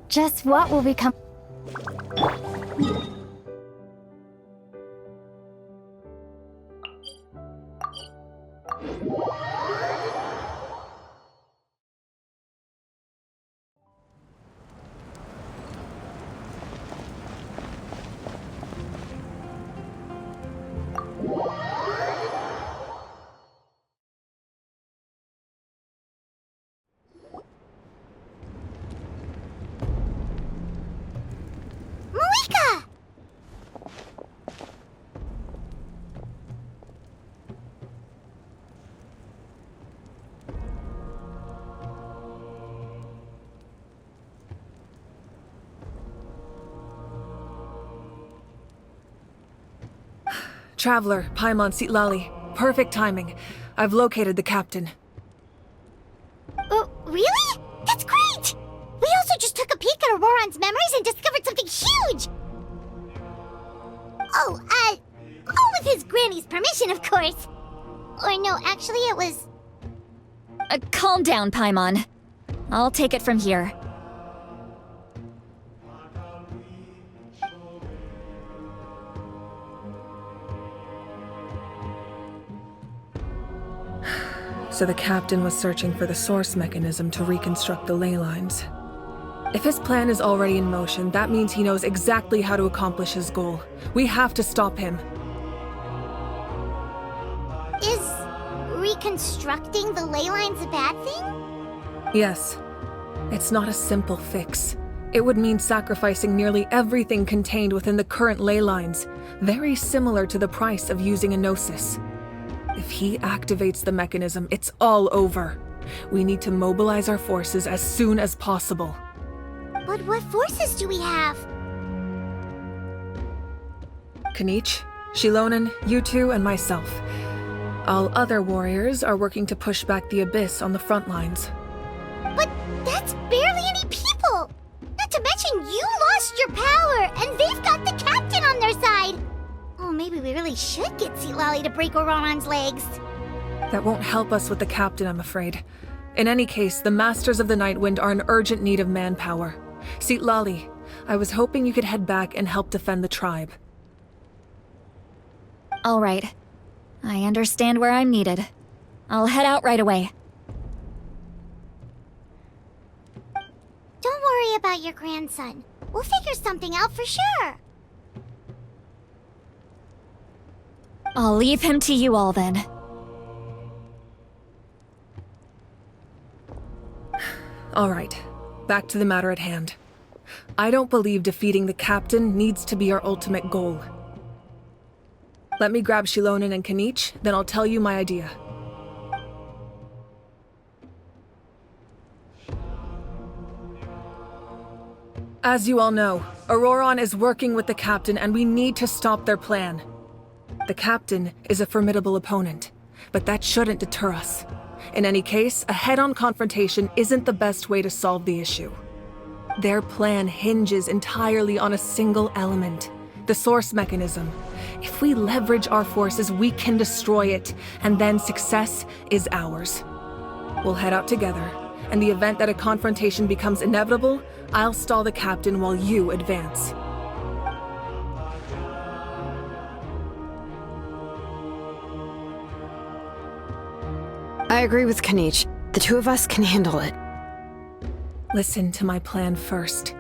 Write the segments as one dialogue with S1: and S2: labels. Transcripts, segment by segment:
S1: Just what will become...
S2: Traveler, Paimon Sitlali. Perfect timing. I've located the captain.
S1: Really? That's great! We also just took a peek at Auroran's memories and discovered something huge! All with his granny's permission, of course. Or no, actually it was...
S3: Calm down, Paimon. I'll take it from here.
S2: So the captain was searching for the source mechanism to reconstruct the ley lines. If his plan is already in motion, that means he knows exactly how to accomplish his goal. We have to stop him.
S1: Is reconstructing the ley lines a bad thing?
S2: Yes. It's not a simple fix. It would mean sacrificing nearly everything contained within the current ley lines, very similar to the price of using a gnosis. If he activates the mechanism, it's all over. We need to mobilize our forces as soon as possible.
S1: But what forces do we have?
S2: Kanich, Shilonen, you two, and myself. All other warriors are working to push back the Abyss on the front lines.
S1: But that's barely any people! Not to mention you lost your power, and they've got the captain on their side! Oh, maybe we really should get Sitlali to break Auroran's legs.
S2: That won't help us with the captain, I'm afraid. In any case, the Masters of the Nightwind are in urgent need of manpower. Sitlali, I was hoping you could head back and help defend the tribe.
S3: All right. I understand where I'm needed. I'll head out right away.
S1: Don't worry about your grandson. We'll figure something out for sure.
S3: I'll leave him to you all then.
S2: All right, back to the matter at hand. I don't believe defeating the captain needs to be our ultimate goal. Let me grab Shilonen and Kanich, then I'll tell you my idea. As you all know, Auroran is working with the captain and we need to stop their plan. The captain is a formidable opponent, but that shouldn't deter us. In any case, a head-on confrontation isn't the best way to solve the issue. Their plan hinges entirely on a single element, the source mechanism. If we leverage our forces, we can destroy it, and then success is ours. We'll head out together. In the event that a confrontation becomes inevitable, I'll stall the captain while you advance.
S4: I agree with Kanich. The two of us can handle it.
S2: Listen to my plan first.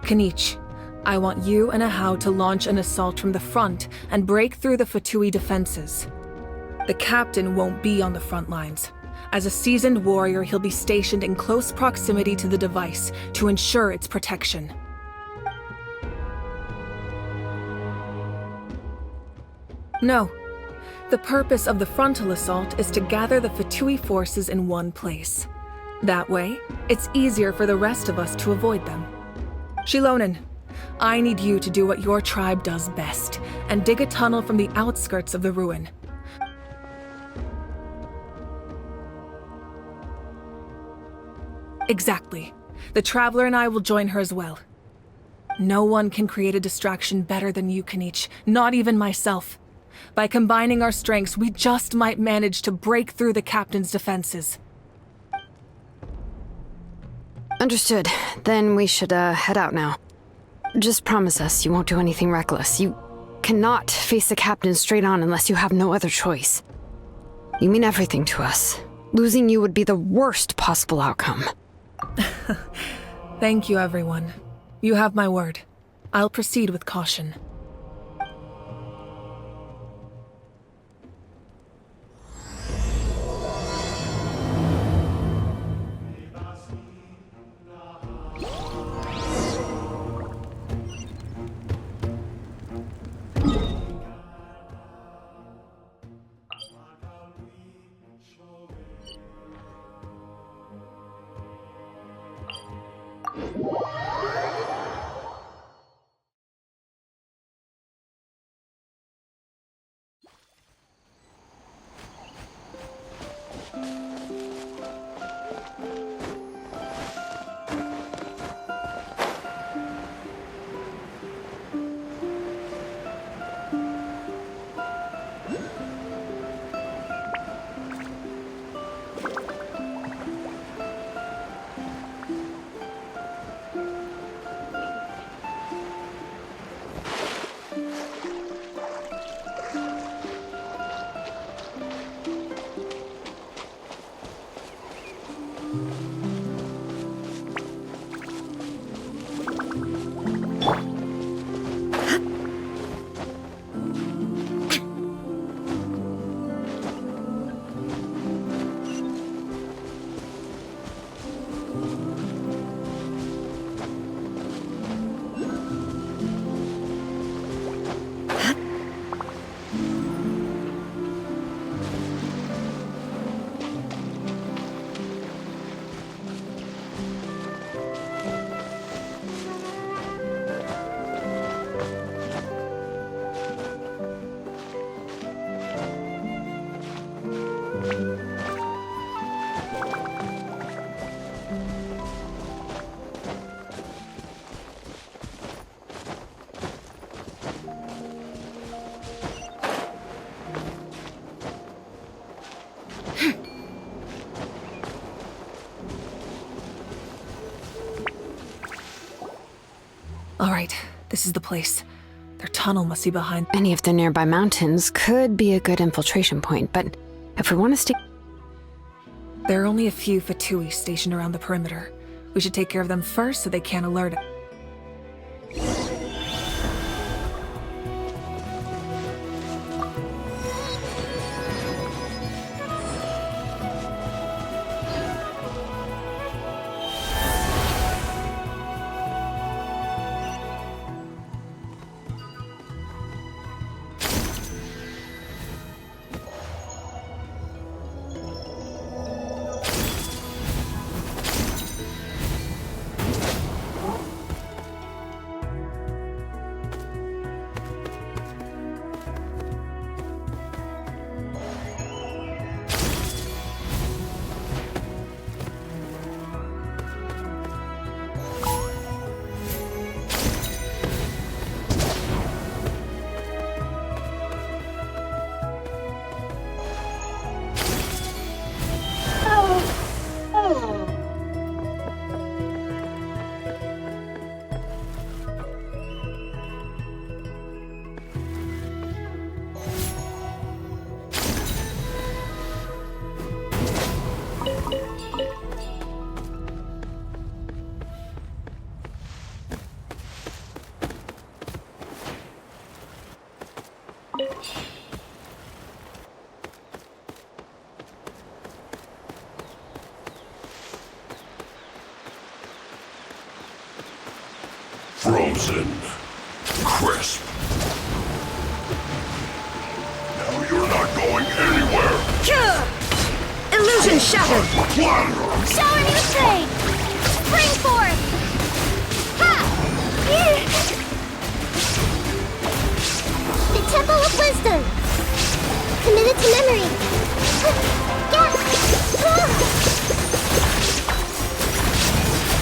S2: Kanich, I want you and Ahau to launch an assault from the front and break through the Fatui defenses. The captain won't be on the front lines. As a seasoned warrior, he'll be stationed in close proximity to the device to ensure its protection. No. The purpose of the frontal assault is to gather the Fatui forces in one place. That way, it's easier for the rest of us to avoid them. Shilonen, I need you to do what your tribe does best, and dig a tunnel from the outskirts of the ruin. Exactly. The Traveler and I will join her as well. No one can create a distraction better than you, Kanich, not even myself. By combining our strengths, we just might manage to break through the captain's defenses.
S4: Understood. Then we should, head out now. Just promise us you won't do anything reckless. You cannot face the captain straight on unless you have no other choice. You mean everything to us. Losing you would be the worst possible outcome.
S2: Thank you, everyone. You have my word. I'll proceed with caution. All right, this is the place. Their tunnel must be behind.
S4: Any of the nearby mountains could be a good infiltration point, but if we want to stay...
S2: There are only a few Fatui stationed around the perimeter. We should take care of them first so they can't alert us.
S5: Frozen. Crisp. Now you're not going anywhere.
S4: Illusion shattered!
S5: Flatter.
S1: Shower new trade! Spring forth! Ha! The Temple of Wisdom! Committed to memory! Yes!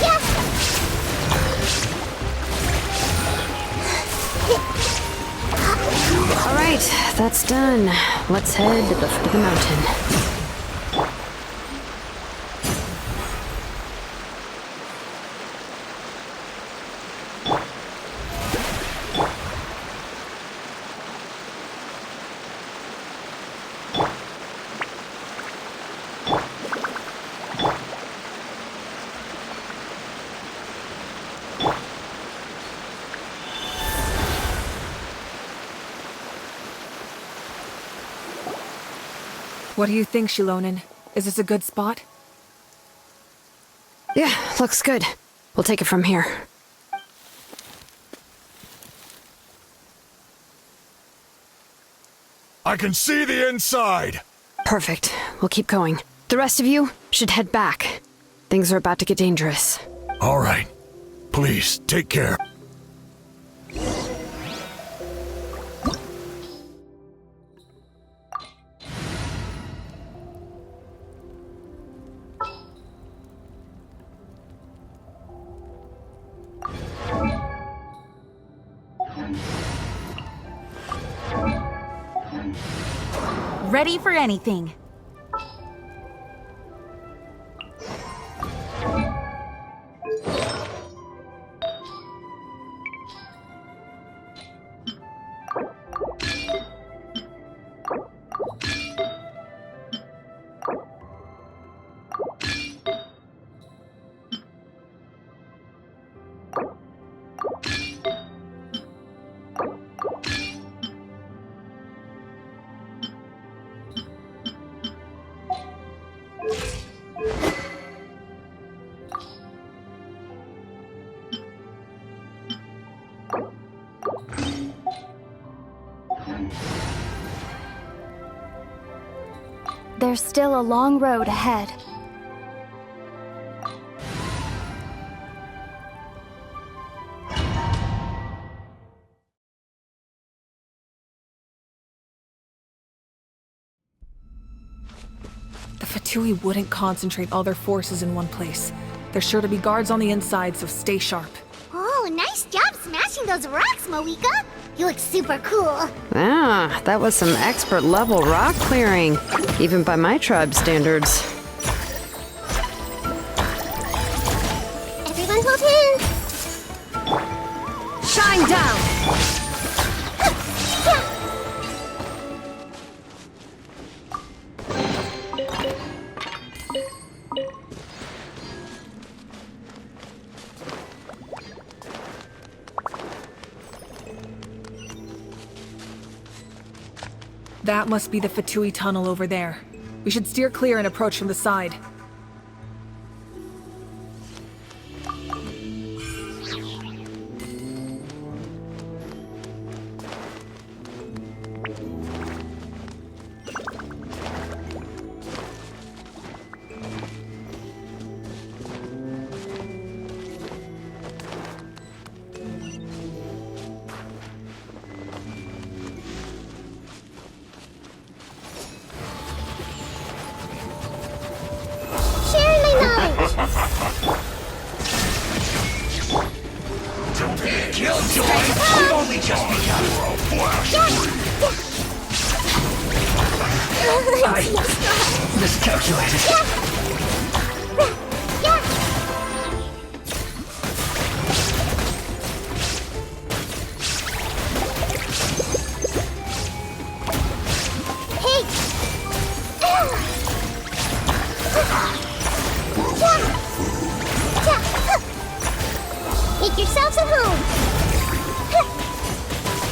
S1: Yes!
S4: Alright. right, that's done. Let's head to the foot of the mountain.
S2: What do you think, Shilonin? Is this a good spot?
S4: Yeah, looks good. We'll take it from here.
S6: I can see the inside!
S4: Perfect. We'll keep going. The rest of you should head back. Things are about to get dangerous.
S6: All right. Please, take care.
S7: Ready for anything.
S8: There's still a long road ahead.
S2: The Fatui wouldn't concentrate all their forces in one place. There's sure to be guards on the inside, so stay sharp.
S1: Oh, nice job smashing those rocks, Moika. You look super cool.
S4: Ah, that was some expert level rock clearing, even by my tribe standards.
S1: Everyone hold hands.
S4: Shine down!
S2: That must be the Fatui tunnel over there. We should steer clear and approach from the side.
S1: Make yourselves at home.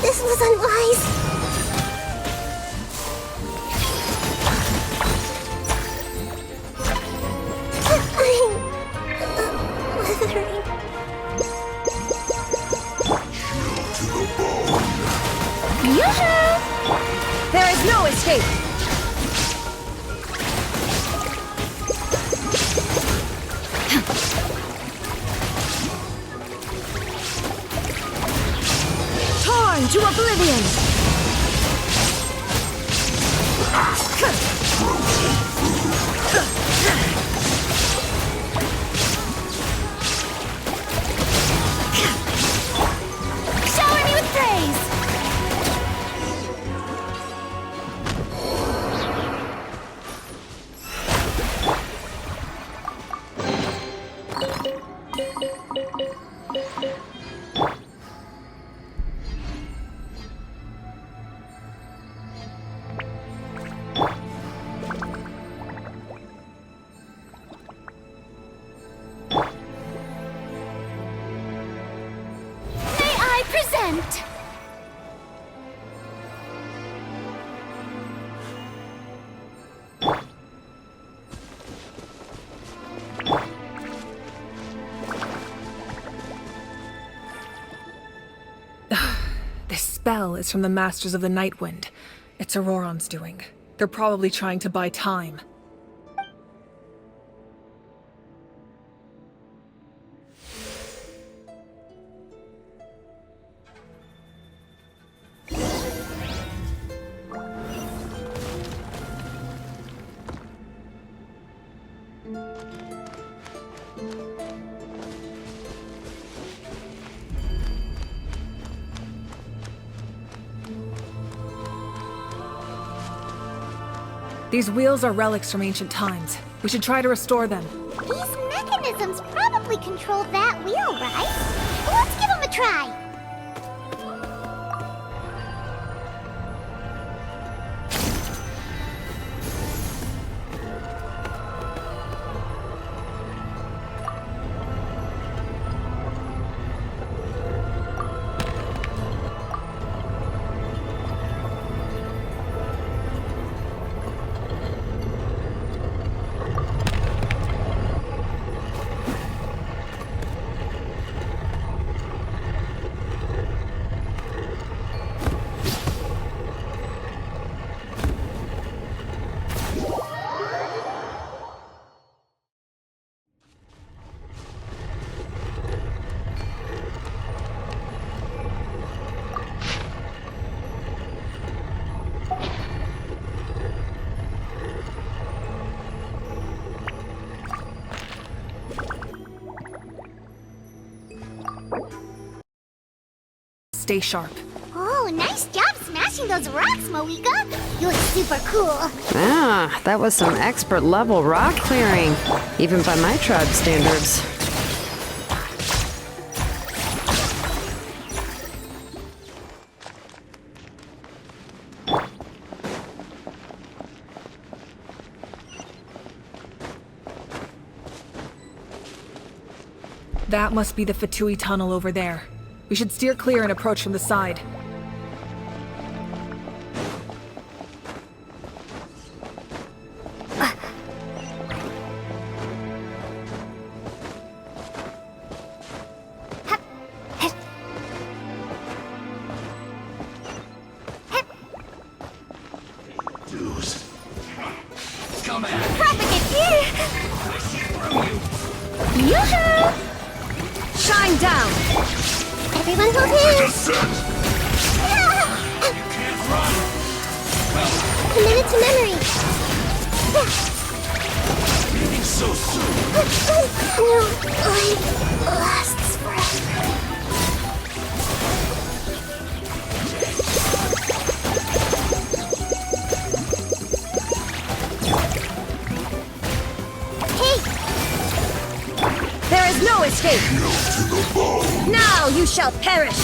S1: This was unwise. I'm withering.
S8: Yoo-hoo! There is no escape. Torn to oblivion! Shower me with praise!
S2: spell is from the Masters of the Night Wind. It's Auroron's doing. They're probably trying to buy time. These wheels are relics from ancient times. We should try to restore them.
S1: These mechanisms probably control that wheel, right? Let's give them a try.
S2: Stay sharp.
S1: Oh, nice job smashing those rocks, Moika. You look super cool.
S4: Ah, that was some expert level rock clearing, even by my tribe standards.
S2: That must be the Fatui tunnel over there. We should steer clear and approach from the side.
S1: Shine down! Everyone hold hands! Commit it to memory!
S5: So soon.
S1: No, life lasts forever.
S3: There is no escape!
S5: To the bone.
S3: Now you shall perish!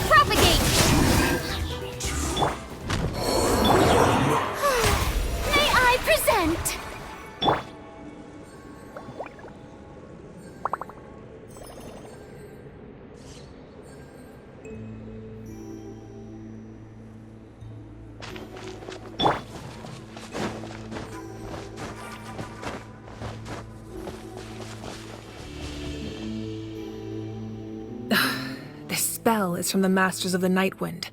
S1: Propagate! May I present?
S2: This spell is from the Masters of the Night Wind.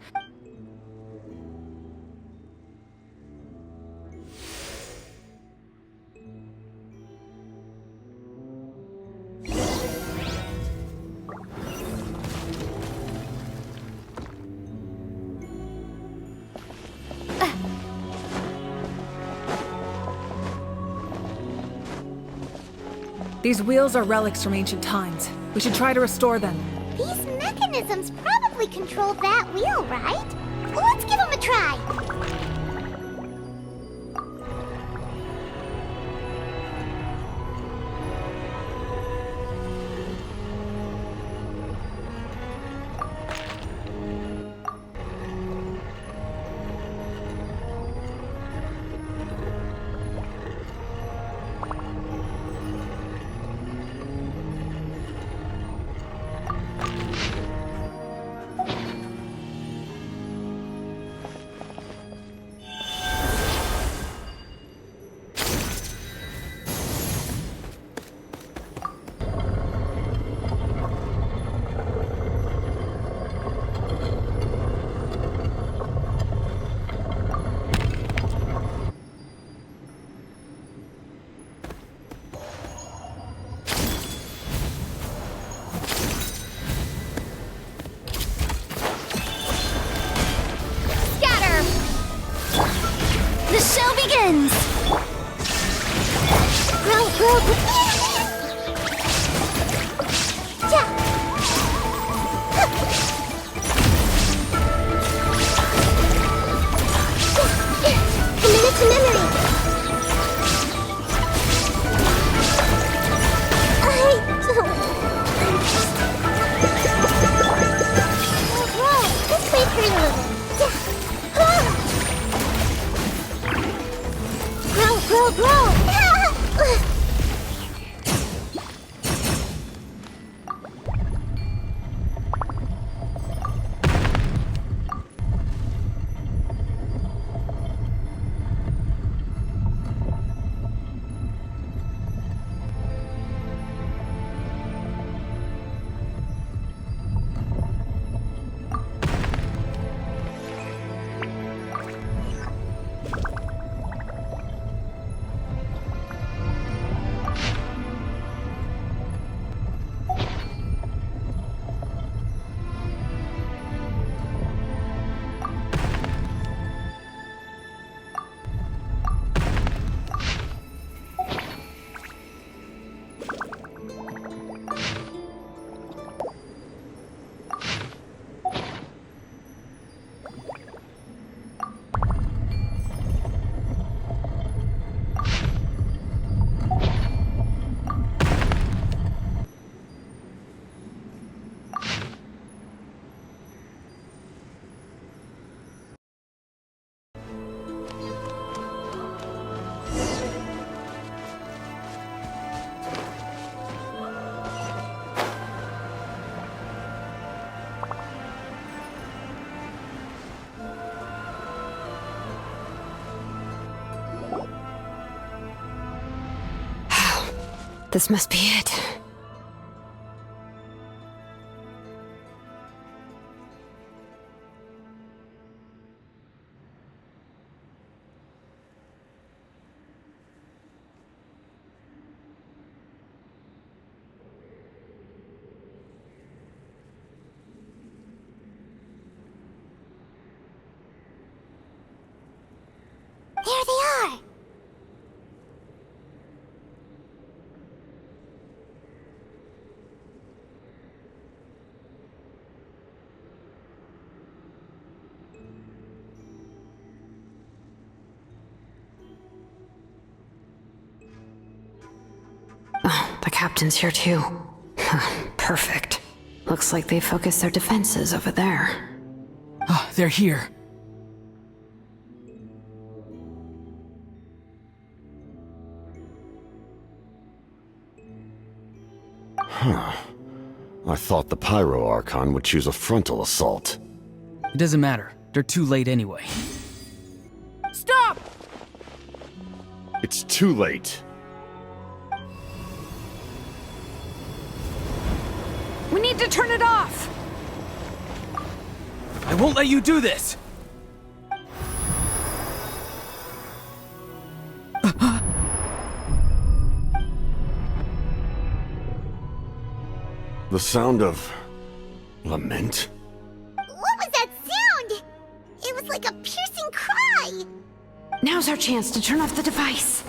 S2: These wheels are relics from ancient times. We should try to restore them.
S1: These mechanisms probably control that wheel, right? Let's give them a try. Commit to memory. Let's play for a little bit. Grow.
S4: This must be it.
S1: There they are!
S4: Oh, the captain's here too. Perfect. Looks like they focused their defenses over there.
S9: Oh, they're here.
S5: I thought the Pyro Archon would choose a frontal assault.
S9: It doesn't matter. They're too late anyway.
S2: Stop!
S5: It's too late.
S4: We need to turn it off!
S9: I won't let you do this!
S5: The sound of... lament?
S1: What was that sound? It was like a piercing cry!
S4: Now's our chance to turn off the device.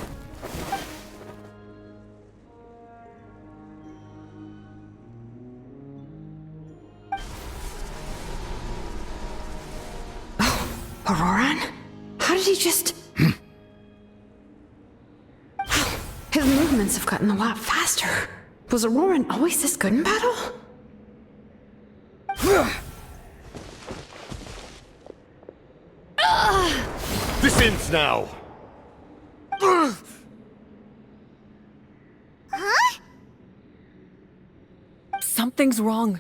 S4: Oh, Auroran? How did he just... His movements have gotten a lot faster. Was Auroran always this good in battle?
S5: This ends now!
S1: Huh?
S2: Something's wrong.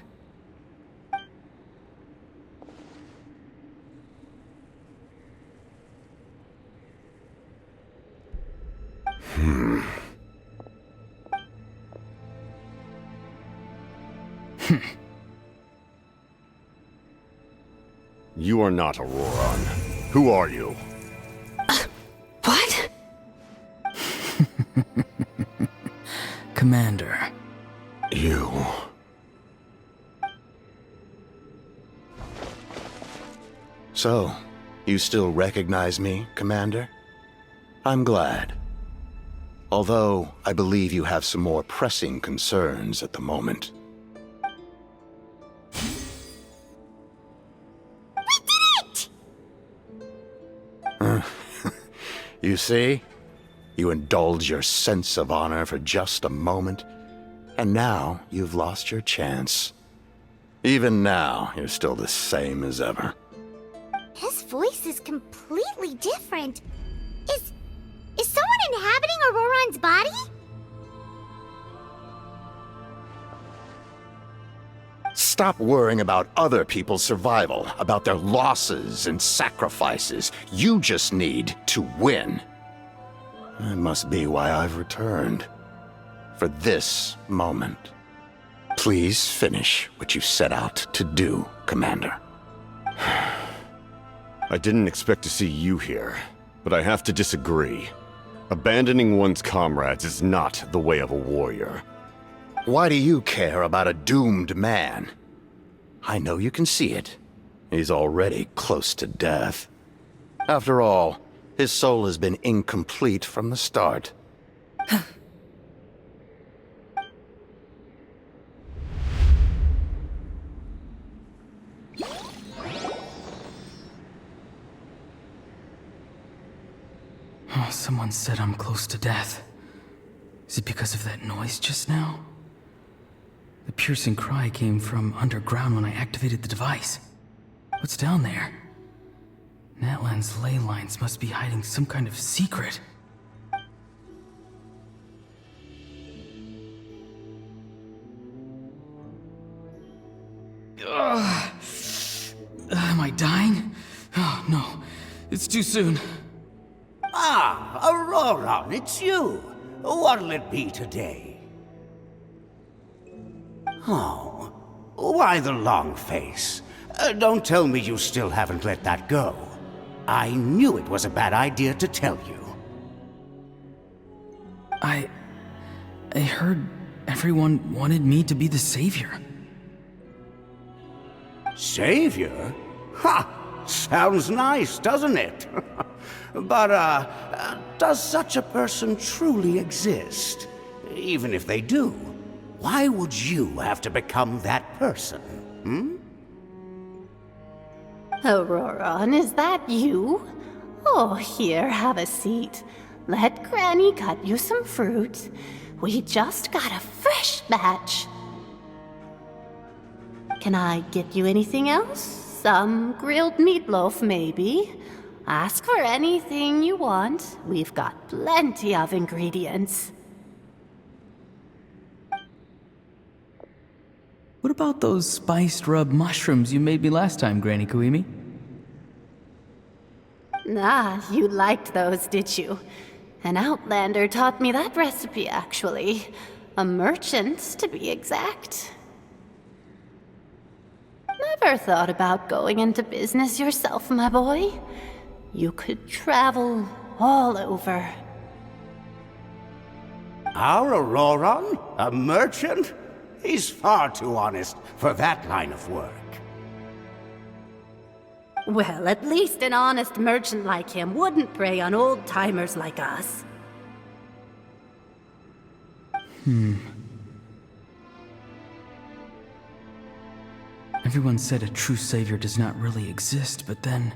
S5: You are not Auroran. Who are you?
S4: What?
S9: Commander.
S5: You...
S10: So, you still recognize me, Commander? I'm glad. Although, I believe you have some more pressing concerns at the moment.
S1: We did it!
S10: You see? You indulge your sense of honor for just a moment, and now you've lost your chance. Even now, you're still the same as ever.
S1: His voice is completely different. Is someone inhabiting Auroron's body?
S10: Stop worrying about other people's survival, about their losses and sacrifices. You just need to win. That must be why I've returned. For this moment. Please finish what you set out to do, Commander.
S5: I didn't expect to see you here, but I have to disagree. Abandoning one's comrades is not the way of a warrior.
S10: Why do you care about a doomed man? I know you can see it. He's already close to death. After all, his soul has been incomplete from the start.
S9: Oh, someone said I'm close to death. Is it because of that noise just now? The piercing cry came from underground when I activated the device. What's down there? Natlan's ley lines must be hiding some kind of secret. Ugh. Am I dying? Oh, no. It's too soon.
S11: Ah, Auroron, it's you. What'll it be today? Oh, why the long face? Don't tell me you still haven't let that go. I knew it was a bad idea to tell you.
S9: I heard everyone wanted me to be the savior.
S11: Savior? Ha! Sounds nice, doesn't it? But, does such a person truly exist? Even if they do, why would you have to become that person,
S12: Auroron, is that you? Oh, here, have a seat. Let Granny cut you some fruit. We just got a fresh batch. Can I get you anything else? Some grilled meatloaf, maybe? Ask for anything you want. We've got plenty of ingredients.
S9: What about those spiced rub mushrooms you made me last time, Granny Kuimi?
S12: Ah, you liked those, did you? An outlander taught me that recipe, actually. A merchant, to be exact. Never thought about going into business yourself, my boy? You could travel all over.
S11: Our Auroron? A merchant? He's far too honest for that line of work.
S12: Well, at least an honest merchant like him wouldn't prey on old-timers like us.
S9: Everyone said a true savior does not really exist, but then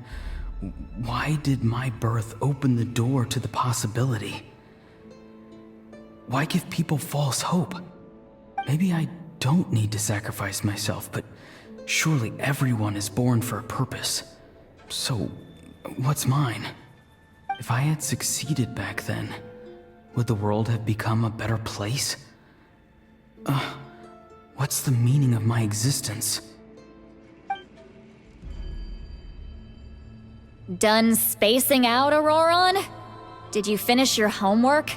S9: why did my birth open the door to the possibility? Why give people false hope? Maybe I don't need to sacrifice myself, but surely everyone is born for a purpose. So, what's mine? If I had succeeded back then, would the world have become a better place? What's the meaning of my existence?
S3: Done spacing out, Auroron? Did you finish your homework?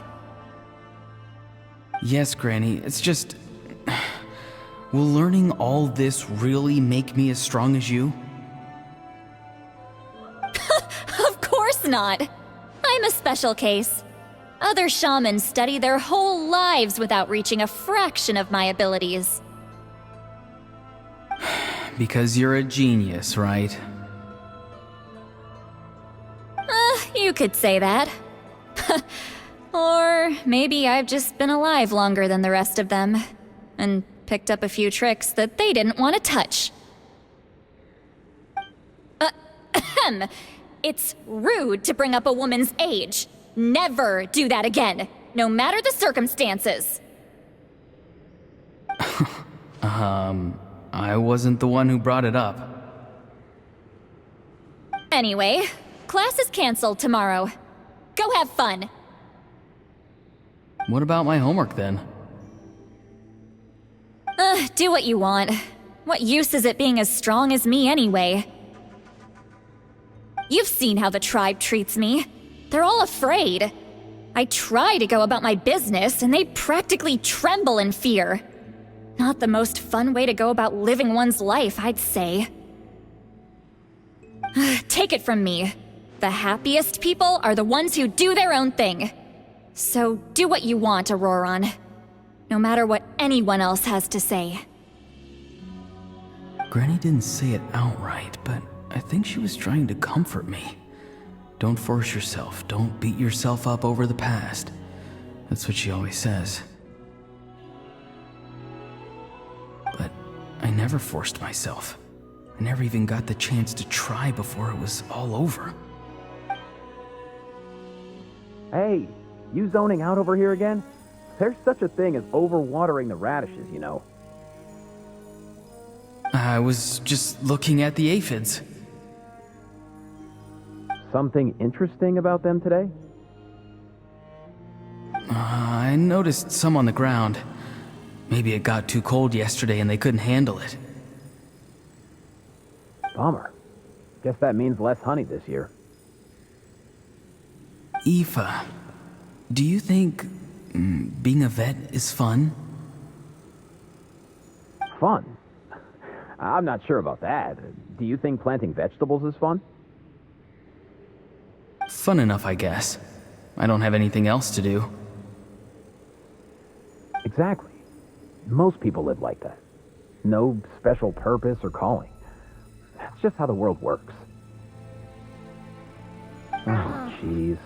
S9: Yes, Granny, it's just... Will learning all this really make me as strong as you?
S3: Of course not! I'm a special case. Other shamans study their whole lives without reaching a fraction of my abilities.
S9: Because you're a genius, right?
S3: You could say that. Or maybe I've just been alive longer than the rest of them, and picked up a few tricks that they didn't want to touch. Ahem. It's rude to bring up a woman's age. Never do that again, no matter the circumstances.
S9: I wasn't the one who brought it up.
S3: Anyway, class is canceled tomorrow. Go have fun.
S9: What about my homework then?
S3: Do what you want. What use is it being as strong as me anyway? You've seen how the tribe treats me. They're all afraid. I try to go about my business, and they practically tremble in fear. Not the most fun way to go about living one's life, I'd say. Take it from me. The happiest people are the ones who do their own thing. So do what you want, Auroron. No matter what anyone else has to say.
S9: Granny didn't say it outright, but I think she was trying to comfort me. Don't force yourself. Don't beat yourself up over the past. That's what she always says. But I never forced myself. I never even got the chance to try before it was all over.
S13: Hey, you zoning out over here again? There's such a thing as overwatering the radishes, you know.
S9: I was just looking at the aphids.
S13: Something interesting about them today?
S9: I noticed some on the ground. Maybe it got too cold yesterday and they couldn't handle it.
S13: Bummer. Guess that means less honey this year.
S9: Aoife, do you think being a vet is fun?
S13: Fun? I'm not sure about that. Do you think planting vegetables is fun?
S9: Fun enough, I guess. I don't have anything else to do.
S13: Exactly. Most people live like that. No special purpose or calling. That's just how the world works. Oh, jeez.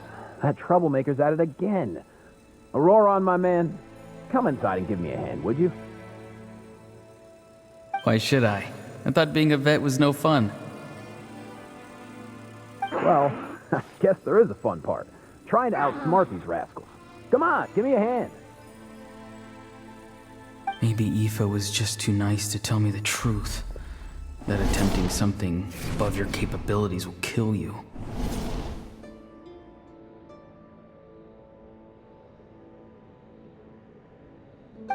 S13: That troublemaker's at it again. Auroron, my man, come inside and give me a hand, would you?
S9: Why should I? I thought being a vet was no fun.
S13: Well, I guess there is a fun part. Trying to outsmart these rascals. Come on, give me a hand.
S9: Maybe Aoife was just too nice to tell me the truth. That attempting something above your capabilities will kill you.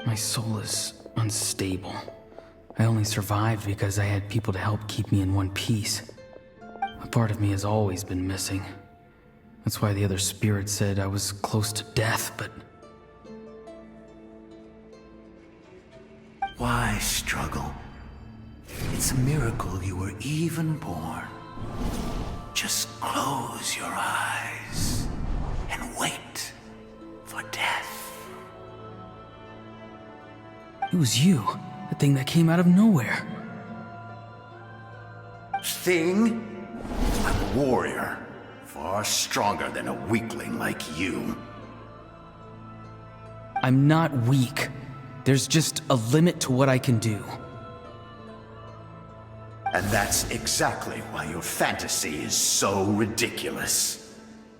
S9: My soul is unstable. I only survived because I had people to help keep me in one piece. A part of me has always been missing. That's why the other spirits said I was close to death, but...
S14: Why struggle? It's a miracle you were even born. Just close your eyes and wait for death.
S9: It was you, the thing that came out of nowhere.
S14: Thing? I'm a warrior, far stronger than a weakling like you.
S9: I'm not weak. There's just a limit to what I can do.
S14: And that's exactly why your fantasy is so ridiculous.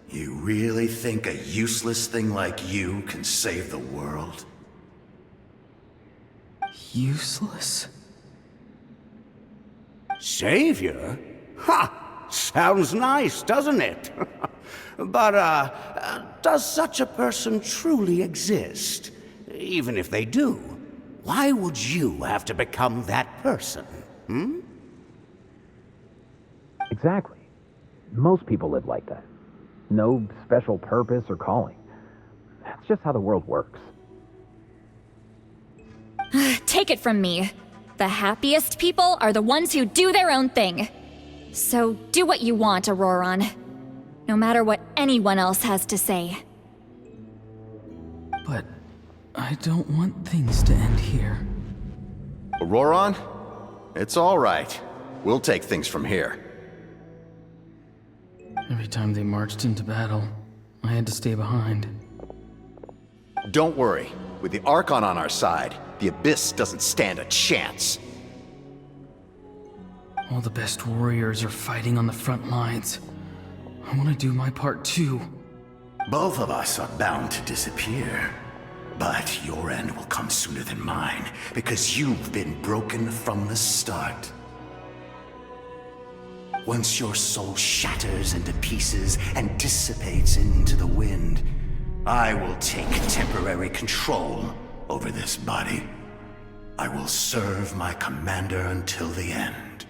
S14: You really think a useless thing like you can save the world?
S9: Useless?
S11: Savior? Ha! Sounds nice, doesn't it? But, does such a person truly exist? Even if they do, why would you have to become that person? Hmm?
S13: Exactly. Most people live like that. No special purpose or calling. That's just how the world works.
S3: Take it from me. The happiest people are the ones who do their own thing. So do what you want, Auroron. No matter what anyone else has to say.
S9: But I don't want things to end here.
S10: Auroron? It's all right. We'll take things from here.
S9: Every time they marched into battle, I had to stay behind.
S10: Don't worry. With the Archon on our side, the Abyss doesn't stand a chance.
S9: All the best warriors are fighting on the front lines. I want to do my part too.
S14: Both of us are bound to disappear. But your end will come sooner than mine, because you've been broken from the start. Once your soul shatters into pieces and dissipates into the wind, I will take temporary control over this body. I will serve my commander until the end.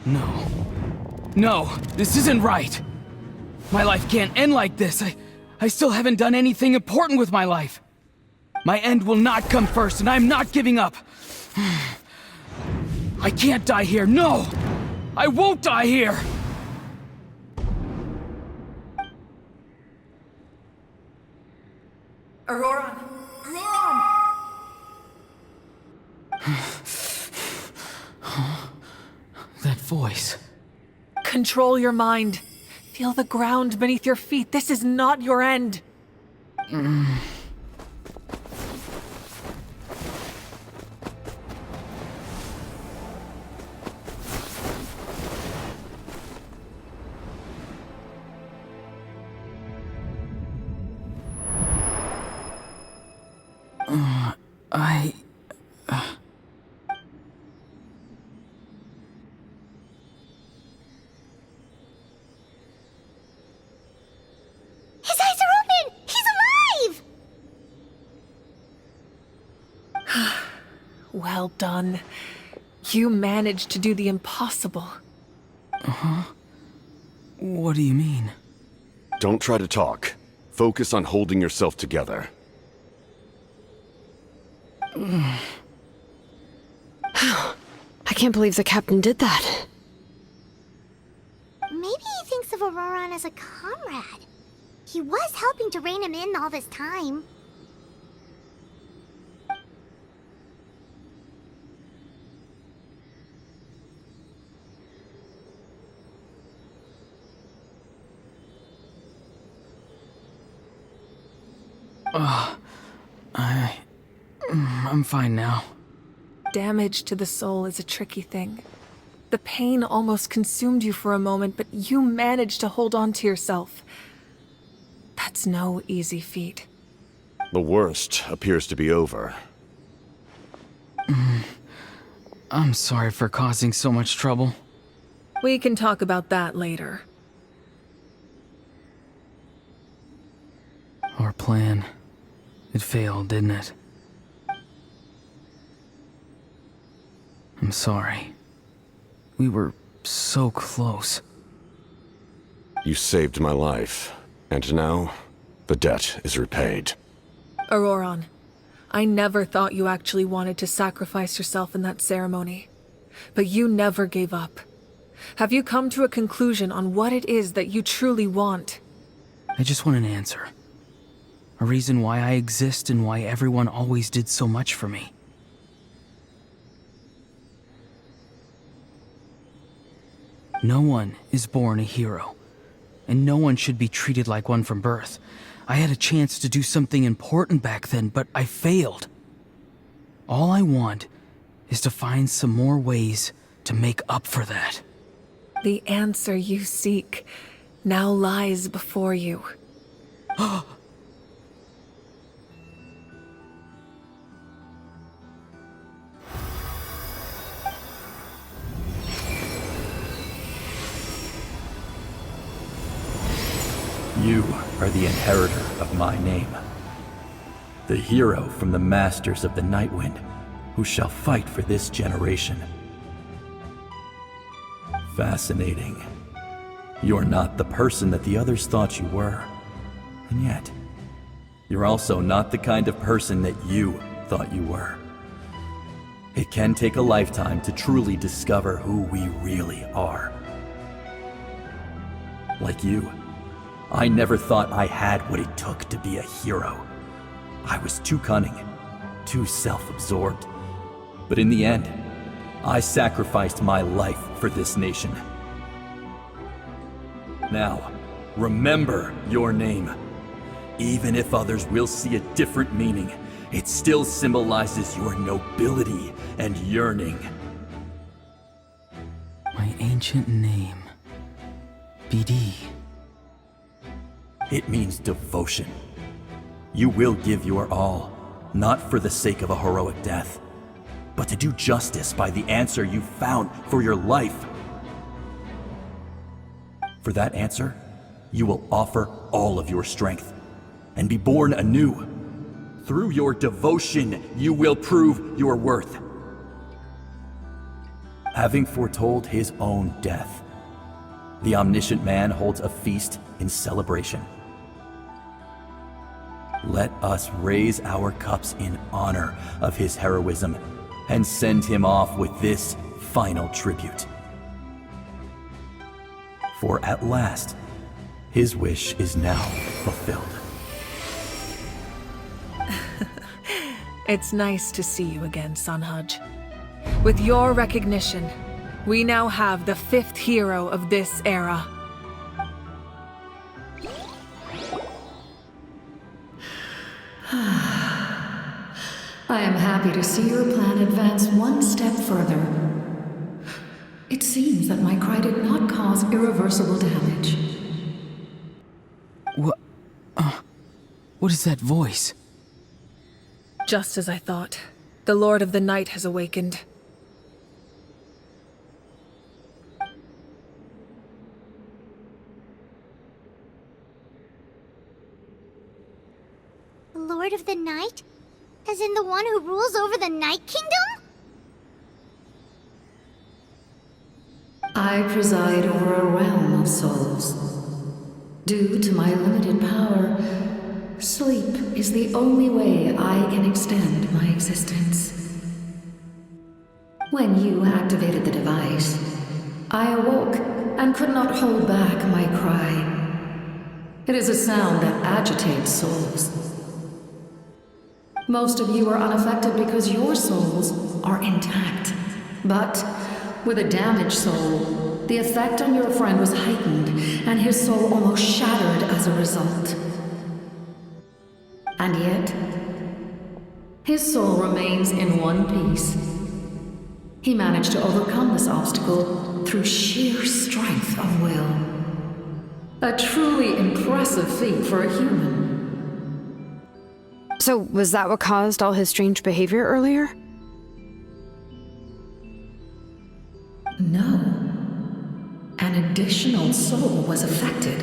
S9: No. No, this isn't right. My life can't end like this. I still haven't done anything important with my life. My end will not come first, and I'm not giving up. I can't die here, no! I won't die here!
S2: Auroran! Auroran!
S9: That voice.
S2: Control your mind. Feel the ground beneath your feet. This is not your end.
S1: His eyes are open! He's alive!
S2: Well done. You managed to do the impossible.
S9: Uh-huh. What do you mean?
S5: Don't try to talk. Focus on holding yourself together.
S4: I can't believe the captain did that.
S1: Maybe he thinks of Auroran as a comrade. He was helping to rein him in all this time.
S9: I'm fine now.
S2: Damage to the soul is a tricky thing. The pain almost consumed you for a moment, but you managed to hold on to yourself. That's no easy feat.
S5: The worst appears to be over.
S9: I'm sorry for causing so much trouble.
S2: We can talk about that later.
S9: Our plan. It failed, didn't it? I'm sorry. We were so close.
S5: You saved my life, and now the debt is repaid.
S2: Auroran, I never thought you actually wanted to sacrifice yourself in that ceremony. But you never gave up. Have you come to a conclusion on what it is that you truly want?
S9: I just want an answer. A reason why I exist and why everyone always did so much for me. No one is born a hero, and no one should be treated like one from birth. I had a chance to do something important back then, but I failed. All I want is to find some more ways to make up for that.
S2: The answer you seek now lies before you.
S15: You are the inheritor of my name. The hero from the masters of the Nightwind, who shall fight for this generation. Fascinating. You're not the person that the others thought you were. And yet, you're also not the kind of person that you thought you were. It can take a lifetime to truly discover who we really are. Like you, I never thought I had what it took to be a hero. I was too cunning, too self-absorbed. But in the end, I sacrificed my life for this nation. Now, remember your name. Even if others will see a different meaning, it still symbolizes your nobility and yearning.
S9: My ancient name. BD.
S15: It means devotion. You will give your all, not for the sake of a heroic death, but to do justice by the answer you found for your life. For that answer, you will offer all of your strength and be born anew. Through your devotion, you will prove your worth. Having foretold his own death, the omniscient man holds a feast in celebration. Let us raise our cups in honor of his heroism and send him off with this final tribute. For at last, his wish is now fulfilled.
S2: It's nice to see you again, Sunhudge. With your recognition, we now have the 5th hero of this era.
S16: I am happy to see your plan advance one step further. It seems that my cry did not cause irreversible damage.
S9: What is that voice?
S2: Just as I thought. The Lord of the Night has awakened.
S1: The Lord of the Night? As in the one who rules over the Night Kingdom?
S16: I preside over a realm of souls. Due to my limited power, sleep is the only way I can extend my existence. When you activated the device, I awoke and could not hold back my cry. It is a sound that agitates souls. Most of you are unaffected because your souls are intact. But with a damaged soul, the effect on your friend was heightened, and his soul almost shattered as a result. And yet, his soul remains in one piece. He managed to overcome this obstacle through sheer strength of will. A truly impressive feat for a human.
S4: So, was that what caused all his strange behavior earlier?
S16: No. An additional soul was affected.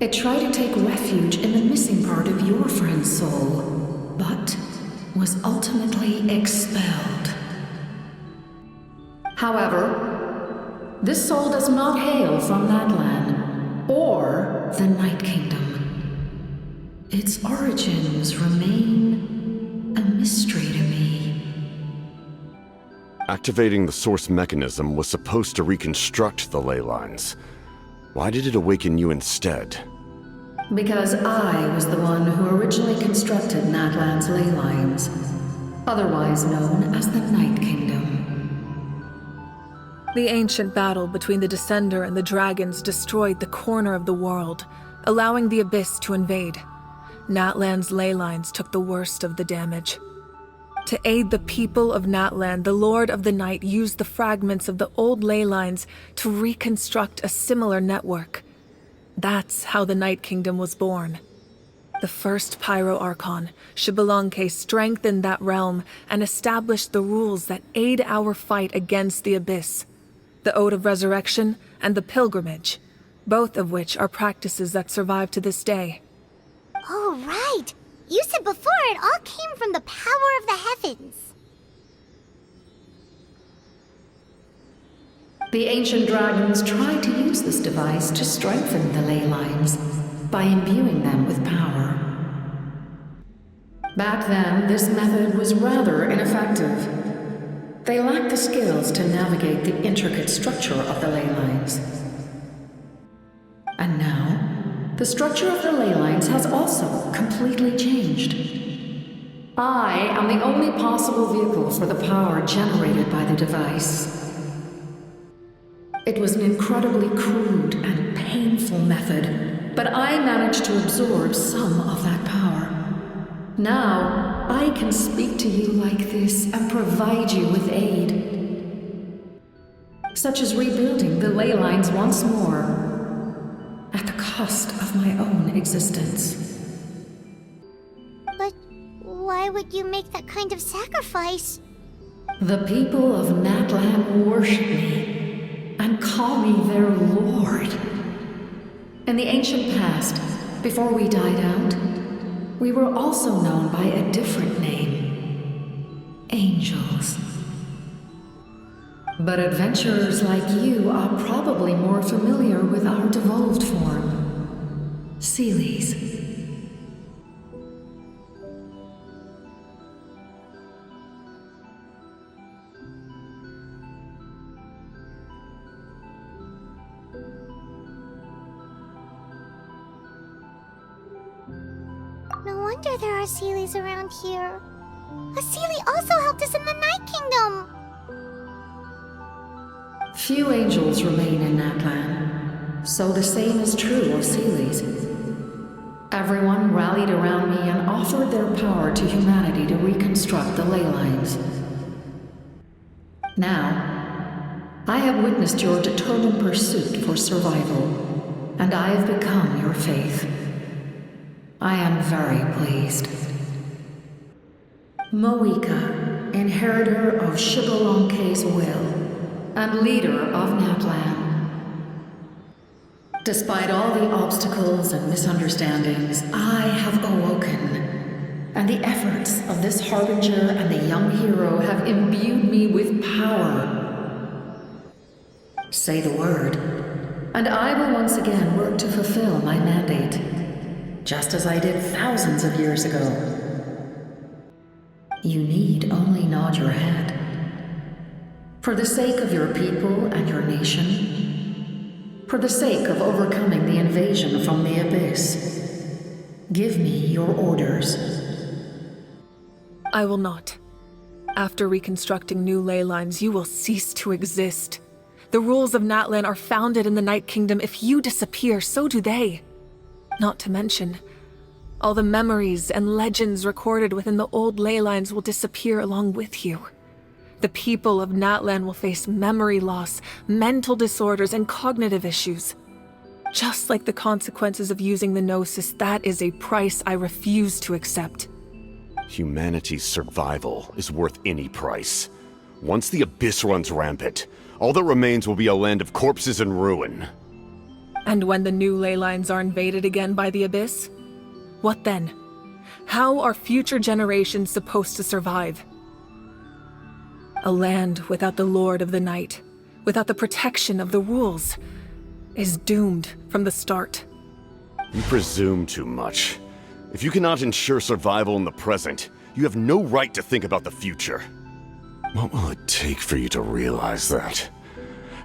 S16: It tried to take refuge in the missing part of your friend's soul, but was ultimately expelled. However, this soul does not hail from Natlan or the Night Kingdom. Its origins remain a mystery to me.
S5: Activating the source mechanism was supposed to reconstruct the ley lines. Why did it awaken you instead?
S16: Because I was the one who originally constructed Natlan's ley lines, otherwise known as the Night Kingdom.
S2: The ancient battle between the Descender and the dragons destroyed the corner of the world, allowing the Abyss to invade. Natlan's ley lines took the worst of the damage. To aid the people of Natlan, the Lord of the Night used the fragments of the old ley lines to reconstruct a similar network. That's how the Night Kingdom was born. The first Pyro Archon, Xbalanque, strengthened that realm and established the rules that aid our fight against the Abyss. The Ode of Resurrection and the Pilgrimage, both of which are practices that survive to this day.
S1: Oh, right! You said before it all came from the power of the heavens.
S16: The ancient dragons tried to use this device to strengthen the ley lines by imbuing them with power. Back then, this method was rather ineffective. They lacked the skills to navigate the intricate structure of the ley lines. And now, the structure of the ley lines has also completely changed. I am the only possible vehicle for the power generated by the device. It was an incredibly crude and painful method, but I managed to absorb some of that power. Now, I can speak to you like this and provide you with aid, such as rebuilding the ley lines once more, at the cost of my own existence.
S1: But why would you make that kind of sacrifice?
S16: The people of Natlan worship me and call me their lord. In the ancient past, before we died out, we were also known by a different name: angels. But adventurers like you are probably more familiar with our devolved form, Seelies.
S1: No wonder there are Seelies around here. A Seelie also helped us in the Night Kingdom!
S16: Few angels remain in Natlan, so the same is true of Seelies. Everyone rallied around me and offered their power to humanity to reconstruct the ley lines. Now, I have witnessed your determined pursuit for survival, and I have become your faith. I am very pleased. Moika, inheritor of Shibalonke's will, and leader of Natlan. Despite all the obstacles and misunderstandings, I have awoken, and the efforts of this harbinger and the young hero have imbued me with power. Say the word, and I will once again work to fulfill my mandate, just as I did thousands of years ago. You need only nod your head. For the sake of your people and your nation, for the sake of overcoming the invasion from the Abyss, give me your orders.
S2: I will not. After reconstructing new ley lines, you will cease to exist. The rules of Natlan are founded in the Night Kingdom. If you disappear, so do they. Not to mention, all the memories and legends recorded within the old ley lines will disappear along with you. The people of Natlan will face memory loss, mental disorders, and cognitive issues. Just like the consequences of using the Gnosis, that is a price I refuse to accept.
S5: Humanity's survival is worth any price. Once the Abyss runs rampant, all that remains will be a land of corpses and ruin.
S2: And when the new ley lines are invaded again by the Abyss? What then? How are future generations supposed to survive? A land without the Lord of the Night, without the protection of the rules, is doomed from the start.
S5: You presume too much. If you cannot ensure survival in the present, you have no right to think about the future. What will it take for you to realize that?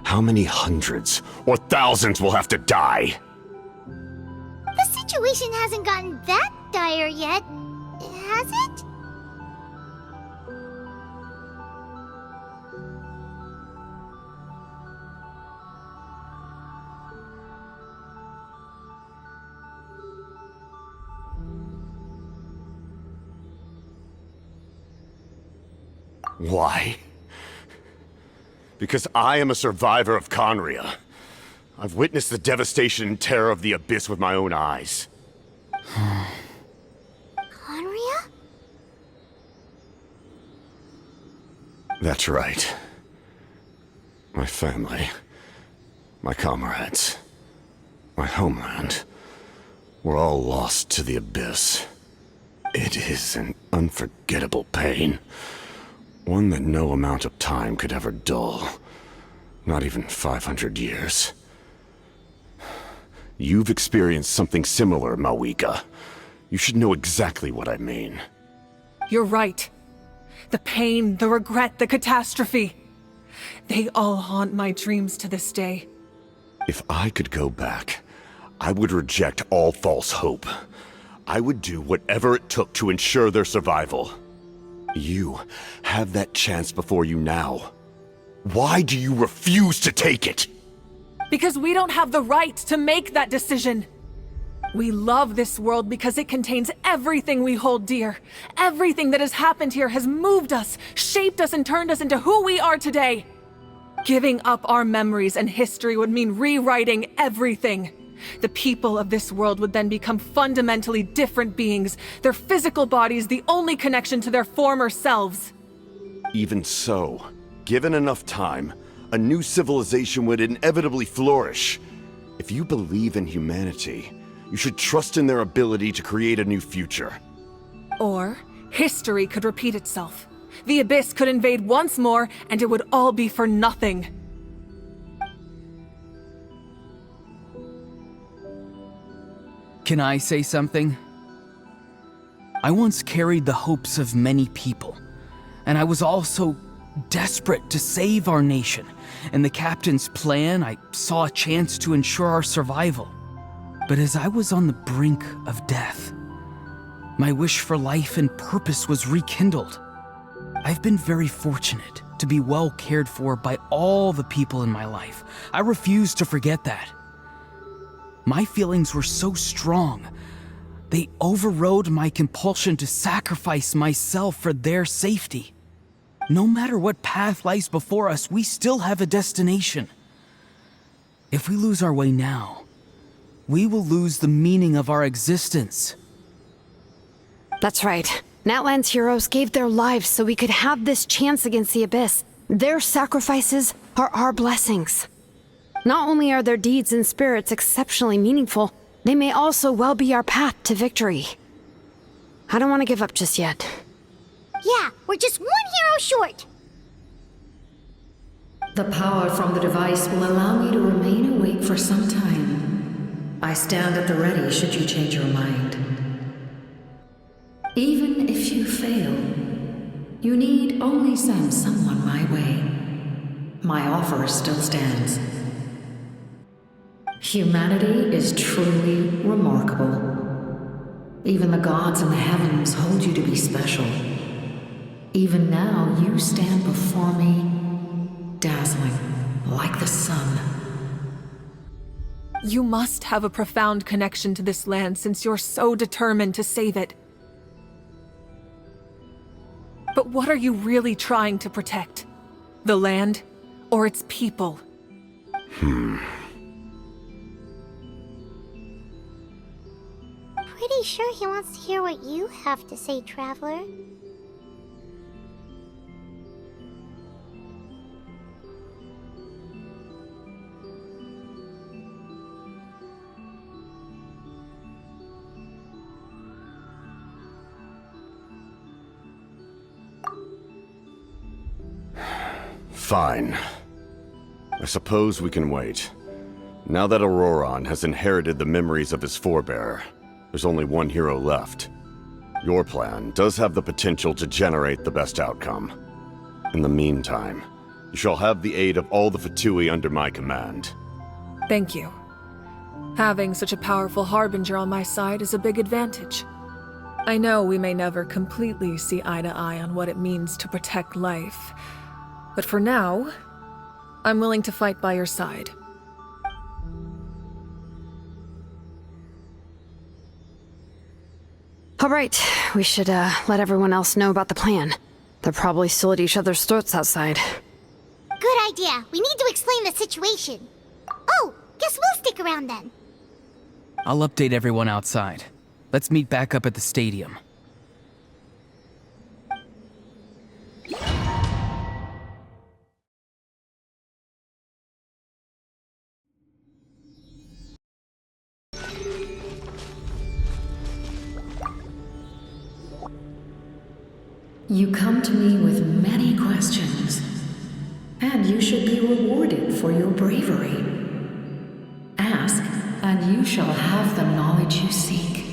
S5: How many hundreds or thousands will have to die?
S1: The situation hasn't gotten that dire yet, has it?
S5: Why? Because I am a survivor of Conria. I've witnessed the devastation and terror of the Abyss with my own eyes.
S1: Conria?
S5: That's right. My family, my comrades, my homeland, were all lost to the Abyss. It is an unforgettable pain. One that no amount of time could ever dull. Not even 500 years. You've experienced something similar, Mawika. You should know exactly what I mean.
S2: You're right. The pain, the regret, the catastrophe. They all haunt my dreams to this day.
S5: If I could go back, I would reject all false hope. I would do whatever it took to ensure their survival. You have that chance before you now. Why do you refuse to take it?
S2: Because we don't have the right to make that decision. We love this world because it contains everything we hold dear. Everything that has happened here has moved us, shaped us, and turned us into who we are today. Giving up our memories and history would mean rewriting everything. The people of this world would then become fundamentally different beings, their physical bodies the only connection to their former selves.
S5: Even so, given enough time, a new civilization would inevitably flourish. If you believe in humanity, you should trust in their ability to create a new future.
S2: Or, history could repeat itself. The Abyss could invade once more, and it would all be for nothing.
S9: Can I say something? I once carried the hopes of many people, and I was also desperate to save our nation. In the captain's plan, I saw a chance to ensure our survival. But as I was on the brink of death, my wish for life and purpose was rekindled. I've been very fortunate to be well cared for by all the people in my life. I refuse to forget that. My feelings were so strong, they overrode my compulsion to sacrifice myself for their safety. No matter what path lies before us, we still have a destination. If we lose our way now, we will lose the meaning of our existence.
S4: That's right. Natlan's heroes gave their lives so we could have this chance against the Abyss. Their sacrifices are our blessings. Not only are their deeds and spirits exceptionally meaningful, they may also well be our path to victory. I don't want to give up just yet.
S1: Yeah, we're just one hero short.
S16: The power from the device will allow me to remain awake for some time. I stand at the ready should you change your mind. Even if you fail, you need only send someone my way. My offer still stands. Humanity is truly remarkable. Even the gods in the heavens hold you to be special. Even now, you stand before me, dazzling like the sun.
S2: You must have a profound connection to this land since you're so determined to save it. But what are you really trying to protect? The land or its people?
S1: Pretty sure he wants to hear what you have to say, Traveler.
S5: Fine. I suppose we can wait. Now that Auroron has inherited the memories of his forebear, there's only one hero left. Your plan does have the potential to generate the best outcome. In the meantime, you shall have the aid of all the Fatui under my command.
S2: Thank you. Having such a powerful harbinger on my side is a big advantage. I know we may never completely see eye to eye on what it means to protect life, but for now, I'm willing to fight by your side.
S4: All right, we should let everyone else know about the plan. They're probably still at each other's throats outside.
S1: Good idea. We need to explain the situation. Oh, guess we'll stick around then.
S9: I'll update everyone outside. Let's meet back up at the stadium.
S16: You come to me with many questions, and you should be rewarded for your bravery. Ask, and you shall have the knowledge you seek.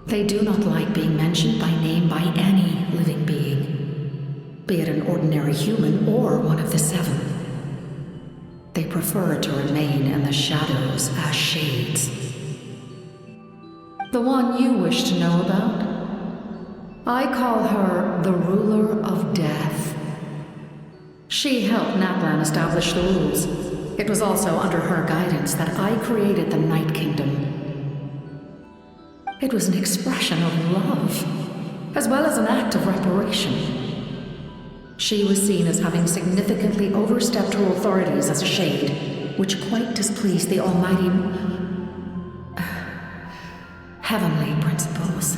S16: They do not like being mentioned by name by any living being, be it an ordinary human or one of the seven. They prefer to remain in the shadows as shades. The one you wish to know about? I call her the ruler of death. She helped Natlan establish the rules. It was also under her guidance that I created the Night Kingdom. It was an expression of love, as well as an act of reparation. She was seen as having significantly overstepped her authorities as a shade, which quite displeased the almighty heavenly principles.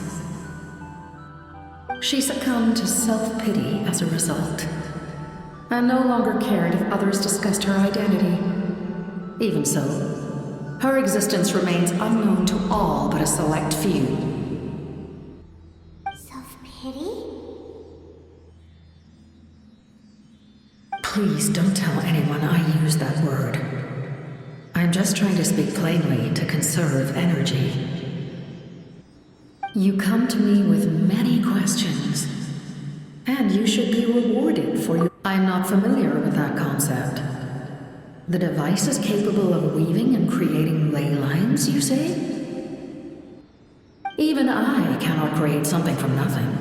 S16: She succumbed to self-pity as a result, and no longer cared if others discussed her identity. Even so, her existence remains unknown to all but a select few.
S1: Self-pity?
S16: Please don't tell anyone I use that word. I'm just trying to speak plainly to conserve energy. You come to me with many questions, and you should be rewarded for your... I'm not familiar with that concept. The device is capable of weaving and creating ley lines, you say? Even I cannot create something from nothing.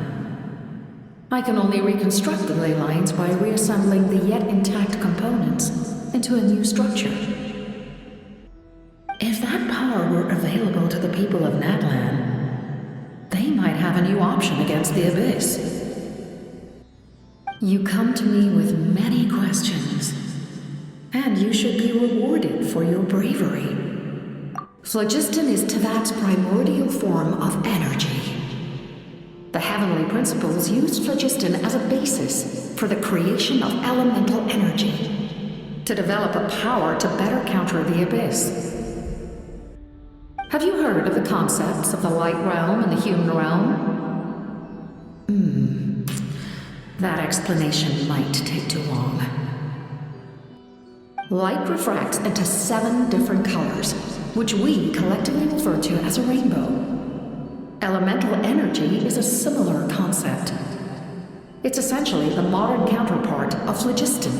S16: I can only reconstruct the ley lines by reassembling the yet intact components into a new structure. If that power were available to the people of Natlan, they might have a new option against the Abyss. You come to me with many questions, and you should be rewarded for your bravery. Phlogiston is Teyvat's primordial form of energy. The heavenly principles used phlogiston as a basis for the creation of elemental energy, to develop a power to better counter the Abyss. Have you heard of the concepts of the light realm and the human realm? That explanation might take too long. Light refracts into 7 different colors, which we collectively refer to as a rainbow. Elemental energy is a similar concept. It's essentially the modern counterpart of phlogiston.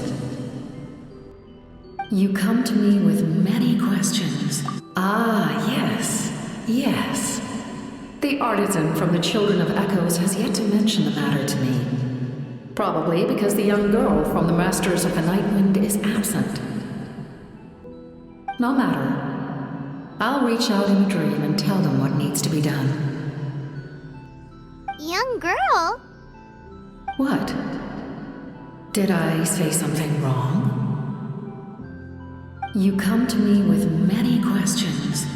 S16: You come to me with many questions. Ah, yes. The artisan from the Children of Echoes has yet to mention the matter to me. Probably because the young girl from the Masters of the Nightwind is absent. No matter. I'll reach out in a dream and tell them what needs to be done.
S1: Young girl?
S16: What? Did I say something wrong? You come to me with many questions.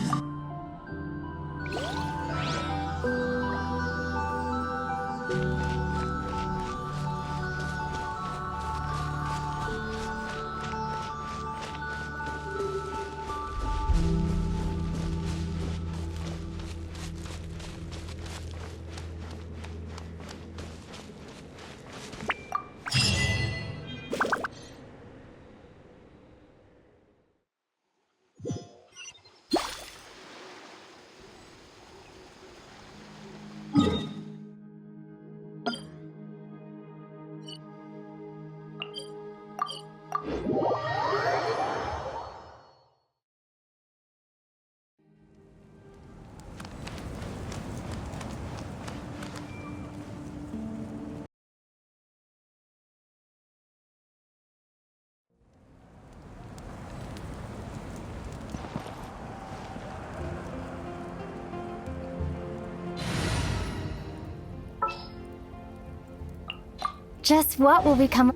S8: Just what will become...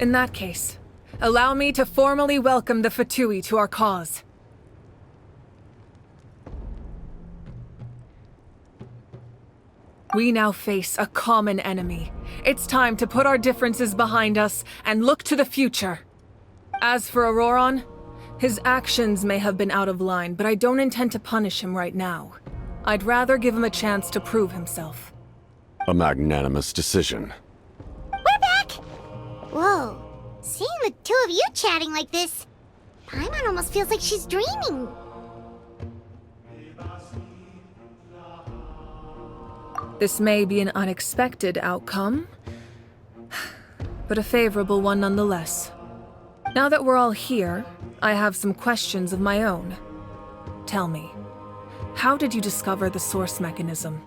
S2: In that case, allow me to formally welcome the Fatui to our cause. We now face a common enemy. It's time to put our differences behind us and look to the future. As for Auroron, his actions may have been out of line, but I don't intend to punish him right now. I'd rather give him a chance to prove himself.
S5: A magnanimous decision.
S1: We're back! Whoa, seeing the two of you chatting like this, Paimon almost feels like she's dreaming.
S2: This may be an unexpected outcome, but a favorable one nonetheless. Now that we're all here, I have some questions of my own. Tell me, how did you discover the source mechanism?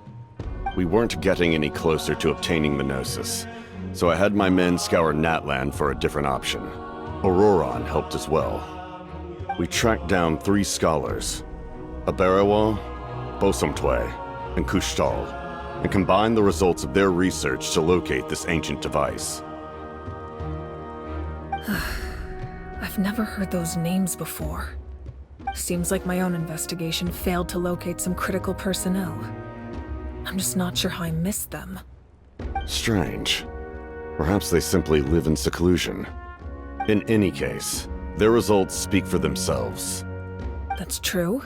S5: We weren't getting any closer to obtaining the Gnosis, so I had my men scour Natlan for a different option. Auroron helped as well. We tracked down 3 scholars, Abarawa, Bosomtwe, and Kushtal, and combined the results of their research to locate this ancient device.
S2: I've never heard those names before. Seems like my own investigation failed to locate some critical personnel. I'm just not sure how I missed them.
S5: Strange. Perhaps they simply live in seclusion. In any case, their results speak for themselves.
S2: That's true.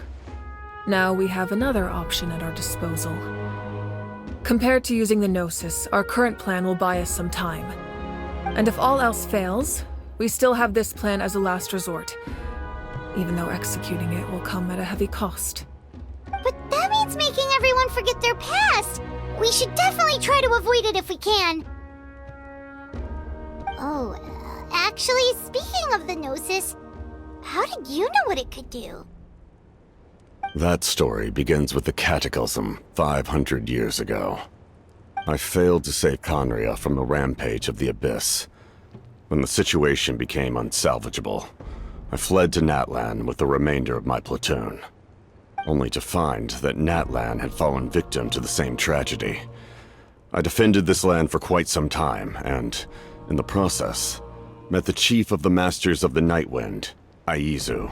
S2: Now we have another option at our disposal. Compared to using the Gnosis, our current plan will buy us some time. And if all else fails, we still have this plan as a last resort, even though executing it will come at a heavy cost.
S1: But that means making everyone forget their past! We should definitely try to avoid it if we can. Oh, actually, speaking of the Gnosis, how did you know what it could do?
S5: That story begins with the Cataclysm 500 years ago. I failed to save Conria from the rampage of the Abyss. When the situation became unsalvageable, I fled to Natlan with the remainder of my platoon, only to find that Natlan had fallen victim to the same tragedy. I defended this land for quite some time, and, in the process, met the chief of the Masters of the Nightwind, Aizu.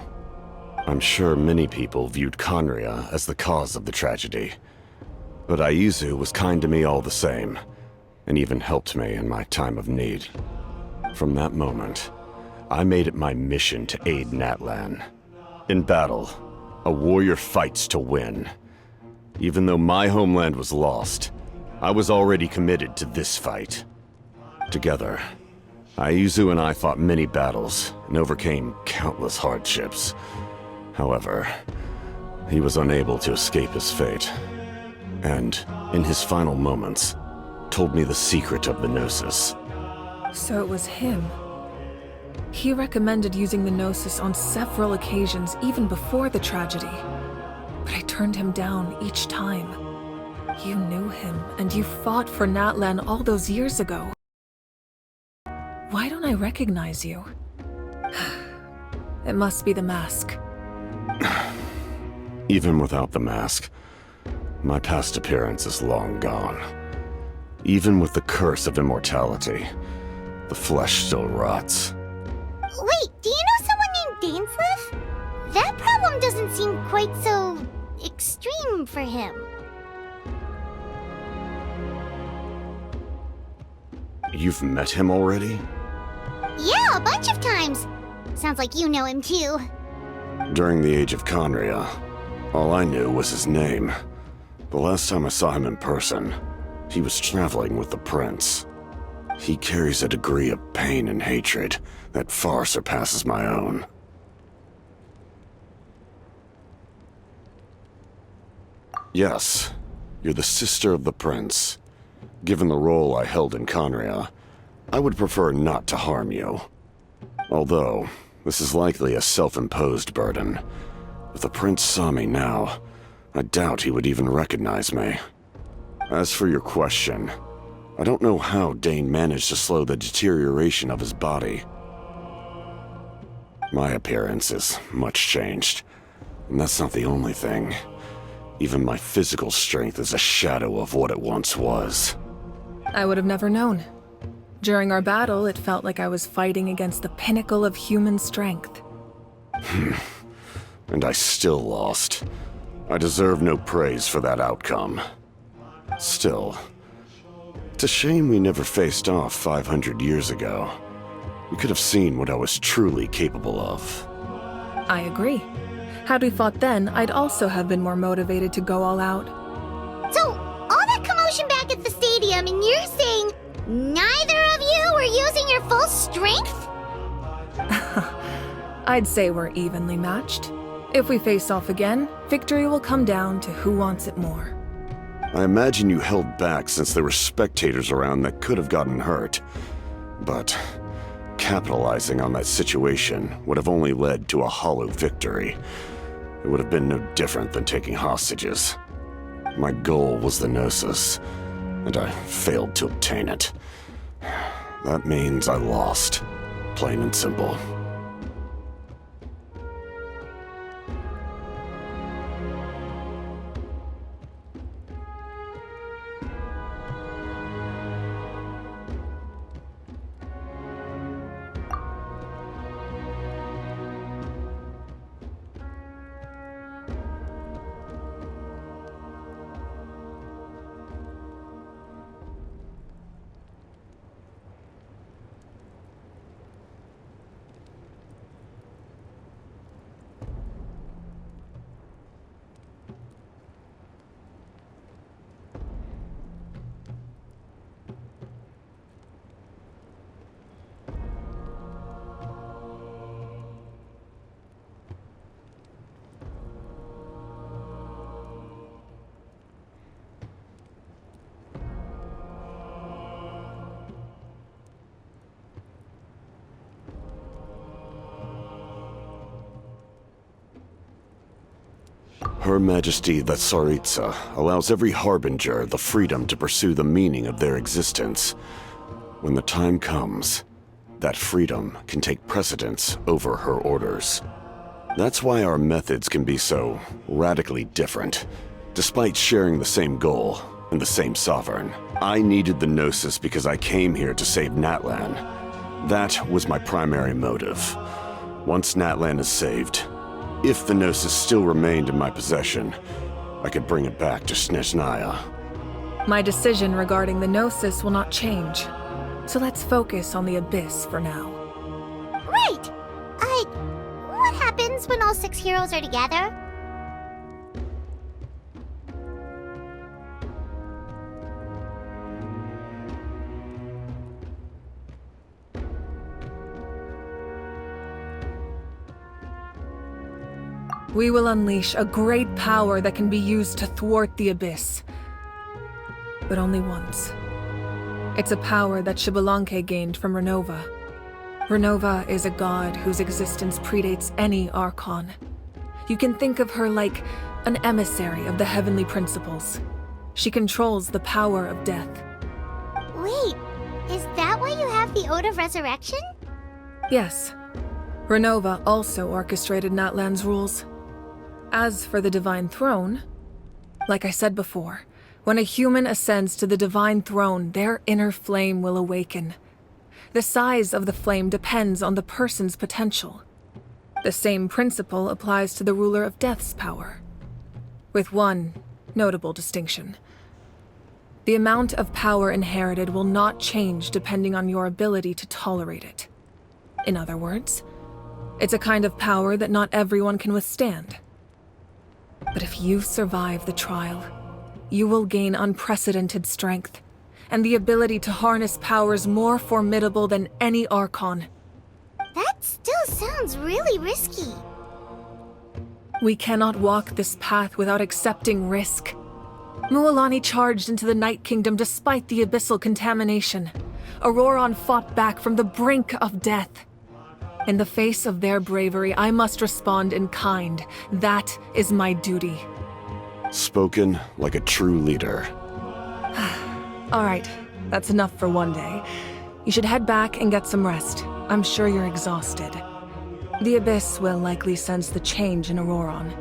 S5: I'm sure many people viewed Conria as the cause of the tragedy, but Aizu was kind to me all the same, and even helped me in my time of need. From that moment, I made it my mission to aid Natlan. In battle, a warrior fights to win. Even though my homeland was lost, I was already committed to this fight. Together, Aizu and I fought many battles and overcame countless hardships. However, he was unable to escape his fate, and, in his final moments, told me the secret of the Gnosis.
S2: So it was him. He recommended using the Gnosis on several occasions, even before the tragedy. But I turned him down each time. You knew him, and you fought for Natlan all those years ago. Why don't I recognize you? It must be the mask.
S5: Even without the mask, my past appearance is long gone. Even with the curse of immortality, the flesh still rots.
S1: Wait, do you know someone named Dainsleif? That problem doesn't seem quite so extreme for him.
S5: You've met him already?
S1: Yeah, a bunch of times. Sounds like you know him too.
S5: During the age of Conria, all I knew was his name. The last time I saw him in person, he was traveling with the prince. He carries a degree of pain and hatred that far surpasses my own. Yes, you're the sister of the prince. Given the role I held in Conria, I would prefer not to harm you. Although, this is likely a self-imposed burden. If the prince saw me now, I doubt he would even recognize me. As for your question, I don't know how Dane managed to slow the deterioration of his body. My appearance is much changed, and that's not the only thing. Even my physical strength is a shadow of what it once was.
S2: I would have never known. During our battle, it felt like I was fighting against the pinnacle of human strength.
S5: And I still lost. I deserve no praise for that outcome. Still, it's a shame we never faced off 500 years ago. We could have seen what I was truly capable of.
S2: I agree. Had we fought then, I'd also have been more motivated to go all out.
S1: So, all that commotion back at the stadium, and you're saying neither of you were using your full strength?
S2: I'd say we're evenly matched. If we face off again, victory will come down to who wants it more.
S5: I imagine you held back since there were spectators around that could have gotten hurt. But capitalizing on that situation would have only led to a hollow victory. It would have been no different than taking hostages. My goal was the Gnosis, and I failed to obtain it. That means I lost, plain and simple. Her Majesty the Tsaritsa allows every Harbinger the freedom to pursue the meaning of their existence. When the time comes, that freedom can take precedence over her orders. That's why our methods can be so radically different, despite sharing the same goal and the same sovereign. I needed the Gnosis because I came here to save Natlan. That was my primary motive. Once Natlan is saved, if the Gnosis still remained in my possession, I could bring it back to Snezhnaya.
S2: My decision regarding the Gnosis will not change. So let's focus on the Abyss for now.
S1: Right! What happens when all 6 heroes are together?
S2: We will unleash a great power that can be used to thwart the Abyss. But only once. It's a power that Xbalanque gained from Renova. Renova is a god whose existence predates any Archon. You can think of her like an emissary of the heavenly principles. She controls the power of death.
S1: Wait, is that why you have the Ode of Resurrection?
S2: Yes. Renova also orchestrated Natlan's rules. As for the Divine Throne, like I said before, when a human ascends to the Divine Throne, their inner flame will awaken. The size of the flame depends on the person's potential. The same principle applies to the ruler of Death's power, with one notable distinction. The amount of power inherited will not change depending on your ability to tolerate it. In other words, it's a kind of power that not everyone can withstand. But if you survive the trial, you will gain unprecedented strength, and the ability to harness powers more formidable than any Archon.
S1: That still sounds really risky.
S2: We cannot walk this path without accepting risk. Mualani charged into the Night Kingdom despite the abyssal contamination. Auroron fought back from the brink of death. In the face of their bravery, I must respond in kind. That is my duty.
S5: Spoken like a true leader.
S2: All right, that's enough for one day. You should head back and get some rest. I'm sure you're exhausted. The Abyss will likely sense the change in Auroron.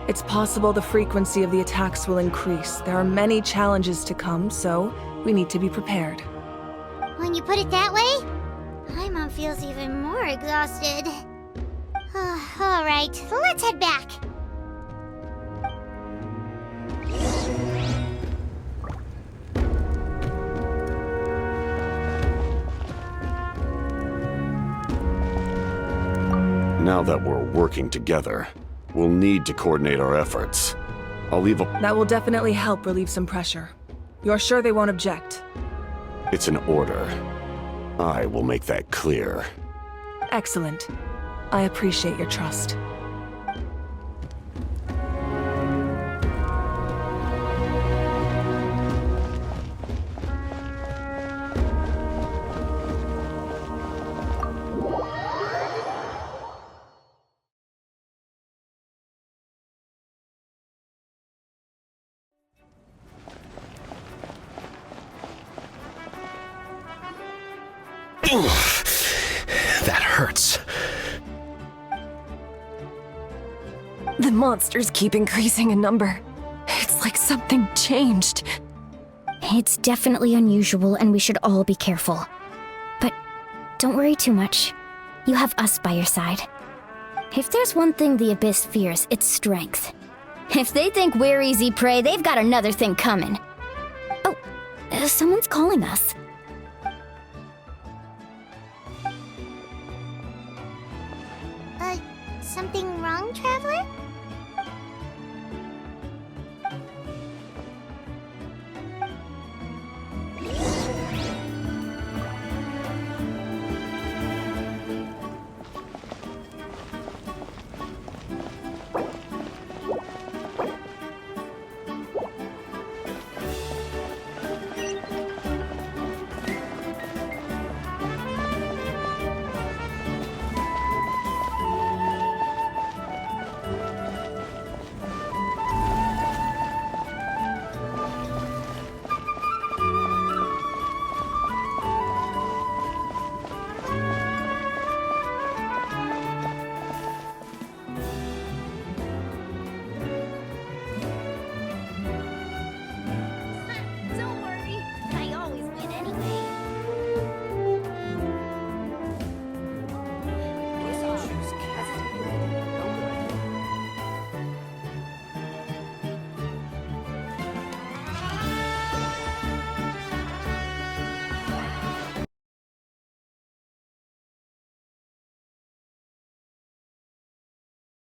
S2: It's possible the frequency of the attacks will increase. There are many challenges to come, so we need to be prepared.
S1: When you put it that way, Paimon feels even more exhausted. All right, let's head back.
S5: Now that we're working together, we'll need to coordinate our efforts. I'll leave a...
S2: That will definitely help relieve some pressure. You're sure they won't object?
S5: It's an order. I will make that clear.
S2: Excellent. I appreciate your trust.
S13: That hurts.
S17: The monsters keep increasing in number. It's like something changed.
S1: It's definitely unusual, and we should all be careful. But don't worry too much. You have us by your side. If there's one thing the Abyss fears, it's strength. If they think we're easy prey, they've got another thing coming. Oh, someone's calling us. Something wrong, Traveler?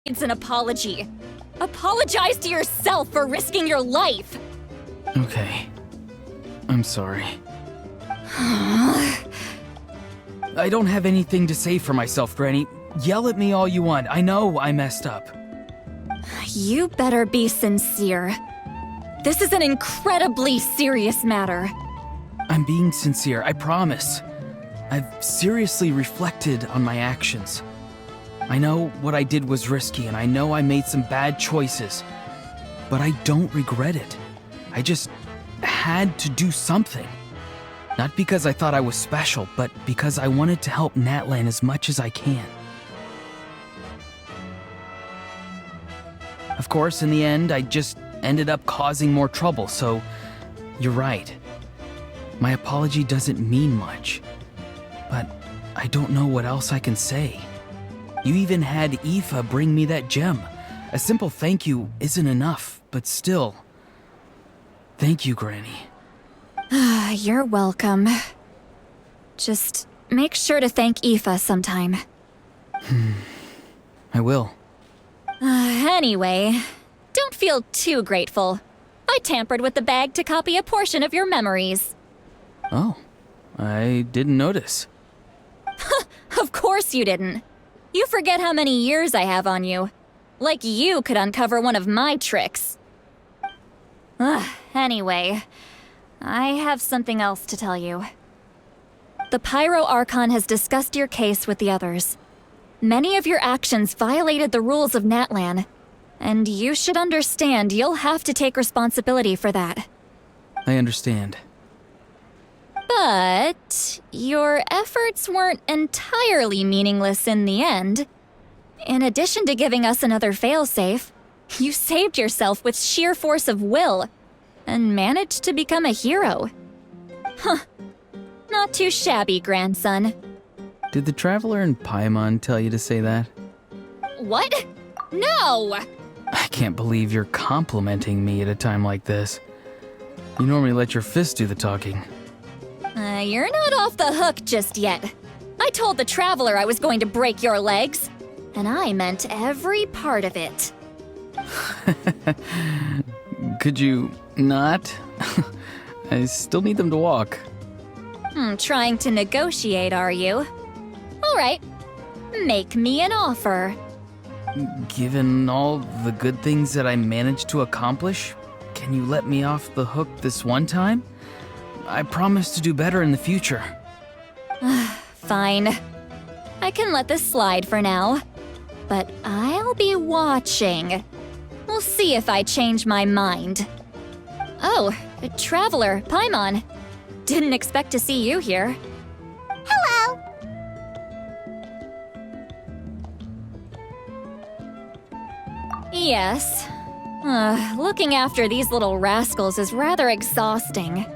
S3: It's an apology. Apologize to yourself for risking your life!
S9: Okay. I'm sorry. I don't have anything to say for myself, Granny. Yell at me all you want. I know I messed up.
S3: You better be sincere. This is an incredibly serious matter.
S9: I'm being sincere, I promise. I've seriously reflected on my actions. I know what I did was risky, and I know I made some bad choices. But I don't regret it. I just had to do something. Not because I thought I was special, but because I wanted to help Natlan as much as I can. Of course, in the end, I just ended up causing more trouble, so you're right. My apology doesn't mean much. But I don't know what else I can say. You even had Aoife bring me that gem. A simple thank you isn't enough, but still. Thank you, Granny.
S3: You're welcome. Just make sure to thank Aoife sometime.
S9: I will.
S3: Anyway, don't feel too grateful. I tampered with the bag to copy a portion of your memories.
S9: Oh, I didn't notice.
S3: Of course you didn't. You forget how many years I have on you. Like you could uncover one of my tricks. Anyway, I have something else to tell you. The Pyro Archon has discussed your case with the others. Many of your actions violated the rules of Natlan, and you should understand you'll have to take responsibility for that.
S9: I understand.
S3: But your efforts weren't entirely meaningless in the end. In addition to giving us another failsafe, you saved yourself with sheer force of will and managed to become a hero. Huh. Not too shabby, grandson.
S9: Did the Traveler in Paimon tell you to say that?
S3: What? No!
S9: I can't believe you're complimenting me at a time like this. You normally let your fist do the talking.
S3: You're not off the hook just yet. I told the Traveler I was going to break your legs, and I meant every part of it.
S9: Could you not? I still need them to walk.
S3: Trying to negotiate, are you? All right. Make me an offer.
S9: Given all the good things that I managed to accomplish, can you let me off the hook this one time? I promise to do better in the future.
S3: Fine. I can let this slide for now. But I'll be watching. We'll see if I change my mind. Oh, Traveler, Paimon. Didn't expect to see you here.
S1: Hello!
S3: Yes. Looking after these little rascals is rather exhausting.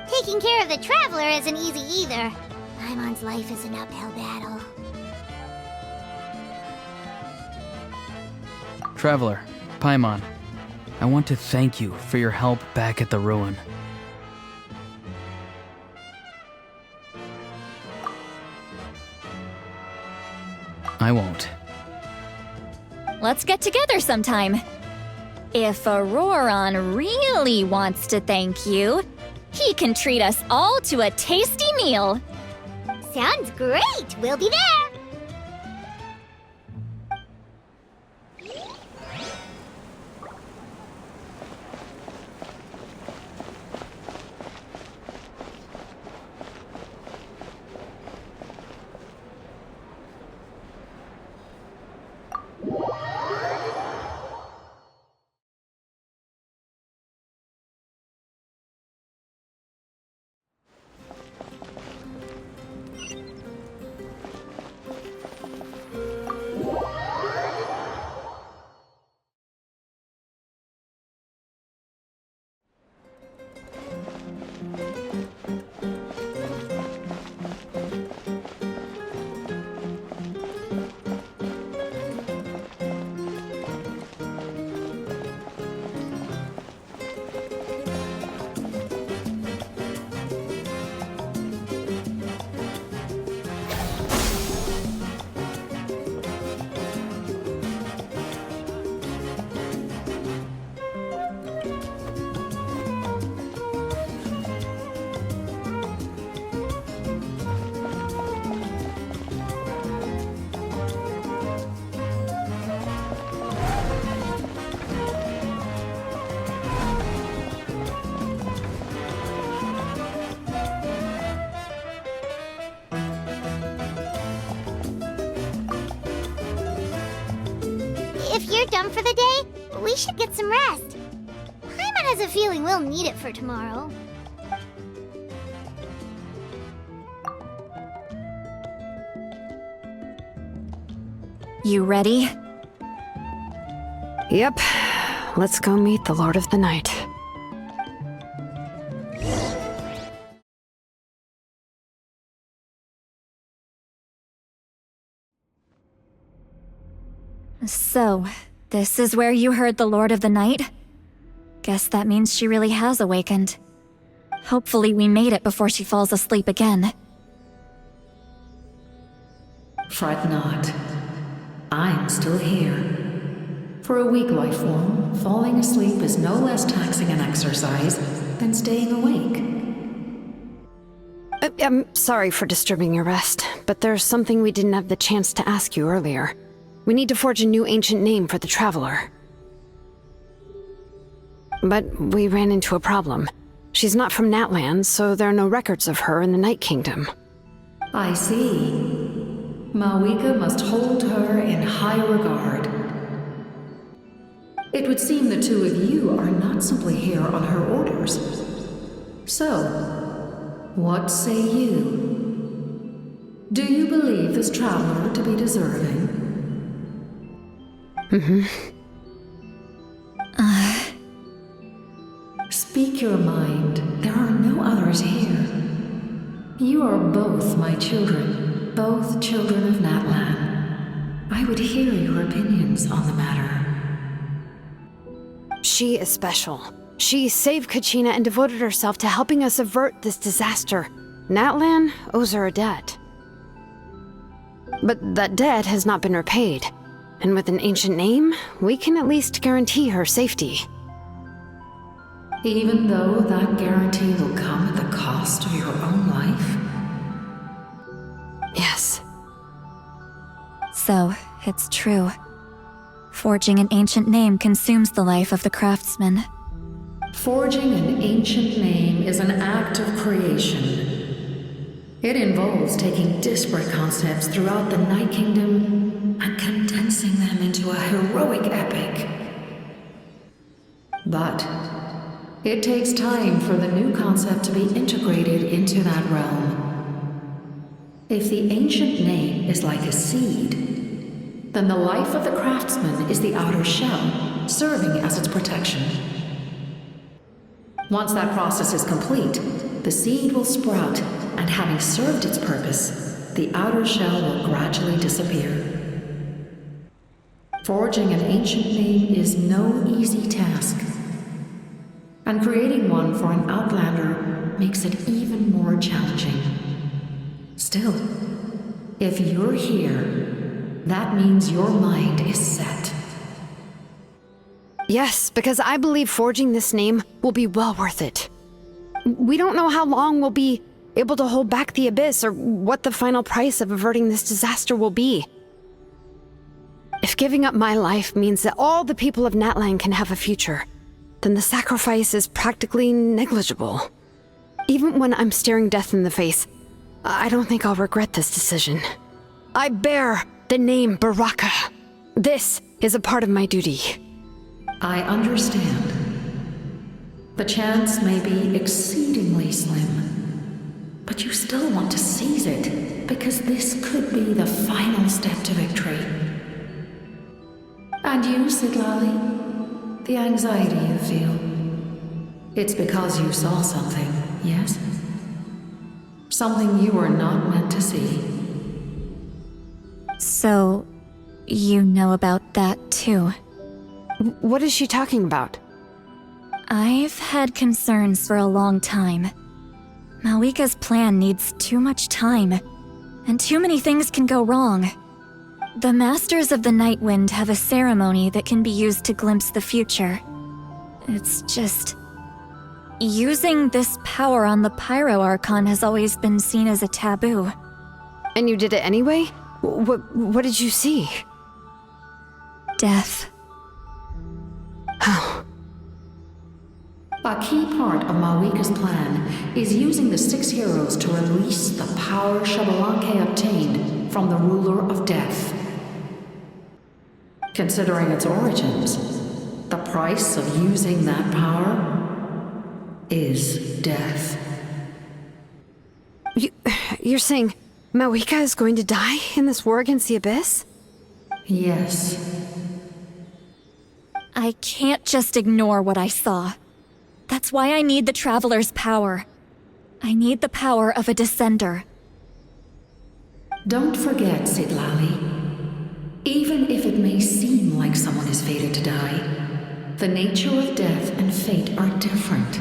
S1: Taking care of the Traveler isn't easy either. Paimon's life is an uphill battle.
S9: Traveler, Paimon, I want to thank you for your help back at the ruin. I won't.
S3: Let's get together sometime. If Auroron really wants to thank you, he can treat us all to a tasty meal.
S1: Sounds great! We'll be there! If you're done for the day, we should get some rest. Paimon has a feeling we'll need it for tomorrow.
S3: You ready?
S4: Yep. Let's go meet the Lord of the Night.
S3: So, this is where you heard the Lord of the Night? Guess that means she really has awakened. Hopefully we made it before she falls asleep again.
S16: Fret not. I'm still here. For a weak life form, falling asleep is no less taxing an exercise than staying awake.
S4: I'm sorry for disturbing your rest, but there's something we didn't have the chance to ask you earlier. We need to forge a new ancient name for the Traveler. But we ran into a problem. She's not from Natlan, so there are no records of her in the Night Kingdom.
S16: I see. Mawika must hold her in high regard. It would seem the two of you are not simply here on her orders. So, what say you? Do you believe this traveler to be deserving? Speak your mind. There are no others here. You are both my children, both children of Natlan. I would hear your opinions on the matter.
S4: She is special. She saved Kachina and devoted herself to helping us avert this disaster. Natlan owes her a debt. But that debt has not been repaid. And with an ancient name, we can at least guarantee her safety.
S16: Even though that guarantee will come at the cost of your own life?
S4: Yes.
S3: so, it's true. Forging an ancient name consumes the life of the craftsman.
S16: Forging an ancient name is an act of creation. It involves taking disparate concepts throughout the Night Kingdom and condensing them into a heroic epic. But it takes time for the new concept to be integrated into that realm. If the ancient name is like a seed, then the life of the craftsman is the outer shell, serving as its protection. Once that process is complete, the seed will sprout, and having served its purpose, the outer shell will gradually disappear. Forging an ancient name is no easy task, and creating one for an outlander makes it even more challenging. Still, if you're here, that means your mind is set.
S4: Yes, because I believe forging this name will be well worth it. We don't know how long we'll be able to hold back the Abyss or what the final price of averting this disaster will be. If giving up my life means that all the people of Natlan can have a future, then the sacrifice is practically negligible. Even when I'm staring death in the face, I don't think I'll regret this decision. I bear the name Baraka. This is a part of my duty.
S16: I understand. The chance may be exceedingly slim, but you still want to seize it because this could be the final step to victory. And you, Sidlali, the anxiety you feel, it's because you saw something, yes? Something you were not meant to see.
S3: So, you know about that too?
S4: What is she talking about?
S3: I've had concerns for a long time. Malika's plan needs too much time, and too many things can go wrong. The Masters of the Night Wind have a ceremony that can be used to glimpse the future. It's just... using this power on the Pyro Archon has always been seen as a taboo.
S4: And you did it anyway? What did you see?
S3: Death.
S4: How?
S16: A key part of Malika's plan is using the 6 heroes to release the power Xbalanque obtained from the ruler of death. Considering its origins, the price of using that power is death.
S4: You're saying Malika is going to die in this war against the Abyss?
S16: Yes.
S3: I can't just ignore what I saw. That's why I need the Traveler's power. I need the power of a Descender.
S16: Don't forget, Sidlali. Even if it may seem like someone is fated to die, the nature of death and fate are different.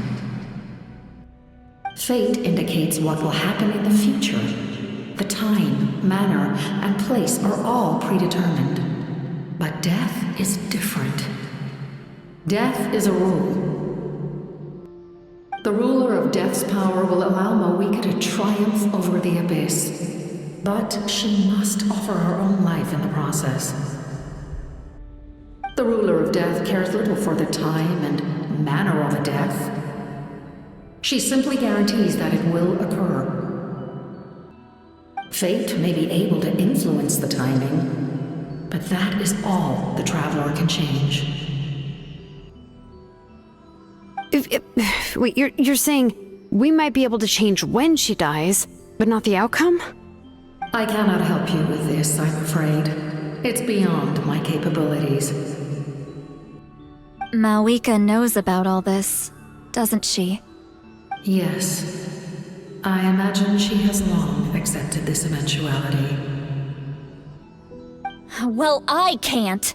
S16: Fate indicates what will happen in the future. The time, manner, and place are all predetermined. But death is different. Death is a rule. The ruler of Death's power will allow Malika to triumph over the Abyss. But she must offer her own life in the process. The ruler of Death cares little for the time and manner of a death. She simply guarantees that it will occur. Fate may be able to influence the timing, but that is all the Traveler can change.
S4: Wait, you're saying we might be able to change when she dies, but not the outcome?
S16: I cannot help you with this, I'm afraid. It's beyond my capabilities.
S3: Malika knows about all this, doesn't she?
S16: Yes. I imagine she has long accepted this eventuality.
S3: Well, I can't.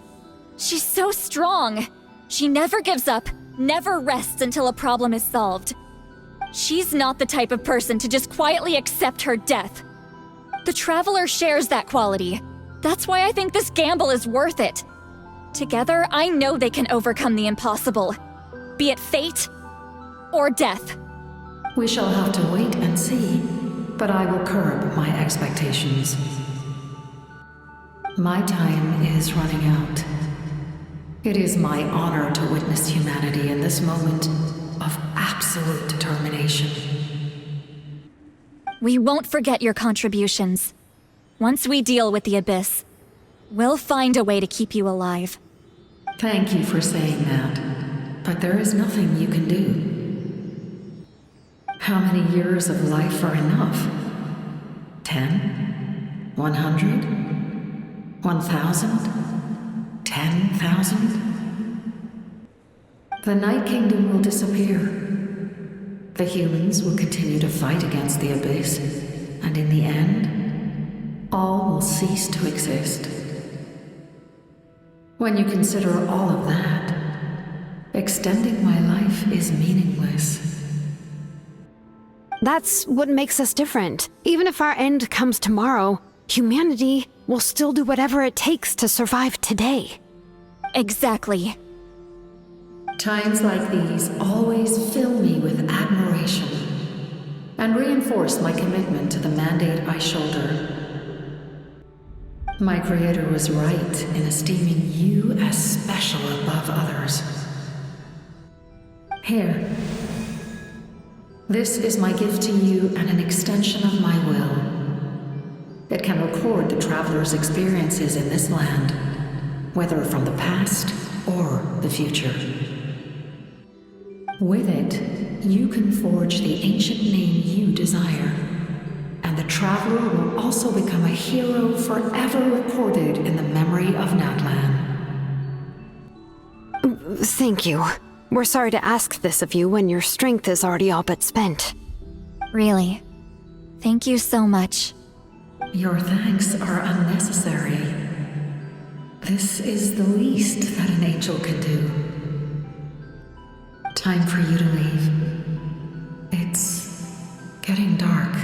S3: She's so strong. She never gives up, never rests until a problem is solved. She's not the type of person to just quietly accept her death. The Traveler shares that quality. That's why I think this gamble is worth it. Together, I know they can overcome the impossible. Be it fate or death.
S16: We shall have to wait and see, but I will curb my expectations. My time is running out. It is my honor to witness humanity in this moment of absolute determination.
S3: We won't forget your contributions. Once we deal with the Abyss, we'll find a way to keep you alive.
S16: Thank you for saying that, but there is nothing you can do. How many years of life are enough? 10? 100? 1,000? 10,000? The Night Kingdom will disappear. The humans will continue to fight against the Abyss, and in the end, all will cease to exist. When you consider all of that, extending my life is meaningless.
S4: That's what makes us different. Even if our end comes tomorrow, humanity will still do whatever it takes to survive today.
S3: Exactly.
S16: Times like these always fill me with admiration and reinforce my commitment to the mandate I shoulder. My creator was right in esteeming you as special above others. Here. This is my gift to you and an extension of my will. It can record the traveler's experiences in this land, whether from the past or the future. With it, you can forge the ancient name you desire, and the traveler will also become a hero forever recorded in the memory of Natlan.
S4: Thank you. We're sorry to ask this of you when your strength is already all but spent.
S3: Really. Thank you so much.
S16: Your thanks are unnecessary. This is the least that an angel can do. Time for you to leave. It's getting dark.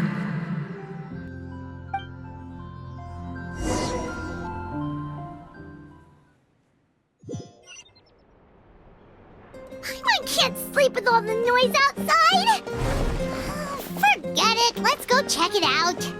S1: I can't sleep with all the noise outside! Forget it, let's go check it out.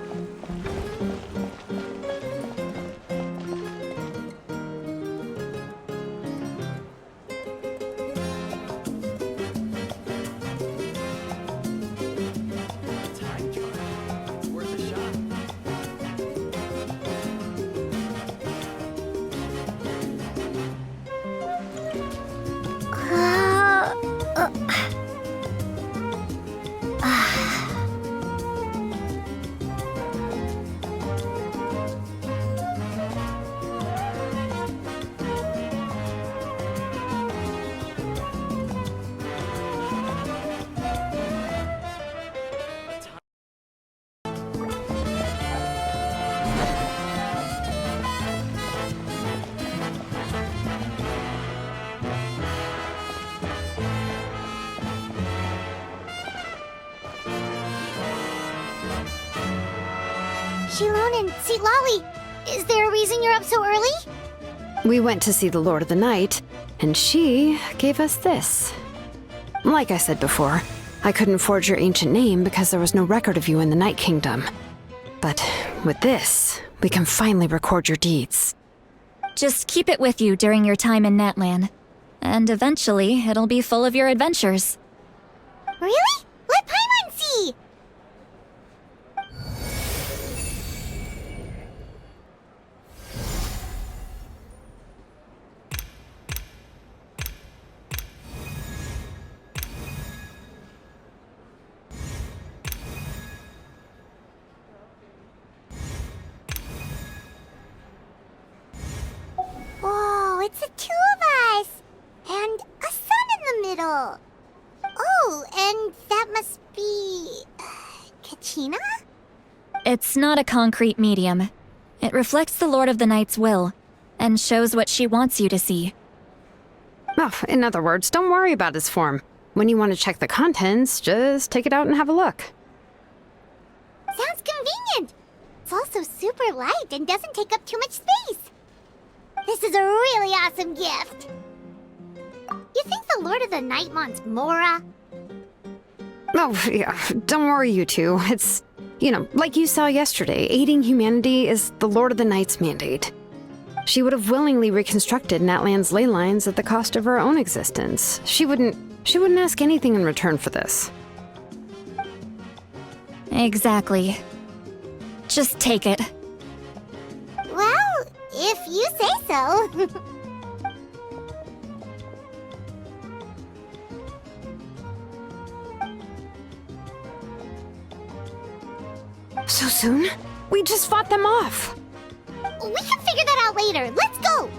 S1: Shilon and Lolly, is there a reason you're up so early?
S4: We went to see the Lord of the Night, and she gave us this. Like I said before, I couldn't forge your ancient name because there was no record of you in the Night Kingdom. But with this, we can finally record your deeds.
S3: Just keep it with you during your time in Natlan. And eventually, it'll be full of your adventures.
S1: Really? Let Paimon see! Whoa, it's the two of us! And a sun in the middle! Oh, and that must be... Kachina?
S3: It's not a concrete medium. It reflects the Lord of the Night's will, and shows what she wants you to see.
S4: Oh, in other words, don't worry about its form. When you want to check the contents, just take it out and have a look.
S1: Sounds convenient! It's also super light and doesn't take up too much space. This is a really awesome gift. You think the Lord of the Night wants Mora?
S4: Oh, yeah, don't worry, you two. It's, like you saw yesterday, aiding humanity is the Lord of the Night's mandate. She would have willingly reconstructed Natlan's ley lines at the cost of her own existence. She wouldn't ask anything in return for this.
S3: Exactly. Just take it.
S1: Well, if you say so.
S4: So soon? We just fought them off.
S1: We can figure that out later. Let's go!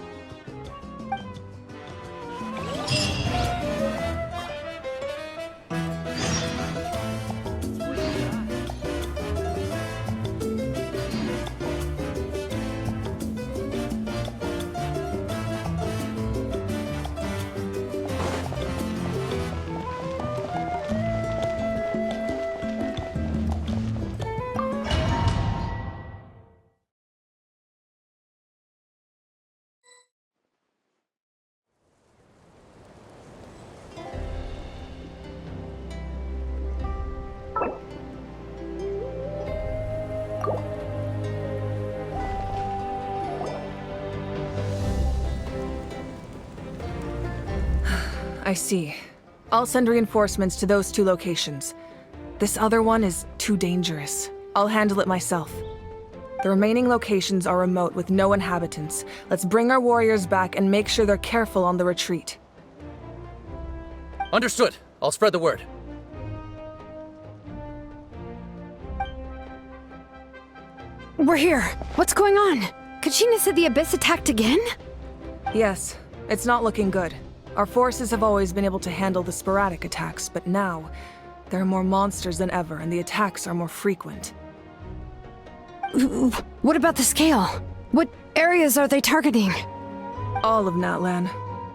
S2: I see. I'll send reinforcements to those 2 locations. This other one is too dangerous. I'll handle it myself. The remaining locations are remote with no inhabitants. Let's bring our warriors back and make sure they're careful on the retreat.
S18: Understood. I'll spread the word.
S4: We're here. What's going on? Kachina said the Abyss attacked again?
S2: Yes, it's not looking good. Our forces have always been able to handle the sporadic attacks, but now, there are more monsters than ever, and the attacks are more frequent.
S4: What about the scale? What areas are they targeting?
S2: All of Natlan.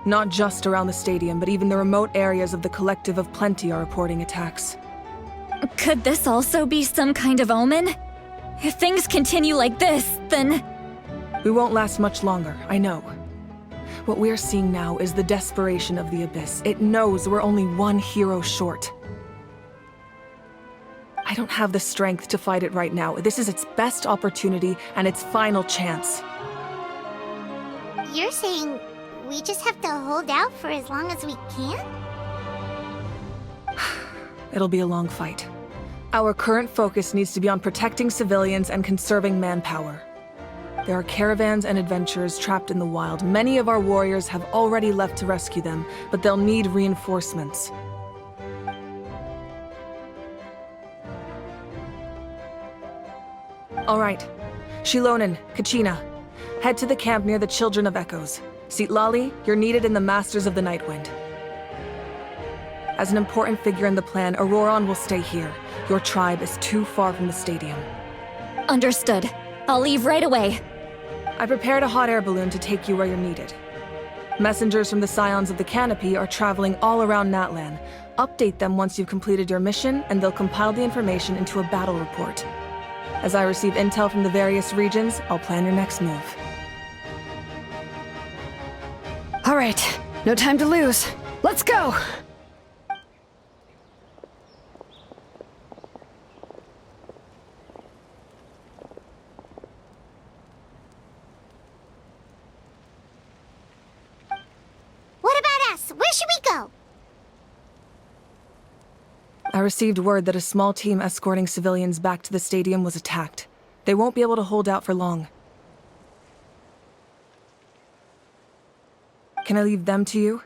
S2: Not just around the stadium, but even the remote areas of the Collective of Plenty are reporting attacks.
S3: Could this also be some kind of omen? If things continue like this, then...
S2: We won't last much longer, I know. What we're seeing now is the desperation of the Abyss. It knows we're only one hero short. I don't have the strength to fight it right now. This is its best opportunity and its final chance.
S1: You're saying we just have to hold out for as long as we can?
S2: It'll be a long fight. Our current focus needs to be on protecting civilians and conserving manpower. There are caravans and adventurers trapped in the wild. Many of our warriors have already left to rescue them, but they'll need reinforcements. All right. Shilonen, Kachina, head to the camp near the Children of Echoes. Sitlali, you're needed in the Masters of the Nightwind. As an important figure in the plan, Auroron will stay here. Your tribe is too far from the stadium.
S3: Understood. I'll leave right away.
S2: I prepared a hot air balloon to take you where you're needed. Messengers from the Scions of the Canopy are traveling all around Natlan. Update them once you've completed your mission, and they'll compile the information into a battle report. As I receive intel from the various regions, I'll plan your next move.
S4: All right, no time to lose. Let's go!
S1: What about us? Where should we go?
S2: I received word that a small team escorting civilians back to the stadium was attacked. They won't be able to hold out for long. Can I leave them to you?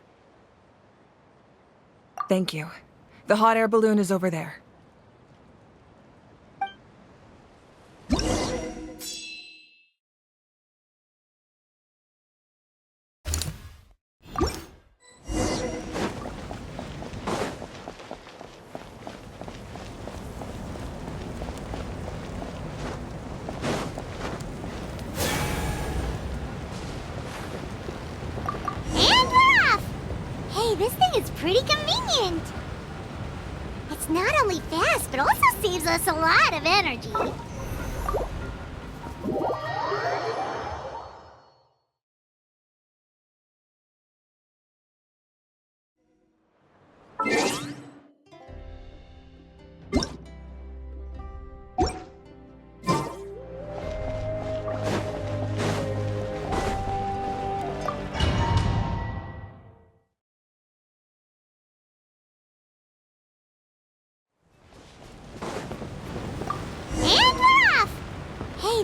S2: Thank you. The hot air balloon is over there.
S1: This thing is pretty convenient. It's not only fast, but also saves us a lot of energy.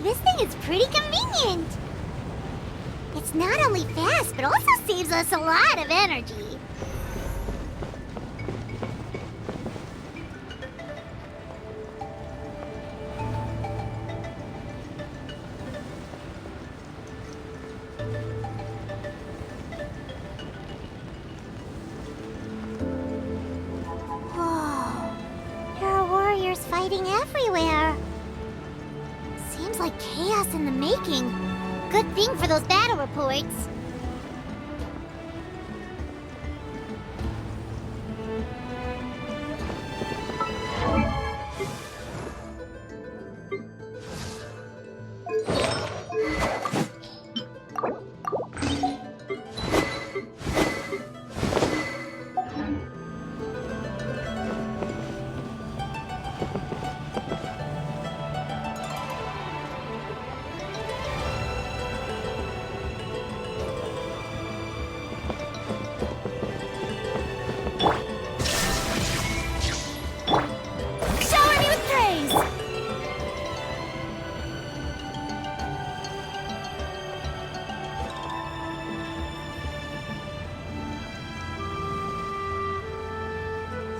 S1: this thing is pretty convenient. It's not only fast, but also saves us a lot of energy. Fighting everywhere. Seems like chaos in the making. Good thing for those battle reports.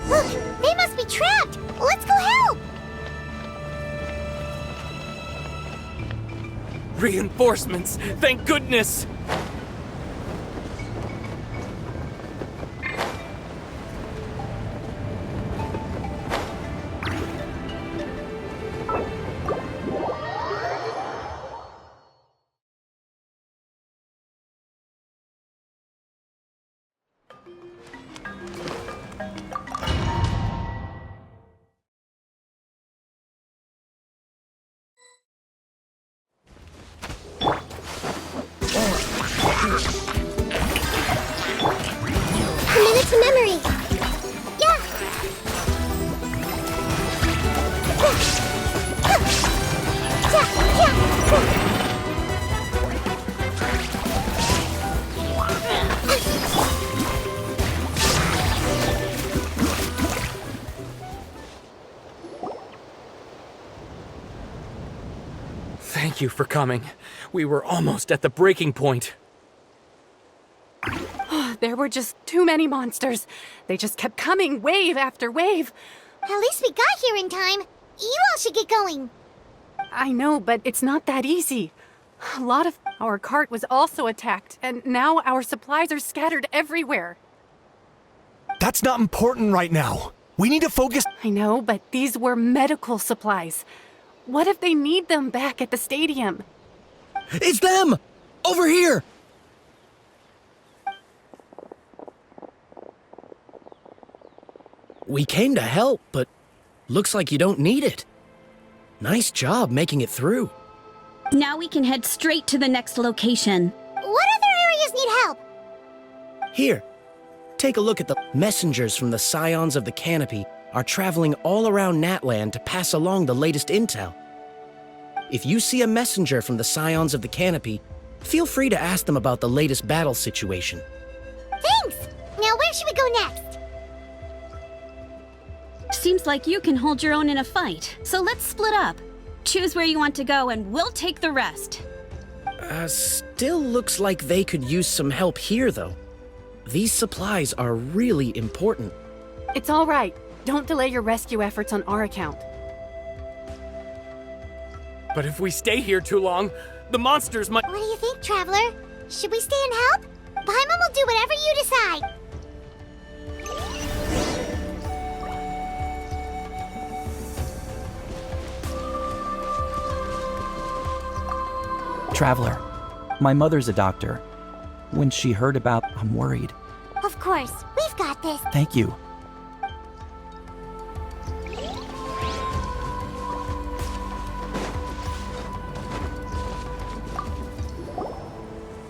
S1: Look, they must be trapped! Let's go help!
S18: Reinforcements! Thank goodness!
S1: A minute to memory. Yeah.
S18: Thank you for coming. We were almost at the breaking point.
S7: There were just too many monsters. They just kept coming, wave after wave.
S1: At least we got here in time. You all should get going.
S7: I know, but it's not that easy. A lot of our cart was also attacked, and now our supplies are scattered everywhere.
S6: That's not important right now. We need to focus.
S7: I know, but these were medical supplies. What if they need them back at the stadium?
S19: It's them! Over here! We came to help, but looks like you don't need it. Nice job making it through.
S20: Now we can head straight to the next location.
S1: What other areas need help?
S19: Here, take a look at the messengers from the Scions of the Canopy are traveling all around Natland to pass along the latest intel. If you see a messenger from the Scions of the Canopy, feel free to ask them about the latest battle situation.
S1: Thanks! Now where should we go next?
S20: Seems like you can hold your own in a fight, so let's split up. Choose where you want to go and we'll take the rest.
S19: Still looks like they could use some help here, though. These supplies are really important.
S7: It's all right. Don't delay your rescue efforts on our account.
S18: But if we stay here too long, the monsters might—
S1: What do you think, Traveler? Should we stay and help? Paimon will do whatever you decide.
S15: Traveler, my mother's a doctor. When she heard about, I'm worried.
S1: Of course, we've got this.
S15: Thank you.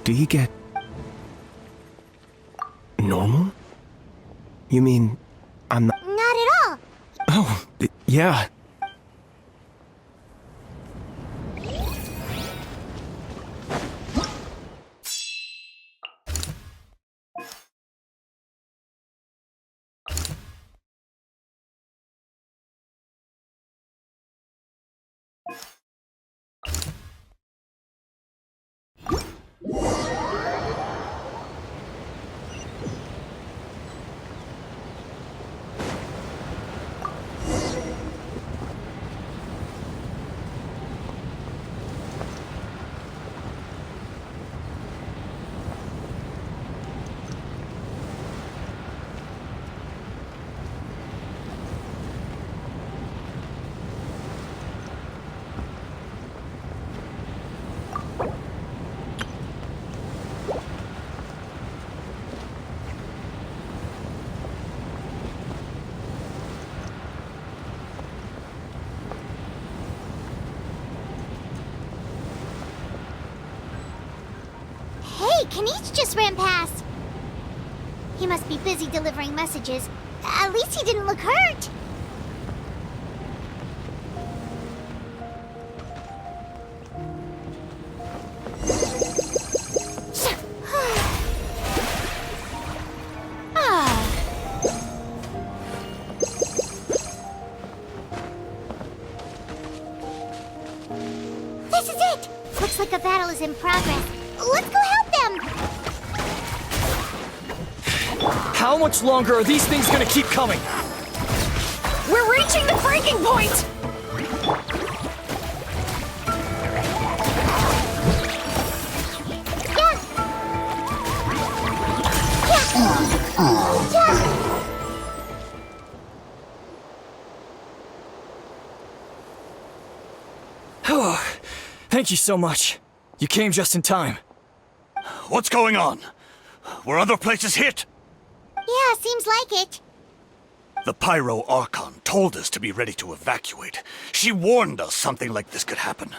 S21: Do you get normal? You mean I'm not?
S1: Not at all.
S21: Oh, yeah.
S1: Kanish just ran past. He must be busy delivering messages. At least he didn't look hurt. This is it! Looks like a battle is in progress. Let's go help them!
S21: How much longer are these things gonna keep coming?
S17: We're reaching the breaking point!
S21: Thank you so much. You came just in time.
S10: What's going on? Were other places hit?
S1: Yeah, seems like it.
S10: The Pyro Archon told us to be ready to evacuate. She warned us something like this could happen.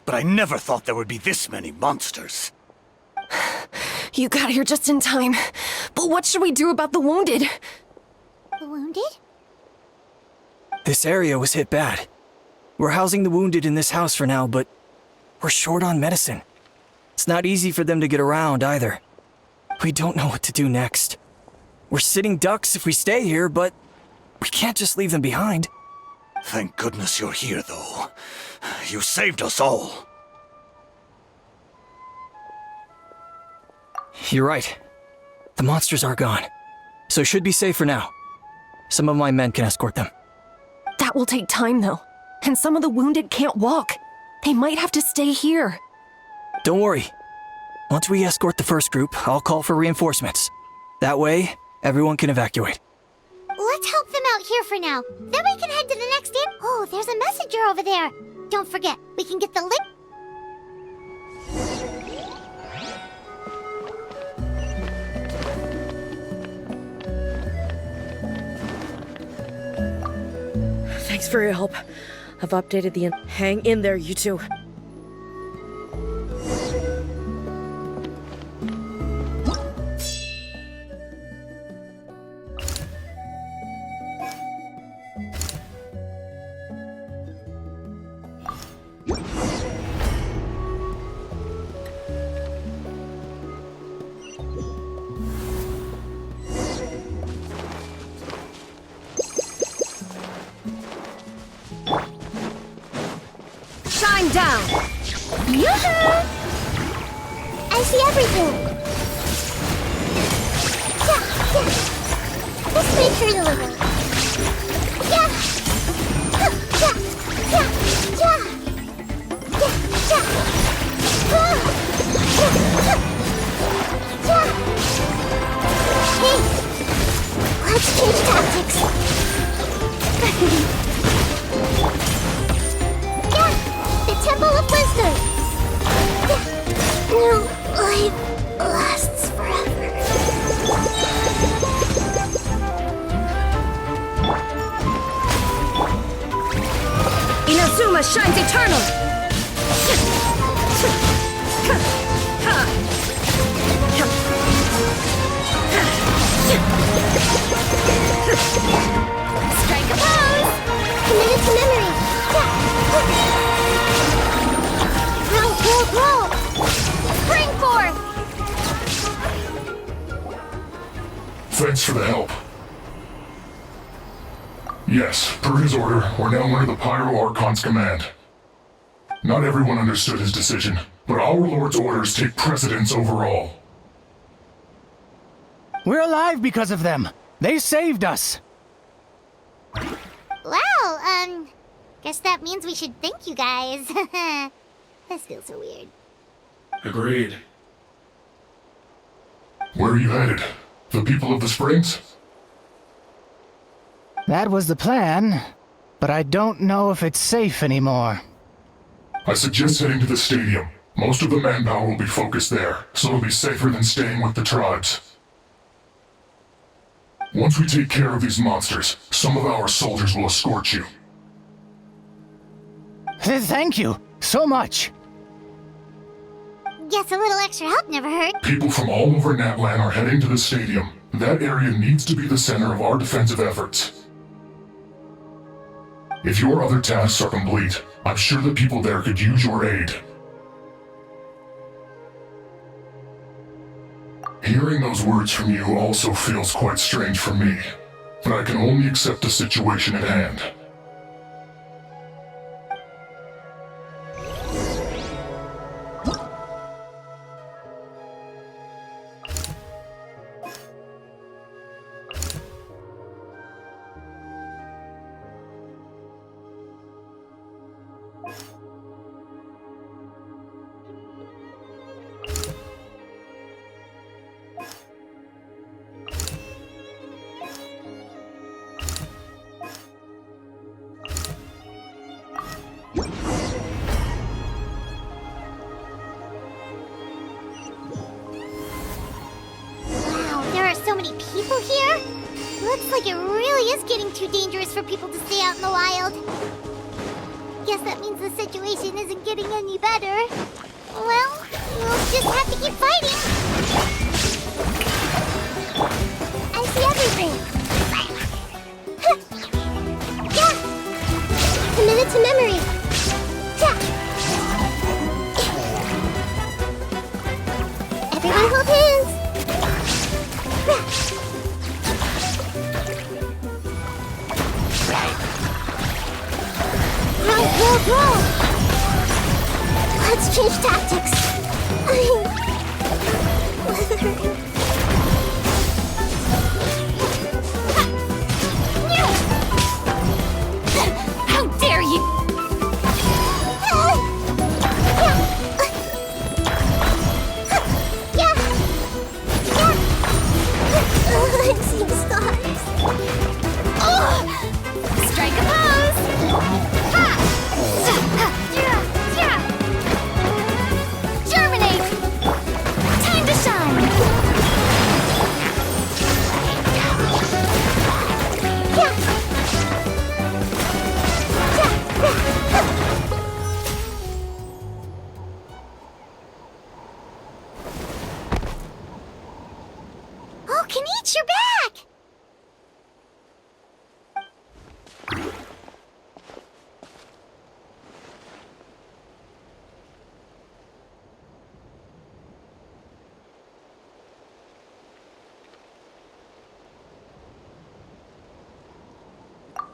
S10: But I never thought there would be this many monsters.
S17: You got here just in time. But what should we do about the wounded?
S1: The wounded?
S21: This area was hit bad. We're housing the wounded in this house for now, but we're short on medicine. It's not easy for them to get around either. We don't know what to do next. We're sitting ducks if we stay here, but we can't just leave them behind.
S10: Thank goodness you're here, though. You saved us all.
S21: You're right. The monsters are gone, so should be safe for now. Some of my men can escort them.
S17: That will take time, though. And some of the wounded can't walk. They might have to stay here.
S21: Don't worry. Once we escort the first group, I'll call for reinforcements. That way, everyone can evacuate.
S1: Let's help them out here for now. Then we can head to the next inn. Oh, there's a messenger over there. Don't forget, we can get the link.
S12: Thanks for your help. I've updated the Hang in there, you two.
S1: Shine down! Yoo-hoo! I see everything! Yeah, yeah. This way through a little. Yeah! Yeah, yeah, yeah! Yeah, yeah! Ah! Yeah! Hey! Let's change tactics! The Temple of Wisdom! No life lasts forever.
S12: Inazuma shines eternal!
S1: Strike a pose! Committed to memory! Roll! Spring forth!
S22: Thanks for the help. Yes, per his order, we're now under the Pyro Archon's command. Not everyone understood his decision, but our Lord's orders take precedence over all.
S23: We're alive because of them. They saved us.
S1: Well, guess that means we should thank you guys. This feels so weird.
S22: Agreed. Where are you headed? The people of the Springs?
S23: That was the plan, but I don't know if it's safe anymore.
S22: I suggest heading to the stadium. Most of the manpower will be focused there, so it'll be safer than staying with the tribes. Once we take care of these monsters, some of our soldiers will escort you.
S23: Thank you so much.
S1: Guess a little extra help never hurt.
S22: People from all over Natlan are heading to the stadium. That area needs to be the center of our defensive efforts. If your other tasks are complete, I'm sure the people there could use your aid. Hearing those words from you also feels quite strange for me, but I can only accept the situation at hand.
S1: People here? Looks like it really is getting too dangerous for people to stay out in the wild. Guess that means the situation isn't getting any better. Well, we'll just have to keep fighting. I see everything. Yeah! Committed to memory. Yeah. Everyone hold hands. Roll! Let's change tactics.
S3: How dare you!
S1: I'm seeing stars.
S3: Strike a pose! Germinate! Time to shine!
S1: Oh, Kenichi, you're back!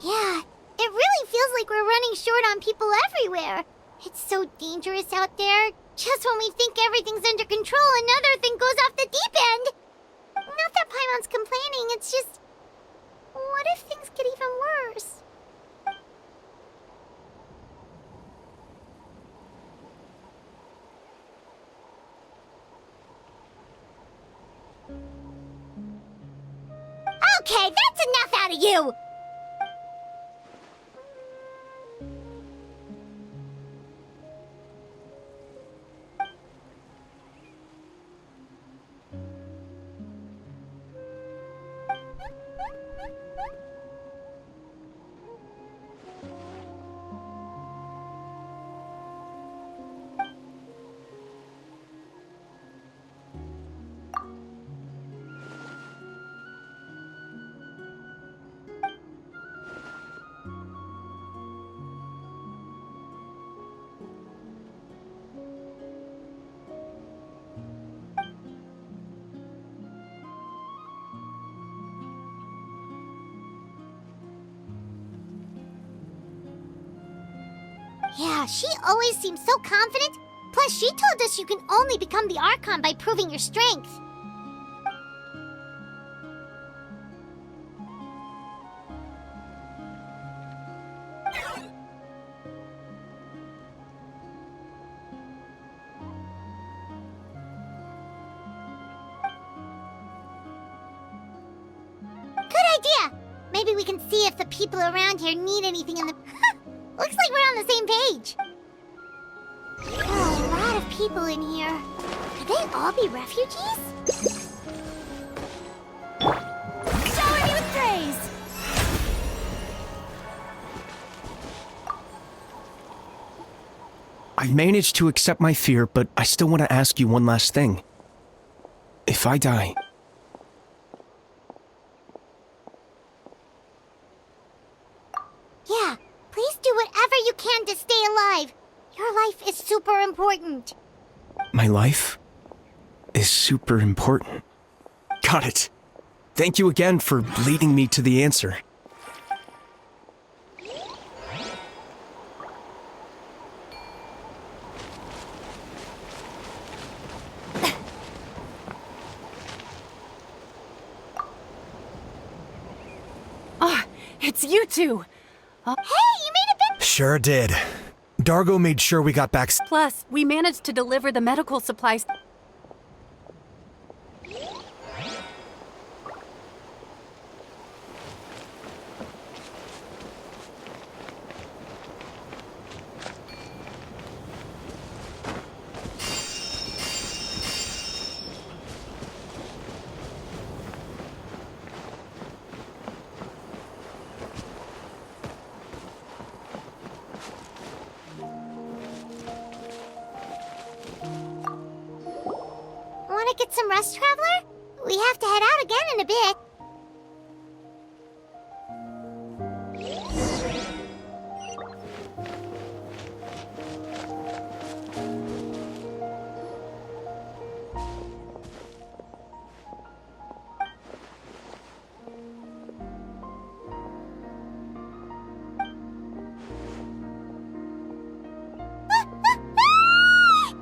S1: Yeah, it really feels like we're running short on people everywhere. It's so dangerous out there. Just when we think everything's under control, another thing goes off the deep end. Not that Paimon's complaining, it's just... what if things get even worse? Okay, that's enough out of you! Yeah, she always seems so confident. Plus, she told us you can only become the Archon by proving your strength. Good idea! Maybe we can see if the people around here need anything in the... Looks like we're on the same page. Oh, a lot of people in here. Could they all be refugees?
S3: Shower me with praise!
S6: I managed to accept my fear, but I still want to ask you one last thing. If I die...
S1: Yeah, please do whatever you can to stay alive. Your life is super important.
S6: My life is super important. Got it. Thank you again for leading me to the answer.
S7: Ah, it's you two!
S1: Hey, you made it big...
S6: Sure did. Dargo made sure we got back...
S7: Plus, we managed to deliver the medical supplies.
S1: Want to get some rest, Traveler? We have to head out again in a bit.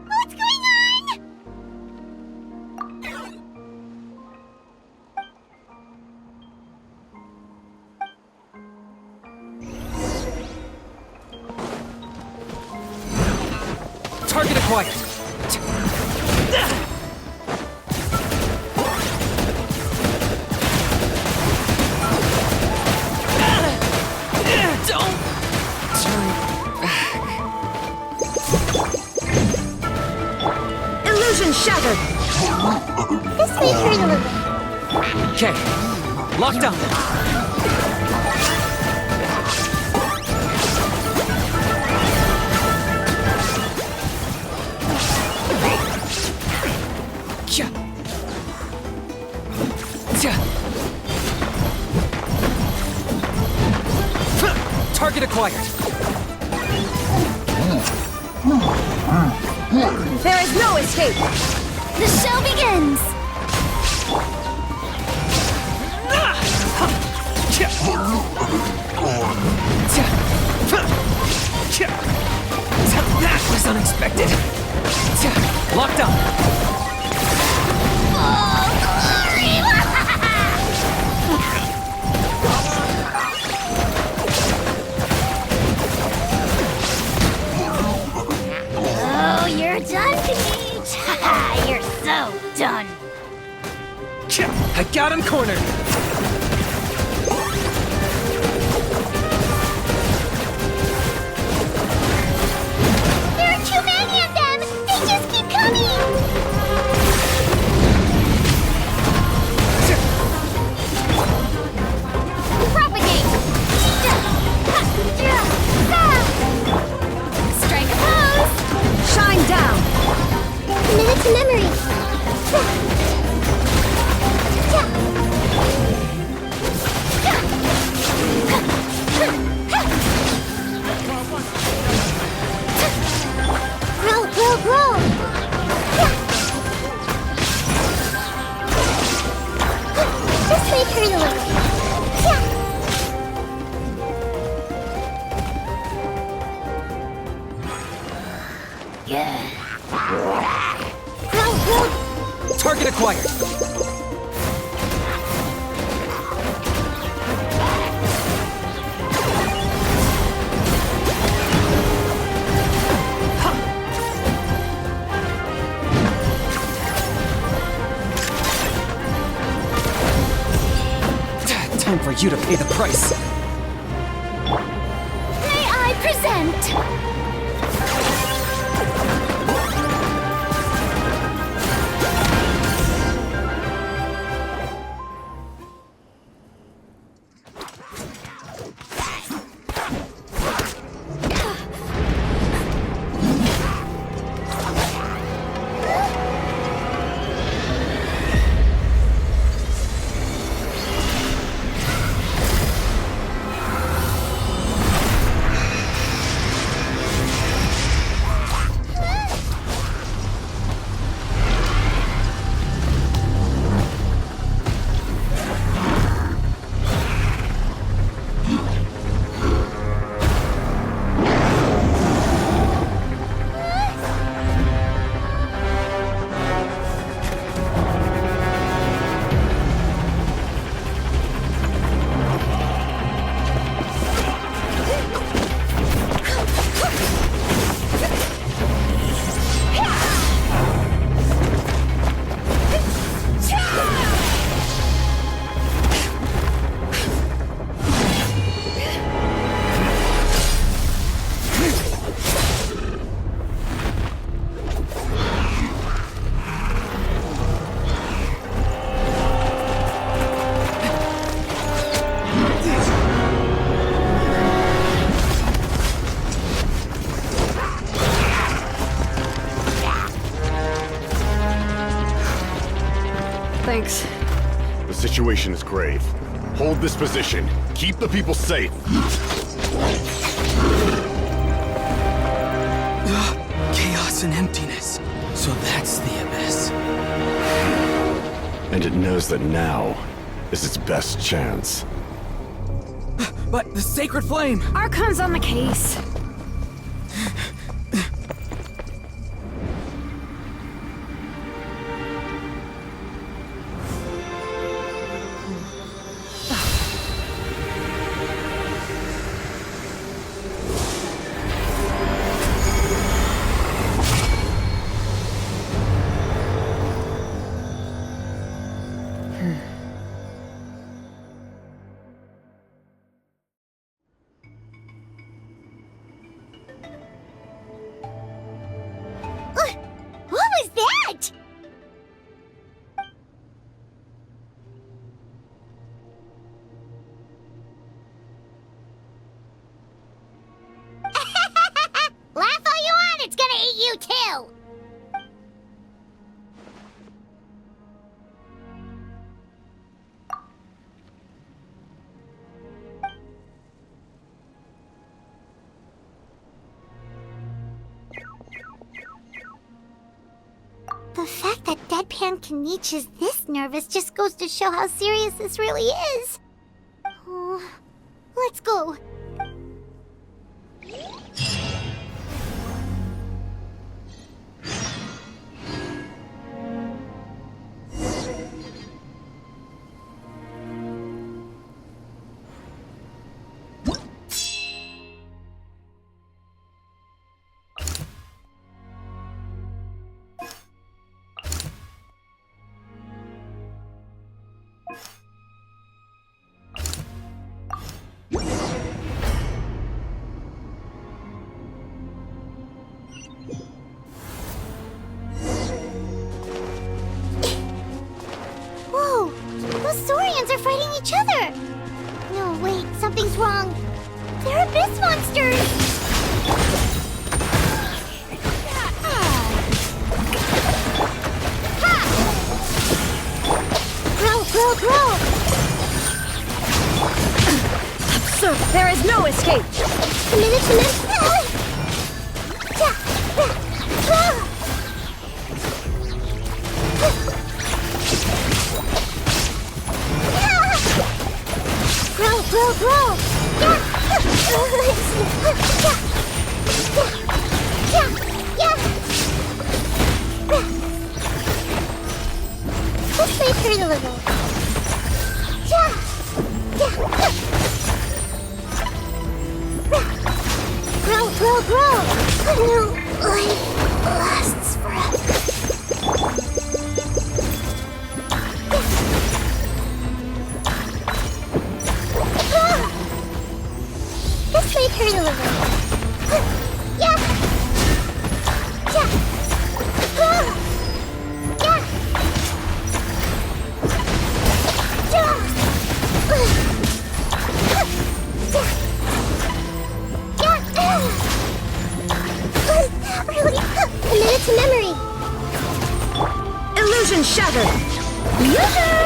S1: What's going on?
S21: Target acquired. Don't turn back.
S17: Illusion shattered!
S1: This may hurt a little.
S21: Okay, locked on. Target acquired.
S17: There is no escape!
S1: The show begins!
S21: That was unexpected. Locked on.
S1: Oh, you're done, Peach! Haha, you're so done!
S21: I got him cornered.
S1: There are too many of them! They just keep coming! Propagate! Strike a pose!
S17: Shine down!
S1: Minute to memory! Grow, grow, grow! This may hurt a little. Grow, grow!
S21: Target acquired. Time for you to pay the price.
S1: May I present?
S4: Thanks.
S5: The situation is grave. Hold this position. Keep the people safe.
S9: Chaos and emptiness. So that's the abyss.
S5: And it knows that now is its best chance.
S9: But the sacred flame!
S4: Archon's on the case.
S1: What was that? Laugh all you want, it's gonna eat you too! The fact that Deadpan Kanich is this nervous just goes to show how serious this really is. Oh, let's go. Whoa! Those Saurians are fighting each other! No, wait, something's wrong. They're abyss monsters! Grow, grow, grow!
S17: Sir, there is no escape!
S1: A minute. Grow, grow, grow! Let's wait for it a little. Grow, grow, grow! No life lasts forever. This may hurt a little. Yeah! Yeah! Yeah! Really? A minute to memory.
S17: Illusion shattered!
S1: Yoo-hoo!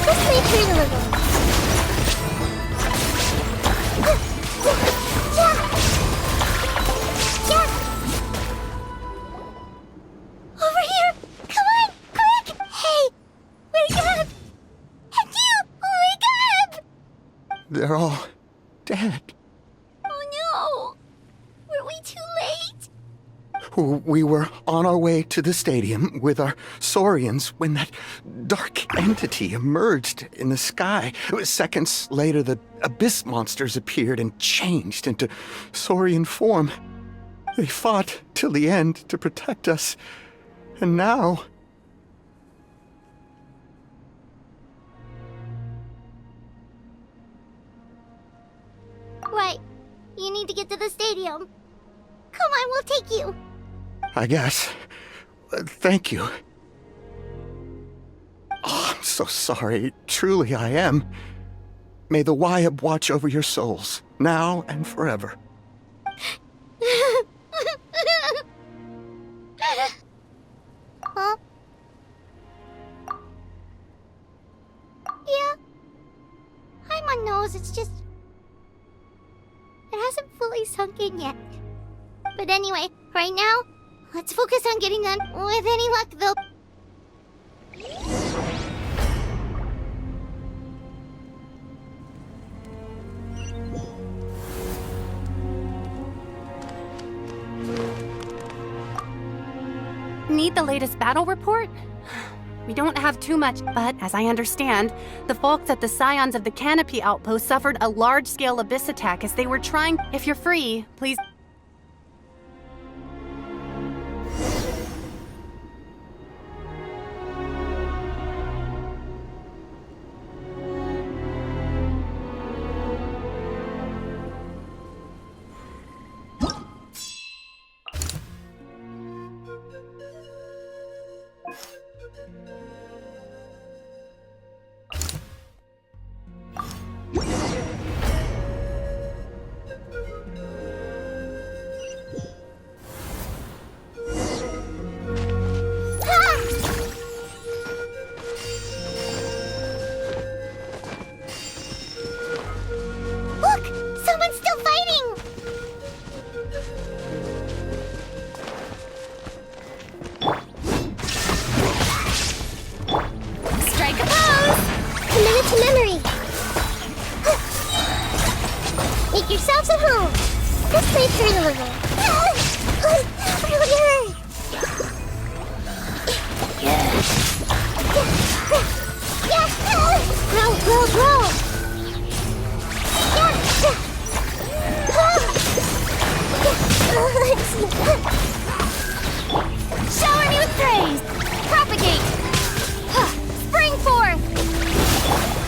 S1: This may hurt a little. Over here! Come on! Quick! Hey! Wake up! And you! Wake up!
S10: They're all dead.
S1: Oh no! Were we too late?
S10: We were on our way to the stadium with our Saurians when that dark entity emerged in the sky. Seconds later, the abyss monsters appeared and changed into Saurian form. They fought till the end to protect us. And now...
S1: Right. You need to get to the stadium. Come on, we'll take you.
S10: I guess. Thank you. Oh, I'm so sorry. Truly, I am. May the Wyab watch over your souls, now and forever.
S1: Huh? suppose it's just... it hasn't fully sunk in yet. But anyway, right now, let's focus on getting done. With any luck, they'll...
S7: Need the latest battle report? We don't have too much, but as I understand, the folks at the Scions of the Canopy outpost suffered a large-scale abyss attack as they were trying... If you're free, please...
S1: Look! Someone's still fighting!
S20: Strike a pose!
S1: Commit it to memory. Make yourselves at home. Just play through the level. Roll!
S20: Shower me with praise! Propagate! Spring forth!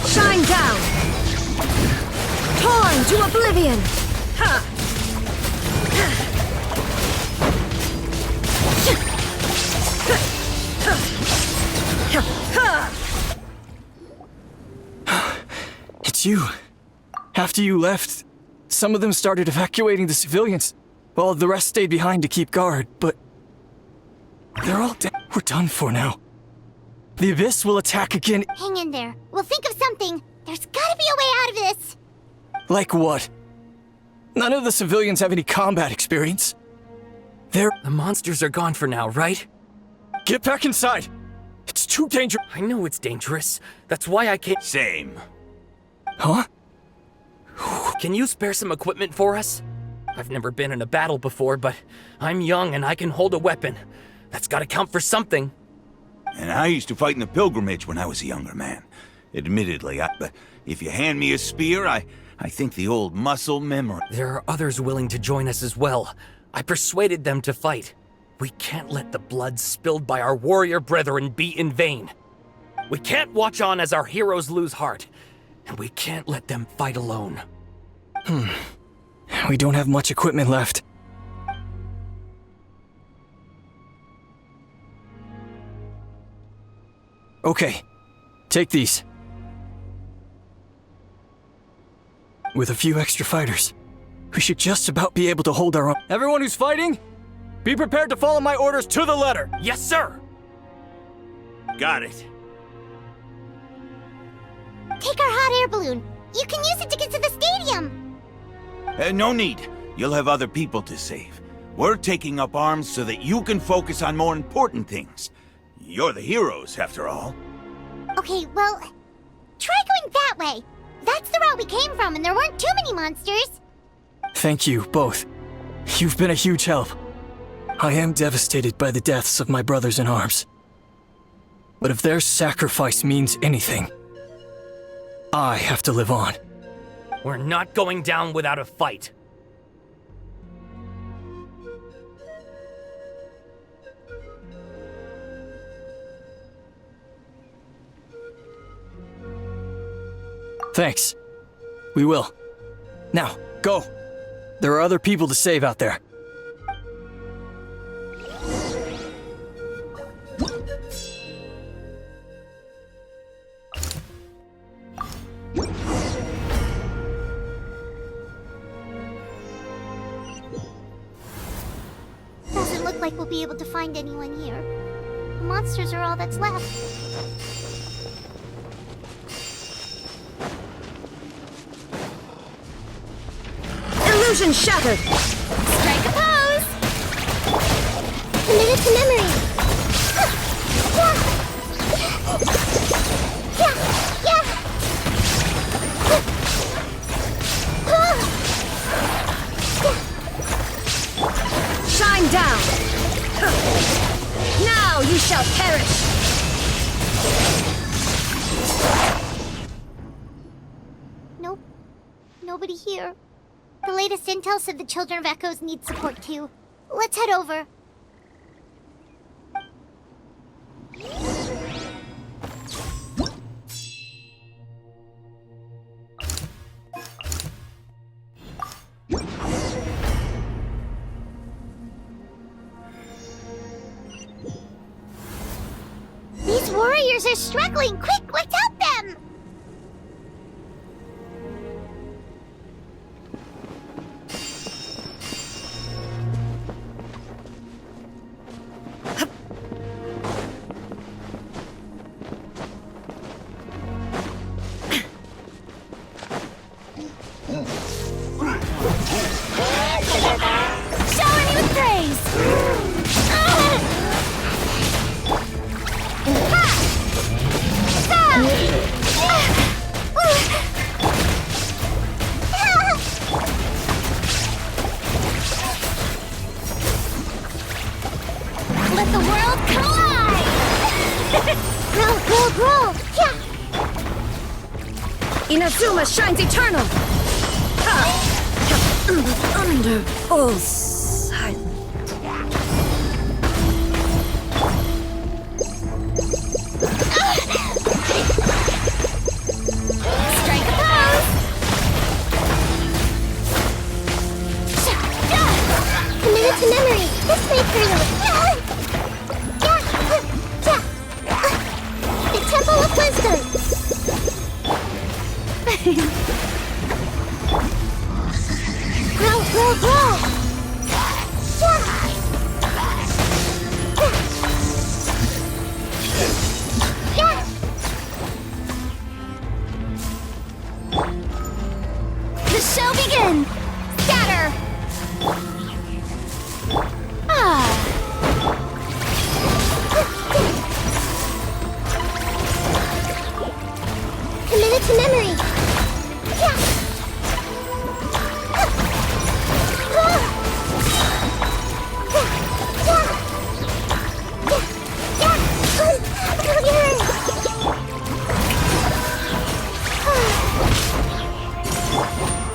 S17: Shine down! Torn to oblivion! Ha!
S21: It's you. After you left, some of them started evacuating the civilians, while the rest stayed behind to keep guard, but... they're all dead. We're done for now. The Abyss will attack again.
S1: Hang in there. We'll think of something. There's gotta be a way out of this.
S21: Like what? None of the civilians have any combat experience.
S18: The monsters are gone for now, right?
S21: Get back inside! It's too dangerous.
S18: I know it's dangerous. That's why I can't...
S10: Same.
S21: Huh?
S18: Can you spare some equipment for us? I've never been in a battle before, but I'm young and I can hold a weapon. That's gotta count for something.
S8: And I used to fight in the pilgrimage when I was a younger man. Admittedly, but if you hand me a spear, I think the old muscle memory...
S18: There are others willing to join us as well. I persuaded them to fight. We can't let the blood spilled by our warrior brethren be in vain. We can't watch on as our heroes lose heart. And we can't let them fight alone.
S21: We don't have much equipment left. Okay, take these. With a few extra fighters, we should just about be able to hold our own. Everyone who's fighting, be prepared to follow my orders to the letter.
S18: Yes, sir!
S8: Got it.
S1: Take our hot air balloon. You can use it to get to the stadium.
S8: No need. You'll have other people to save. We're taking up arms so that you can focus on more important things. You're the heroes, after all.
S1: Okay, well, try going that way. That's the route we came from, and there weren't too many monsters.
S21: Thank you, both. You've been a huge help. I am devastated by the deaths of my brothers in arms. But if their sacrifice means anything, I have to live on.
S18: We're not going down without a fight.
S21: Thanks. We will. Now, go. There are other people to save out there.
S1: Doesn't look like we'll be able to find anyone here. The monsters are all that's left.
S12: Illusion shattered!
S1: Strike a pose! Commit it to memory!
S12: Shine down! Now you shall perish!
S1: Nope. Nobody here. The latest intel said the Children of Echoes need support too. Let's head over. These warriors are struggling! Quick, let's help them! Shower me with praise! Let the world collide! Grow! Yeah!
S12: Inazuma shines eternal! Under all silence.
S1: Strike a pose! Commit it to memory! This may prove... The Temple of Wisdom! Grow! The show begins! Scatter! Committed to memory!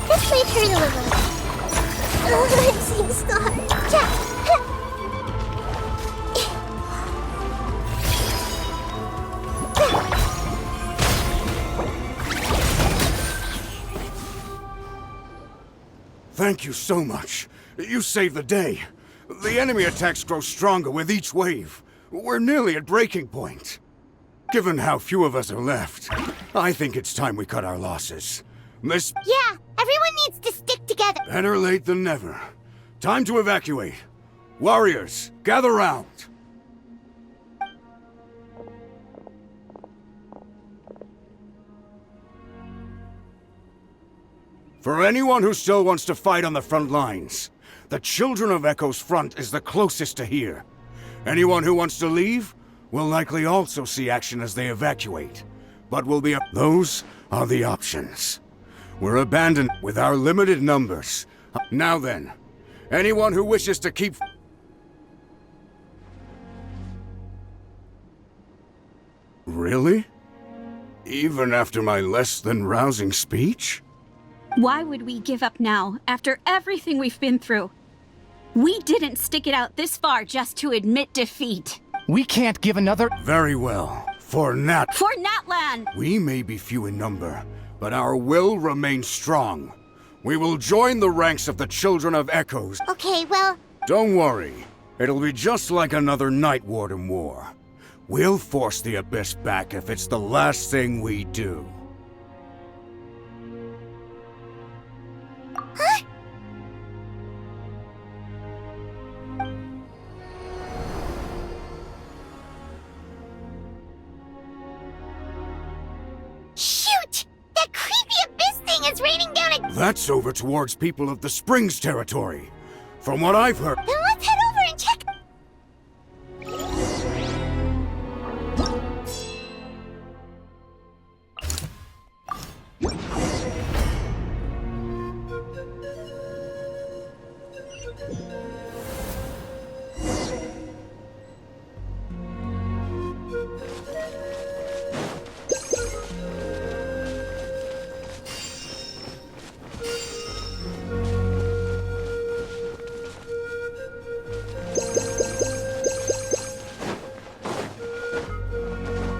S1: This may hurt a little. It seems so hard.
S5: Thank you so much. You saved the day. The enemy attacks grow stronger with each wave. We're nearly at breaking point. Given how few of us are left, I think it's time we cut our losses.
S1: Yeah, everyone needs to stick together.
S5: Better late than never. Time to evacuate. Warriors, gather round. For anyone who still wants to fight on the front lines, the Children of Echo's front is the closest to here. Anyone who wants to leave will likely also see action as they evacuate, but will be those are the options. We're abandoned with our limited numbers. Now then, anyone who wishes to keep... Really? Even after my less than rousing speech?
S20: Why would we give up now, after everything we've been through? We didn't stick it out this far just to admit defeat.
S23: We can't give another...
S5: Very well. For
S20: Natlan!
S5: We may be few in number, but our will remains strong. We will join the ranks of the Children of Echoes.
S1: Okay, well...
S5: Don't worry. It'll be just like another Night Warden war. We'll force the Abyss back if it's the last thing we do.
S1: Huh? Shoot! That creepy Abyss thing is raining down a
S11: That's over towards people of the Springs territory. From what I've heard...
S1: Then let's head over and check...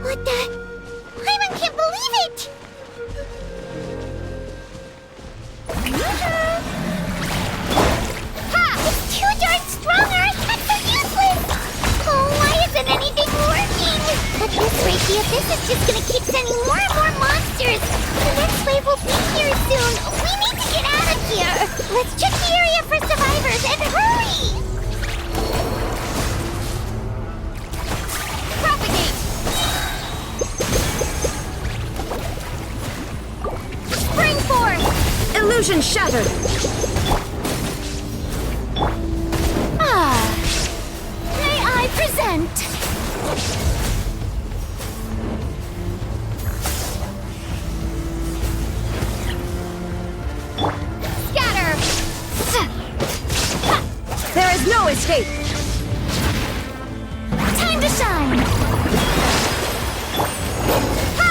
S1: What the... Paimon can't believe it! Ha! It's too darn strong! Our attacks are useless! Oh, why isn't anything working? At this rate, the Abyss is just gonna keep sending more and more monsters! The next wave will be here soon! We need to get out of here! Let's check the area for survivors, and hurry! Propagate! Spring forth!
S17: Illusion shattered!
S1: Ah! May I present? Scatter!
S17: There is no escape!
S1: Time to shine! Ha!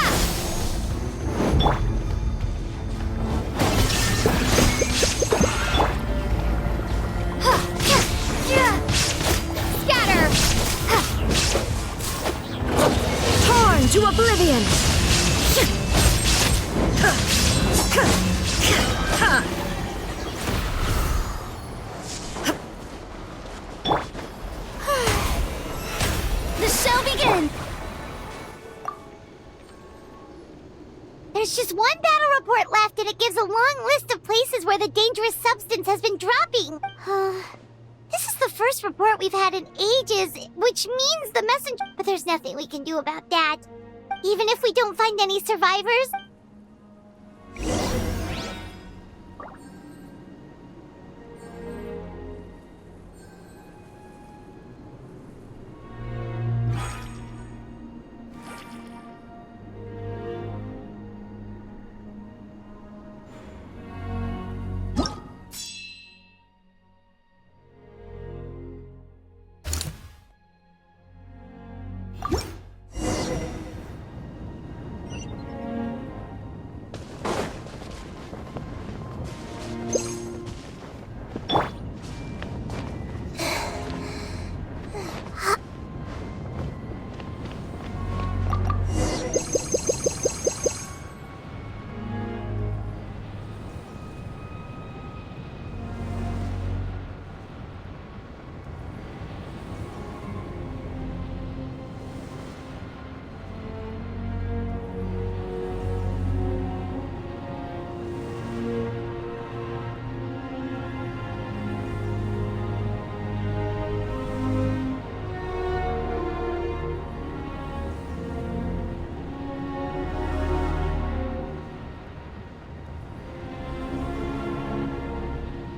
S1: Scatter!
S17: Torn to oblivion!
S1: The show begin! There's just one battle report left, and it gives a long list of places where the dangerous substance has been dropping. This is the first report we've had in ages, which means the messenger... But there's nothing we can do about that. Even if we don't find any survivors...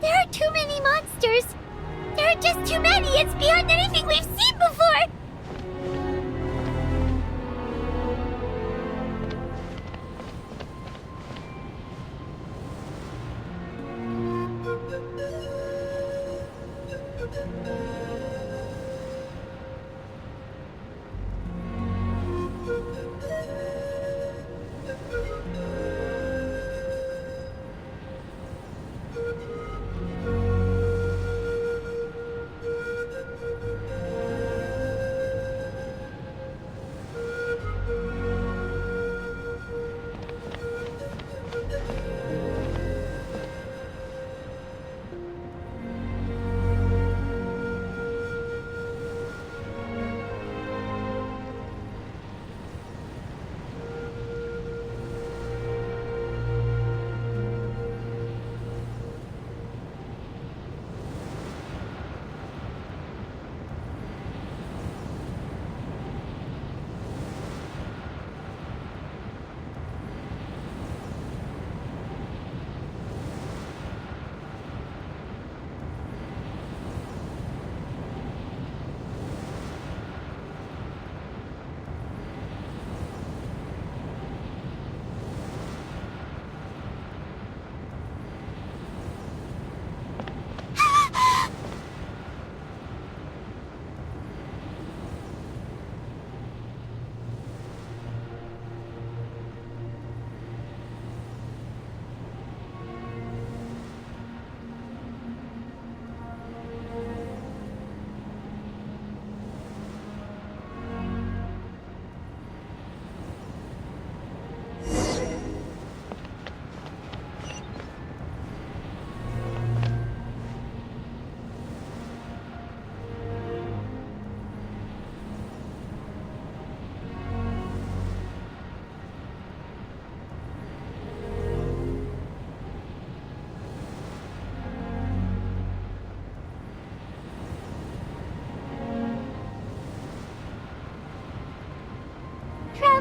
S1: There are too many monsters! There are just too many! It's beyond anything we've seen before!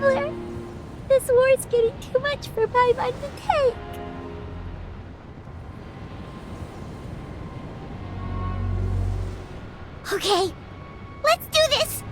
S1: traveler. This war's getting too much for Paimon to take. Okay, let's do this!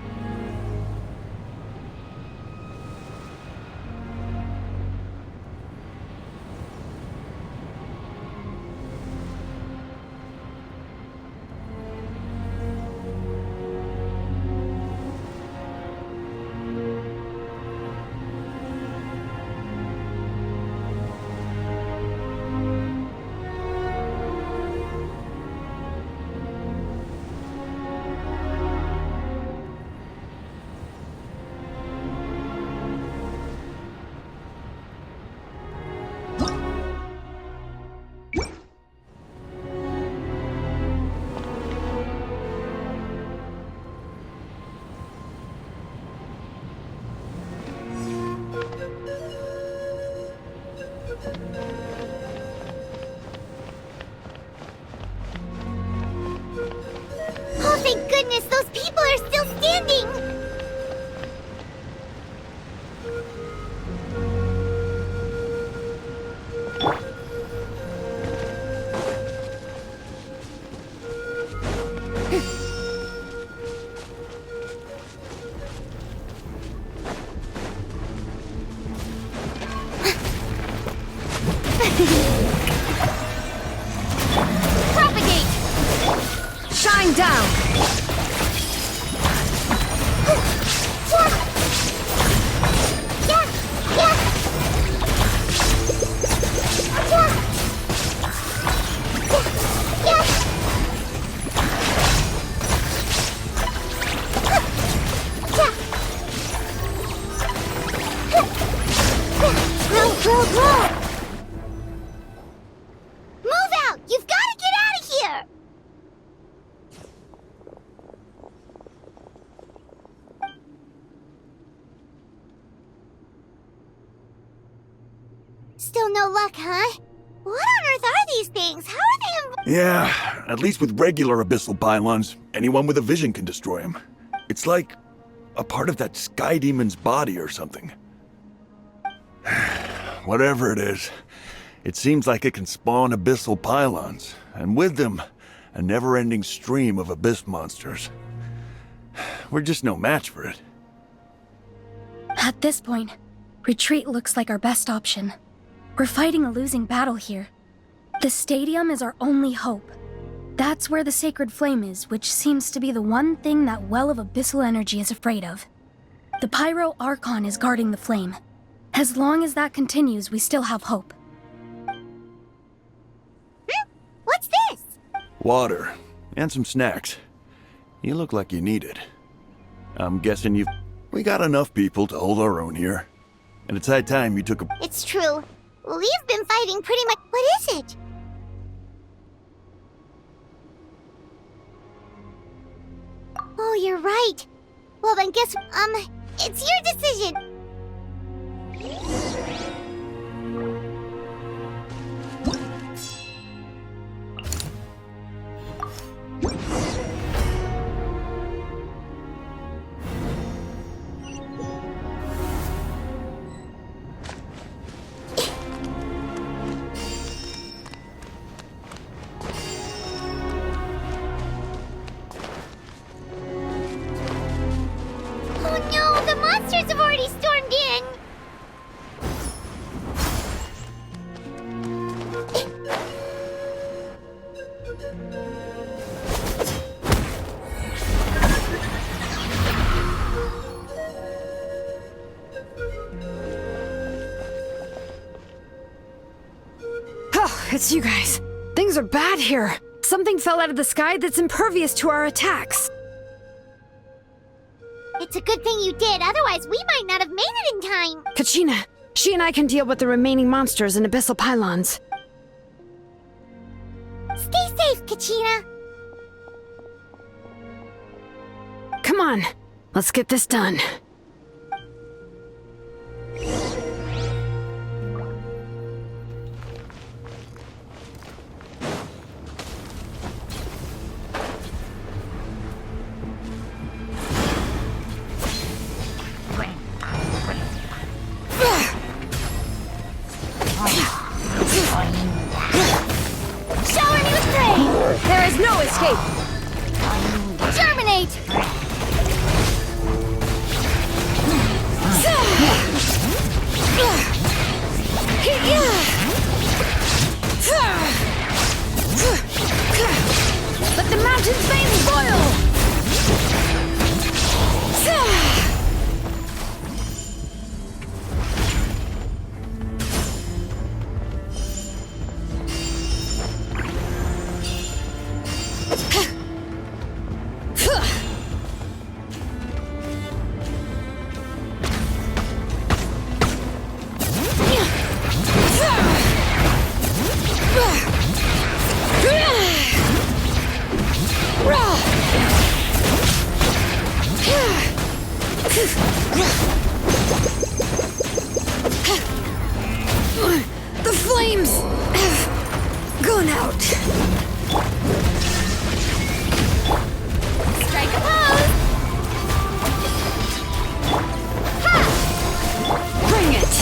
S1: Oh, thank goodness, those people are still standing!
S4: Propagate! Shine down!
S1: Move out! You've got to get out of here! Still no luck, huh? What on earth are these things? How are they
S8: Yeah, at least with regular abyssal pylons, anyone with a vision can destroy them. It's like a part of that sky demon's body or something. Whatever it is, it seems like it can spawn abyssal pylons, and with them, a never-ending stream of abyss monsters. We're just no match for it.
S13: At this point, retreat looks like our best option. We're fighting a losing battle here. The stadium is our only hope. That's where the sacred flame is, which seems to be the one thing that well of abyssal energy is afraid of. The Pyro Archon is guarding the flame. As long as that continues, we still have hope.
S1: What's this?
S8: Water, and some snacks. You look like you need it. I'm guessing you've... We got enough people to hold our own here. And it's high time you took a...
S1: It's true. We've been fighting pretty much... What is it? Oh, you're right. Well then guess... it's your decision. Oh no, the monsters have already stormed in!
S4: Oh, it's you guys. Things are bad here. Something fell out of the sky that's impervious to our attacks.
S1: It's a good thing you did, otherwise we might not have made it in time.
S4: Kachina, she and I can deal with the remaining monsters and abyssal pylons.
S1: Stay safe, Kachina.
S4: Come on, let's get this done.
S12: There is no escape!
S1: Germinate!
S12: Let the mountain's veins boil!
S4: The flames have gone out.
S1: Strike a pose! Ha!
S4: Bring it!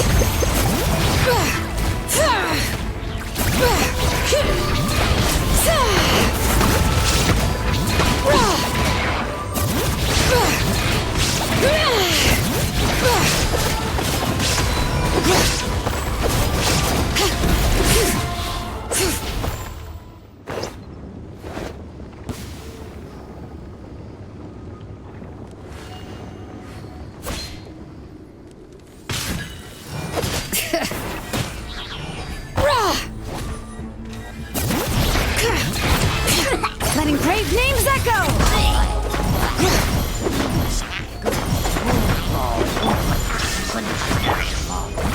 S4: Letting brave names echo!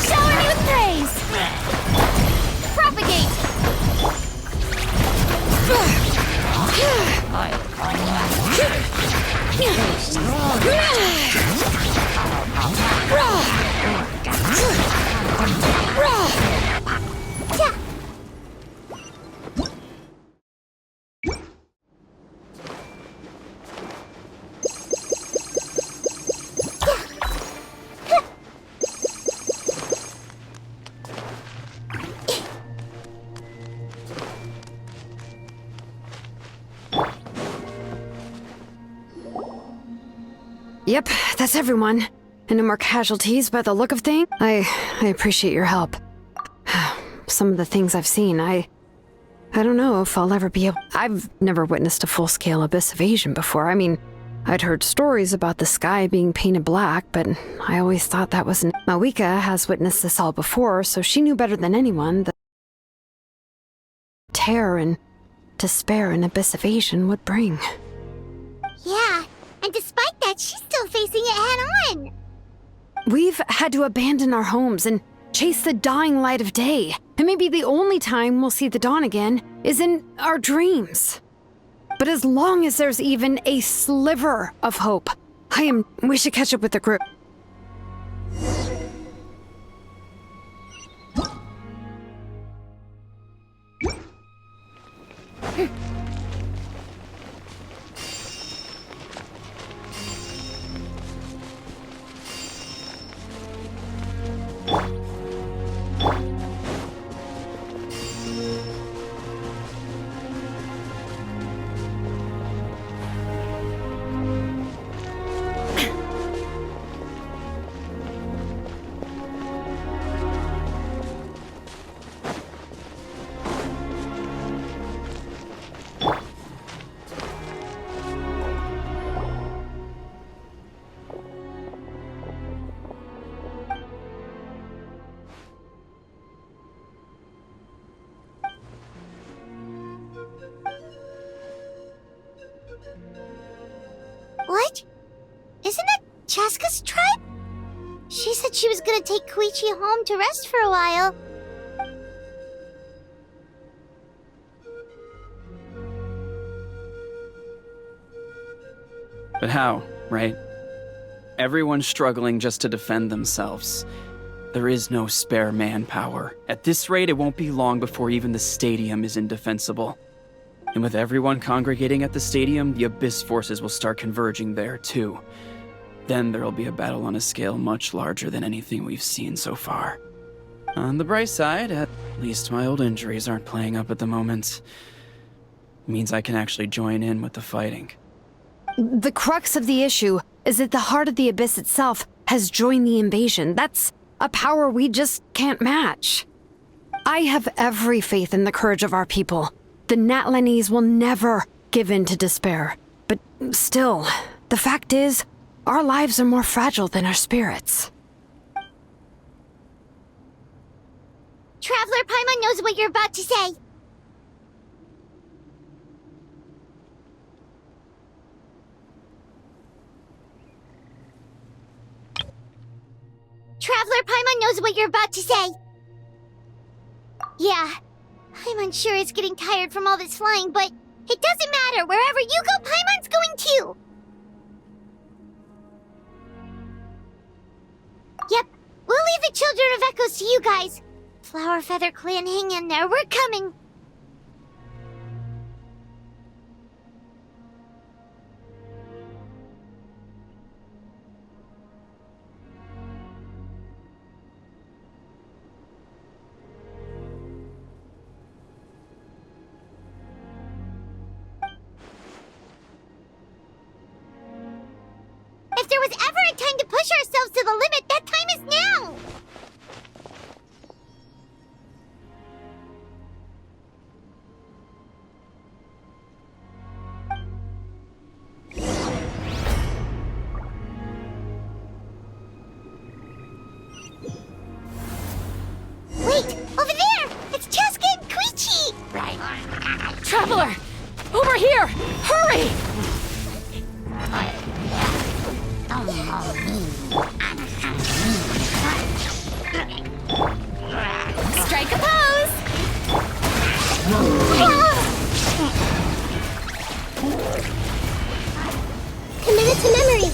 S1: Shower me with praise! Propagate!
S4: Yep, that's everyone. And no more casualties by the look of things. I appreciate your help. Some of the things I've seen, I don't know if I'll ever be able. I've never witnessed a full-scale abyss invasion before. I mean, I'd heard stories about the sky being painted black, but I always thought that wasn't. Mawika has witnessed this all before, so she knew better than anyone the terror and despair an abyss invasion would bring.
S1: Yeah, and despite that, she's still facing it head-on.
S4: We've had to abandon our homes and chase the dying light of day. And maybe the only time we'll see the dawn again is in our dreams. But as long as there's even a sliver of hope, we should catch up with the group.
S1: What? Isn't that Chaska's tribe? She said she was gonna take Koichi home to rest for a while.
S9: But how, right? Everyone's struggling just to defend themselves. There is no spare manpower. At this rate, it won't be long before even the stadium is indefensible. And with everyone congregating at the stadium, the Abyss forces will start converging there, too. Then there'll be a battle on a scale much larger than anything we've seen so far. On the bright side, at least my old injuries aren't playing up at the moment. means I can actually join in with the fighting.
S4: The crux of the issue is that the heart of the Abyss itself has joined the invasion. That's a power we just can't match. I have every faith in the courage of our people. The Natlanese will never give in to despair. But still, the fact is, our lives are more fragile than our spirits.
S1: Traveler Paimon knows what you're about to say. Traveler Paimon knows what you're about to say. Yeah, Paimon's sure is getting tired from all this flying, but it doesn't matter. Wherever you go, Paimon's going too. Yep, we'll leave the Children of Echoes to you guys. Flower Feather Clan, hang in there. We're coming. If there was ever a time to push ourselves to the limit, that time is now! Wait! Over there! It's Cheska and Koichi!
S3: Traveler! Over here! Hurry! Strike a pose!
S1: Committed to memory!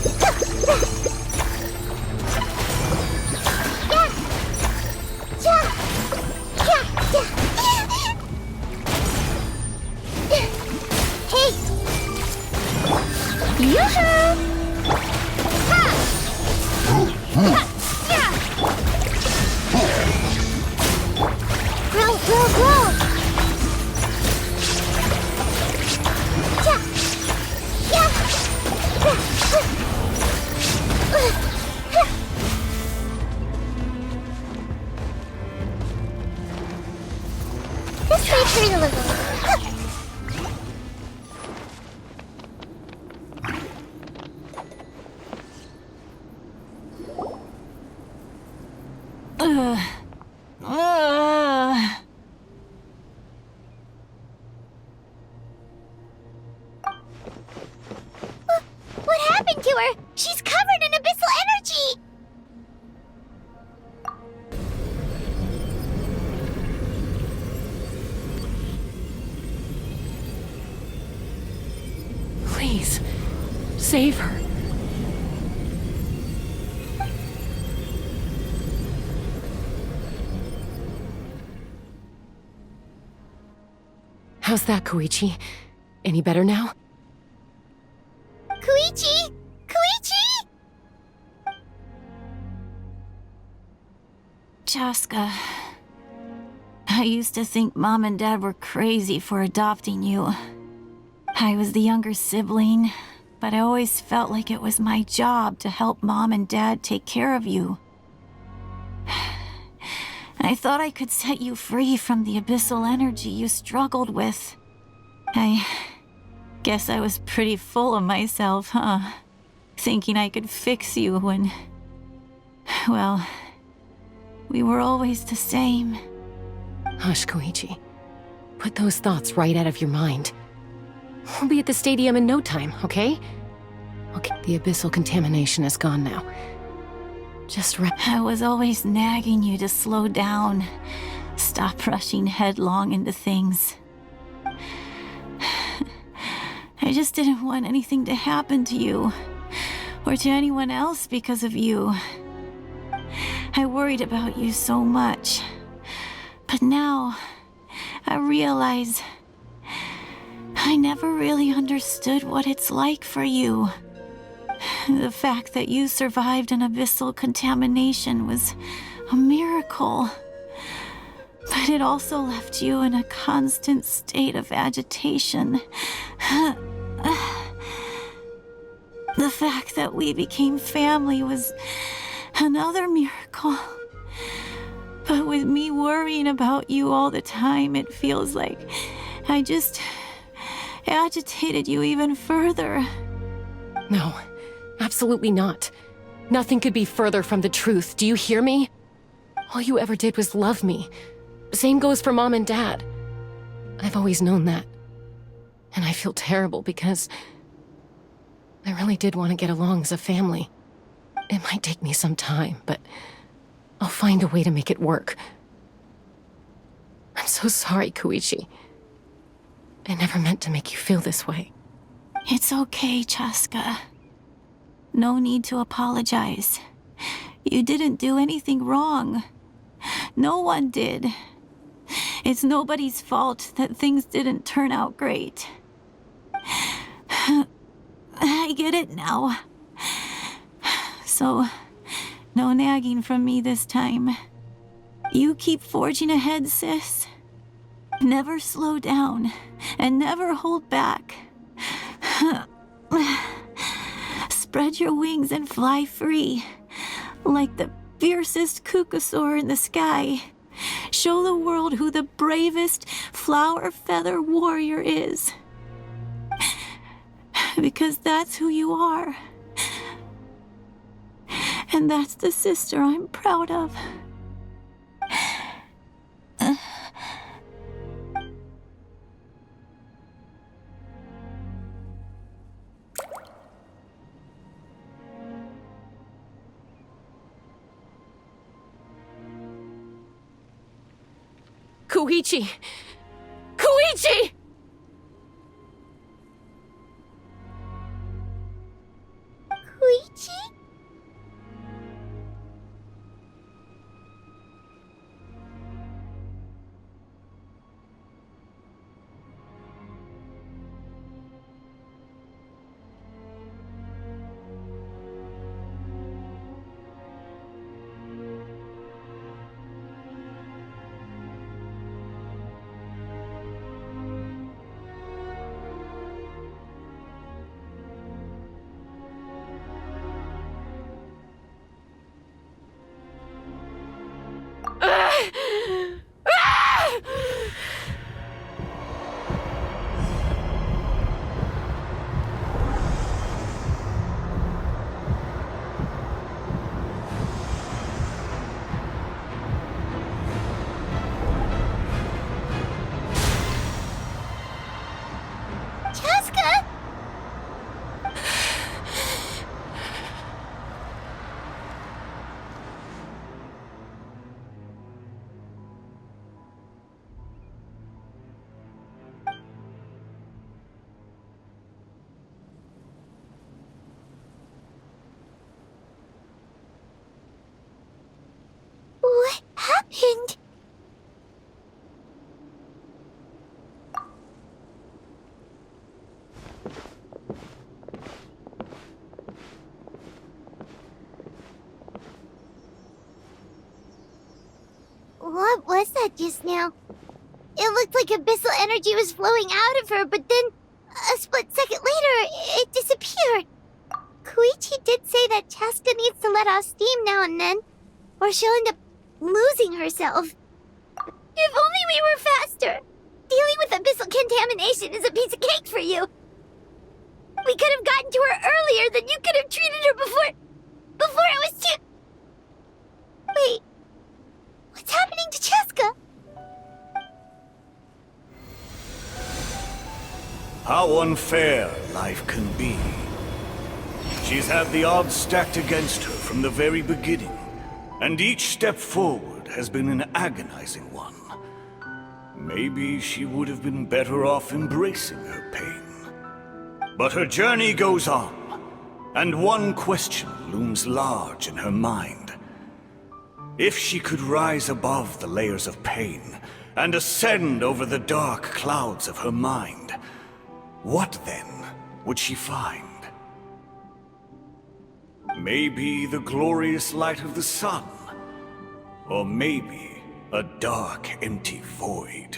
S1: Hey! Yoo-hoo! Grow, grow, grow! This way, turn a little. What happened to her? She's covered in abyssal energy!
S17: Please, save her. How's that, Koichi? Any better now?
S1: Koichi! Koichi!
S2: Cheska, I used to think Mom and Dad were crazy for adopting you. I was the younger sibling, but I always felt like it was my job to help Mom and Dad take care of you. I thought I could set you free from the abyssal energy you struggled with. I guess I was pretty full of myself, huh? Thinking I could fix you when... well, we were always the same.
S17: Hush, Koichi. Put those thoughts right out of your mind. We'll be at the stadium in no time, okay? Okay, the abyssal contamination is gone now. Just
S2: I was always nagging you to slow down. Stop rushing headlong into things. I just didn't want anything to happen to you, or to anyone else because of you. I worried about you so much. But now, I realize I never really understood what it's like for you. The fact that you survived an abyssal contamination was a miracle. But But it also left you in a constant state of agitation. The fact that we became family was another miracle. But with me worrying about you all the time, it feels like I just agitated you even further.
S17: No, absolutely not. Nothing could be further from the truth. Do you hear me? All you ever did was love me. Same goes for Mom and Dad. I've always known that. And I feel terrible because I really did want to get along as a family. It might take me some time, but I'll find a way to make it work. I'm so sorry, Koichi. I never meant to make you feel this way.
S2: It's okay, Chaska. No need to apologize. You didn't do anything wrong. No one did. It's nobody's fault that things didn't turn out great. I get it now. So, no nagging from me this time. You keep forging ahead, sis. Never slow down, and never hold back. Spread your wings and fly free, like the fiercest kukasaur in the sky. Show the world who the bravest flower feather warrior is. Because that's who you are. And that's the sister I'm proud of.
S17: Koichi! Koichi!
S1: Koichi? Chaska! What happened? What was that just now? It looked like abyssal energy was flowing out of her, but then a split second later, it disappeared. Koichi did say that Chaska needs to let off steam now and then, or she'll end up losing herself. If only we were faster! Dealing with abyssal contamination is a piece of cake for you. We could have gotten to her earlier, then you could have treated her before it was too... Wait, what's happening to Chaska?
S5: How unfair life can be. She's had the odds stacked against her from the very beginning, and each step forward has been an agonizing one. Maybe she would have been better off embracing her pain. But her journey goes on, and one question looms large in her mind. If she could rise above the layers of pain and ascend over the dark clouds of her mind, what then would she find? Maybe the glorious light of the sun, or maybe
S11: A dark, empty void.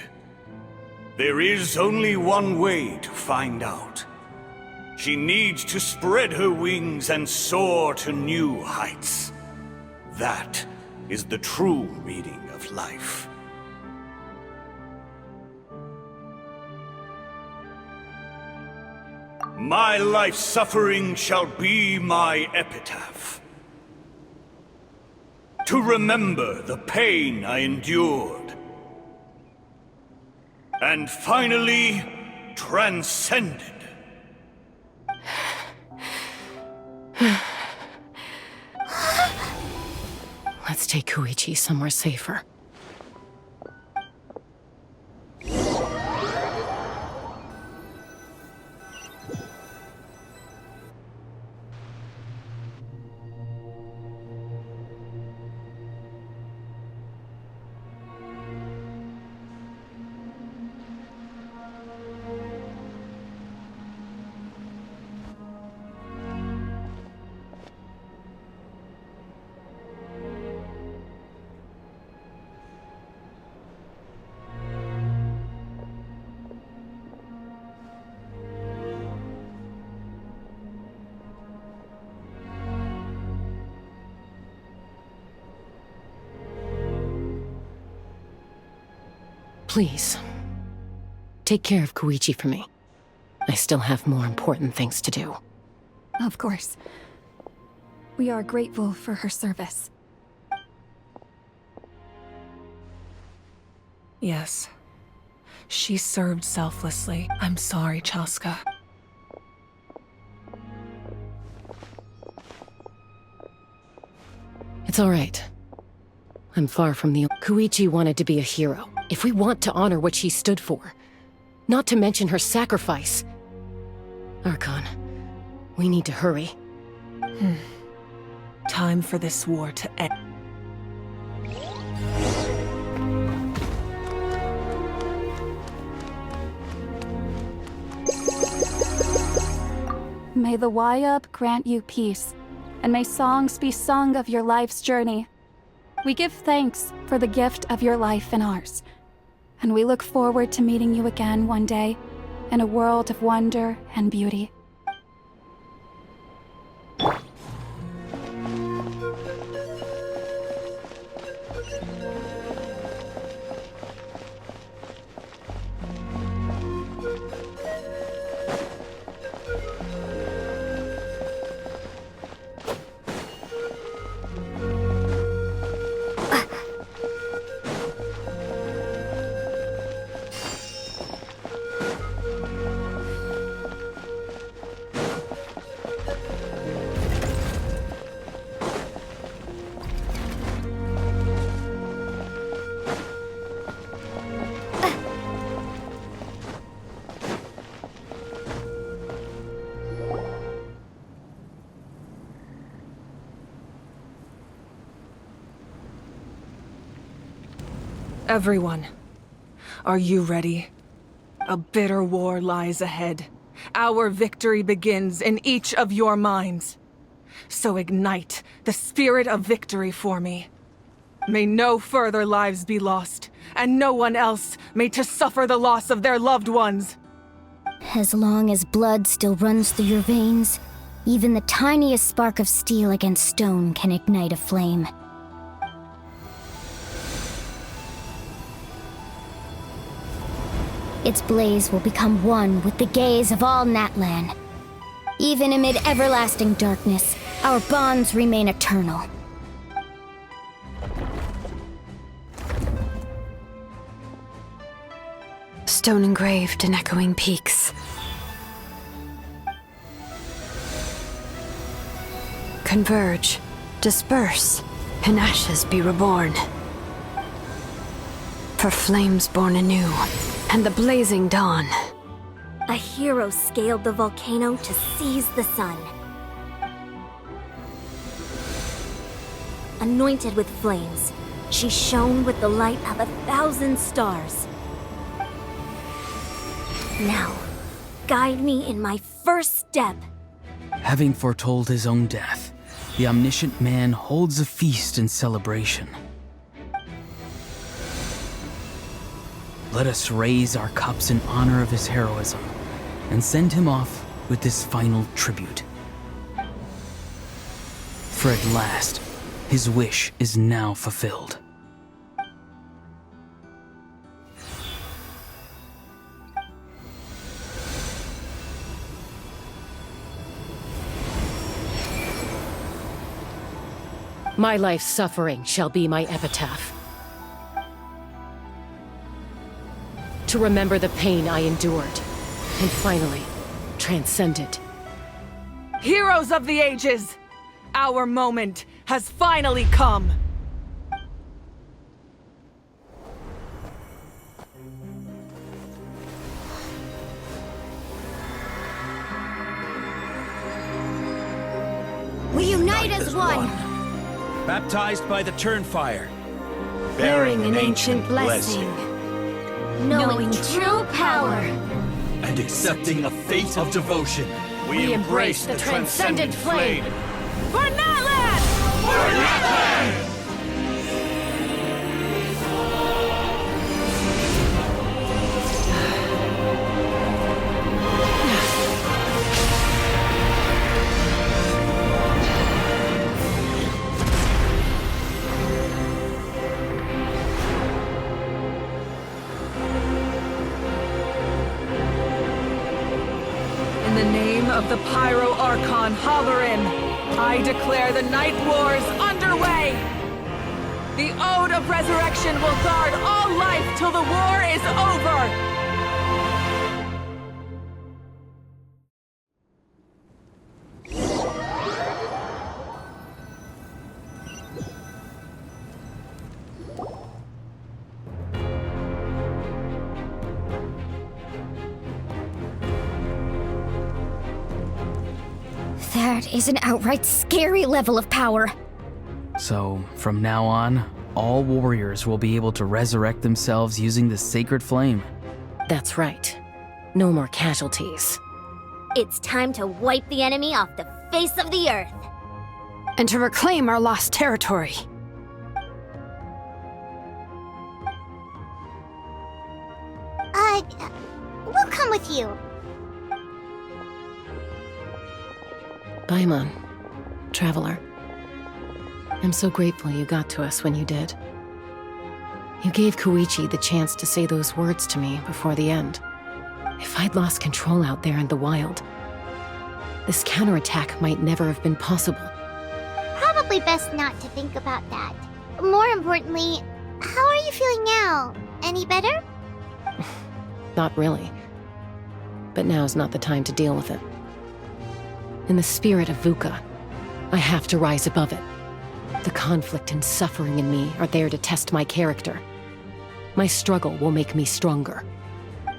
S11: There is only one way to find out. She needs to spread her wings and soar to new heights. That is the true meaning of life. My life's suffering shall be my epitaph. To remember the pain I endured. And finally, transcended.
S17: Let's take Koichi somewhere safer. Please, take care of Koichi for me. I still have more important things to do.
S13: Of course. We are grateful for her service.
S14: Yes. She served selflessly. I'm sorry, Chaska.
S17: It's all right. I'm far from the... Koichi wanted to be a hero. If we want to honor what she stood for. Not to mention her sacrifice. Archon, we need to hurry.
S14: Time for this war to end.
S16: May the Wayub grant you peace, and may songs be sung of your life's journey. We give thanks for the gift of your life and ours, and we look forward to meeting you again one day in a world of wonder and beauty.
S14: Everyone, are you ready? A bitter war lies ahead. Our victory begins in each of your minds. So ignite the spirit of victory for me. May no further lives be lost, and no one else may to suffer the loss of their loved ones.
S1: As long as blood still runs through your veins, even the tiniest spark of steel against stone can ignite a flame. Its blaze will become one with the gaze of all Natlan. Even amid everlasting darkness, our bonds remain eternal.
S4: Stone engraved in echoing peaks. Converge, disperse, in ashes be reborn. For flames born anew, and the blazing dawn.
S19: A hero scaled the volcano to seize the sun. Anointed with flames, she shone with the light of 1,000 stars. Now, guide me in my first step.
S9: Having foretold his own death, the omniscient man holds a feast in celebration. let us raise our cups in honor of his heroism and send him off with this final tribute. For at last, his wish is now fulfilled.
S17: My life's suffering shall be my epitaph. To remember the pain I endured, and finally, transcend it.
S14: Heroes of the ages! Our moment has finally come!
S19: We unite as one!
S6: Baptized by the Turnfire.
S19: Bearing an ancient blessing. Knowing true power.
S6: And accepting a fate of devotion.
S17: We embrace the transcendent flame.
S14: For Natlan!
S6: For Natlan!
S14: In the name of the Pyro Archon Halloran, I declare the Night Wars underway! The Ode of Resurrection will guard all life till the war is over!
S3: That is an outright scary level of power.
S9: So, from now on, all warriors will be able to resurrect themselves using the sacred flame.
S17: That's right. No more casualties.
S19: It's time to wipe the enemy off the face of the earth.
S4: And to reclaim our lost territory.
S1: We'll come with you.
S17: Paimon, traveler. I'm so grateful you got to us when you did. You gave Koichi the chance to say those words to me before the end. If I'd lost control out there in the wild, this counterattack might never have been possible.
S1: Probably best not to think about that. More importantly, how are you feeling now? Any better?
S17: Not really. But now's not the time to deal with it. In the spirit of VUCA, I have to rise above it. The conflict and suffering in me are there to test my character. My struggle will make me stronger,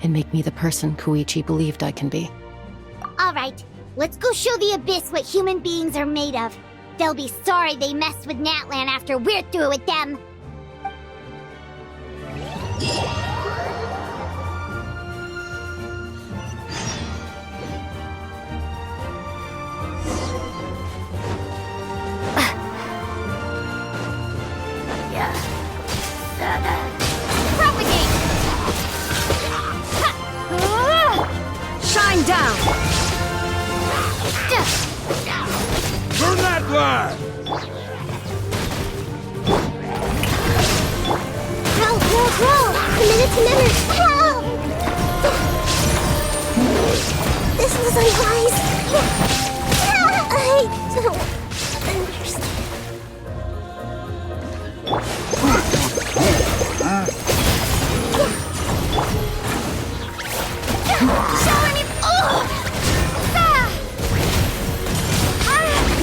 S17: and make me the person Koichi believed I can be.
S1: Alright, let's go show the Abyss what human beings are made of. They'll be sorry they messed with Natlan after we're through with them.
S19: Shine down!
S6: Burn that line!
S1: Roll! Minute! This was unwise! I don't understand.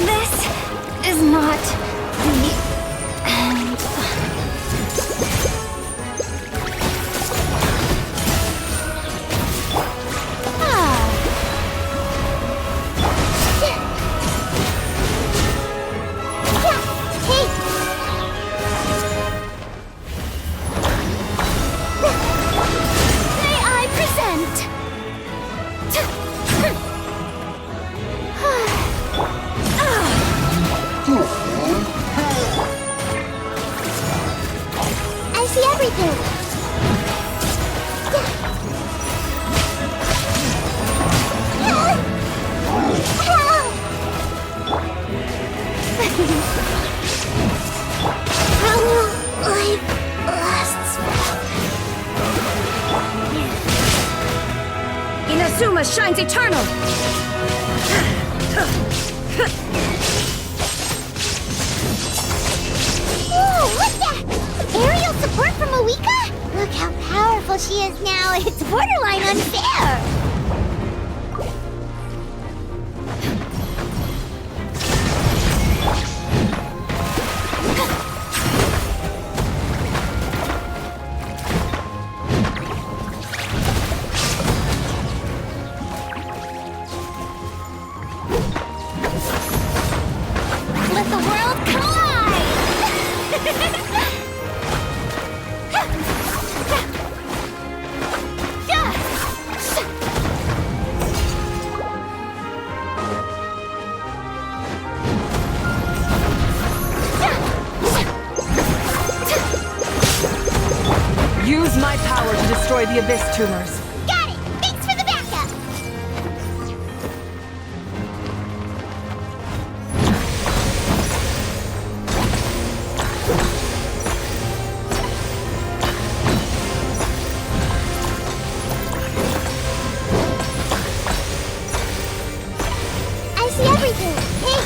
S19: This is not the end.
S12: Inferno!
S1: Ooh, what's that? Aerial support from Moika? Look how powerful she is now. It's borderline unfair. Let the world collide!
S14: Use my power to destroy the Abyss tumors.
S1: Got it! Thanks for the backup! I see everything. Hey!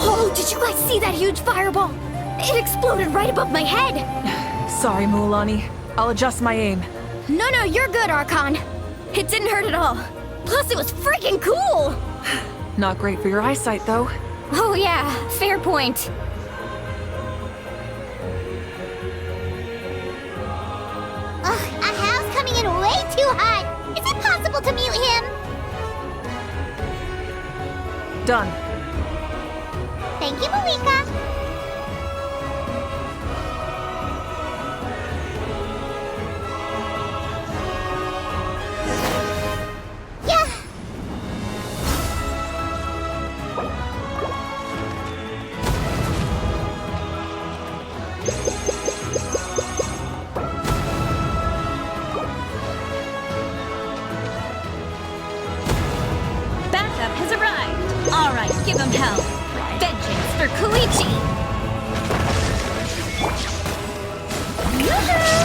S1: Oh, did you guys see that huge fireball? It exploded right above my head!
S14: Sorry, Mualani. I'll adjust my aim.
S13: No, you're good, Archon. It didn't hurt at all. Plus, it was freaking cool!
S14: Not great for your eyesight, though.
S13: Oh yeah, fair point.
S1: Ugh, a house coming in way too hot! Is it possible to mute him?
S14: Done.
S1: Thank you, Malika. Yeah.
S20: Backup has arrived. All right, give him hell. Vengeance for Koichi.
S1: Yoo-hoo!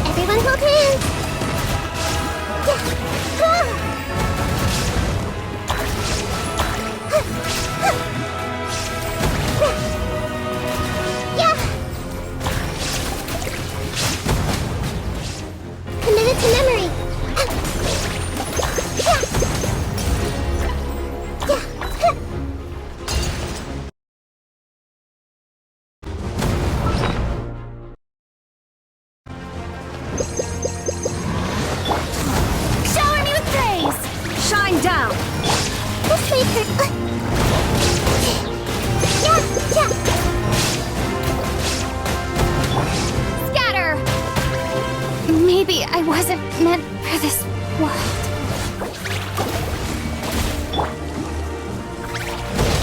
S1: Everyone hold hands. Yeah. Committed to memory.
S13: Shower me with praise! Shine down!
S1: This may hurt. Yeah.
S13: Scatter! Maybe I wasn't meant for this world.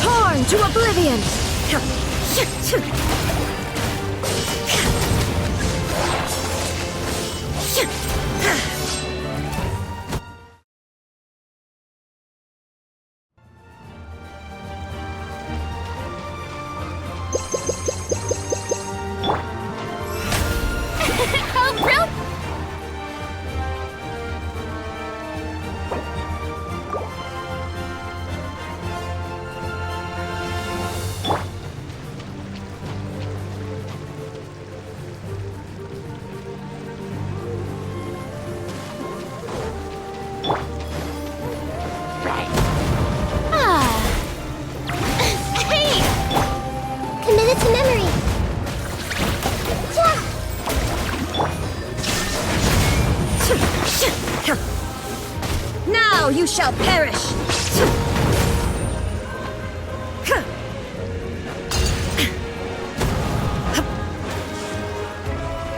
S13: Torn to oblivion!
S1: Oh, bro!
S19: so you shall perish!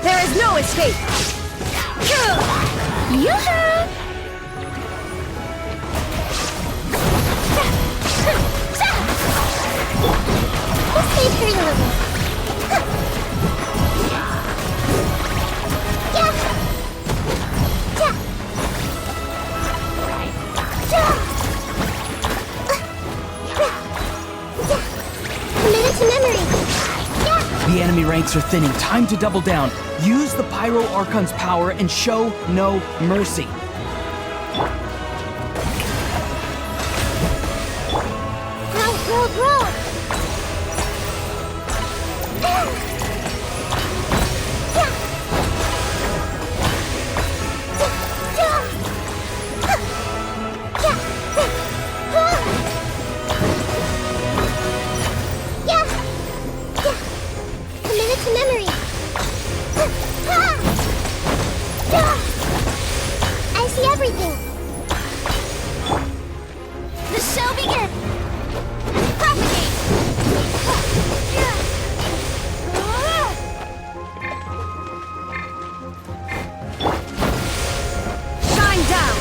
S19: There is no escape!
S1: Yoo-hoo! Let's save her a little. Committed to memory.
S9: The enemy ranks are thinning. Time to double down. Use the Pyro Archon's power and show no mercy.
S1: Roll. Committed to memory. I see everything. The show begins. Propagate.
S19: Shine down!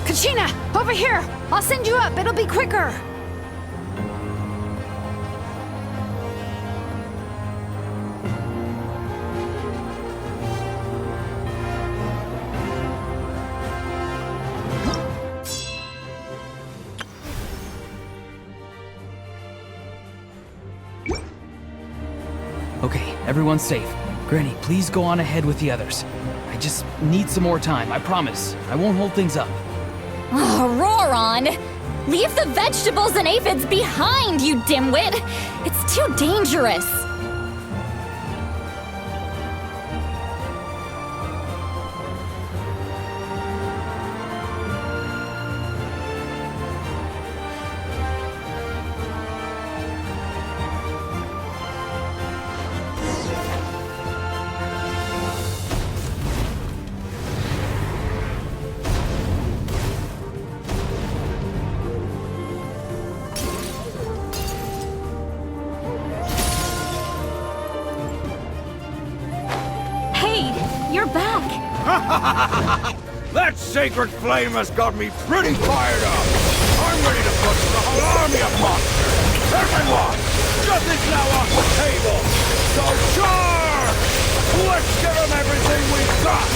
S4: Kachina, over here! I'll send you up, it'll be quicker!
S9: Okay, everyone's safe. Granny, please go on ahead with the others. I just need some more time, I promise. I won't hold things up.
S3: Oh, Roron! Leave the vegetables and aphids behind, you dimwit! It's too dangerous!
S20: You're back!
S6: That sacred flame has got me pretty fired up! I'm ready to put the whole army of monsters! Everyone! Justice now off the table! So charge! Let's give them everything we've got!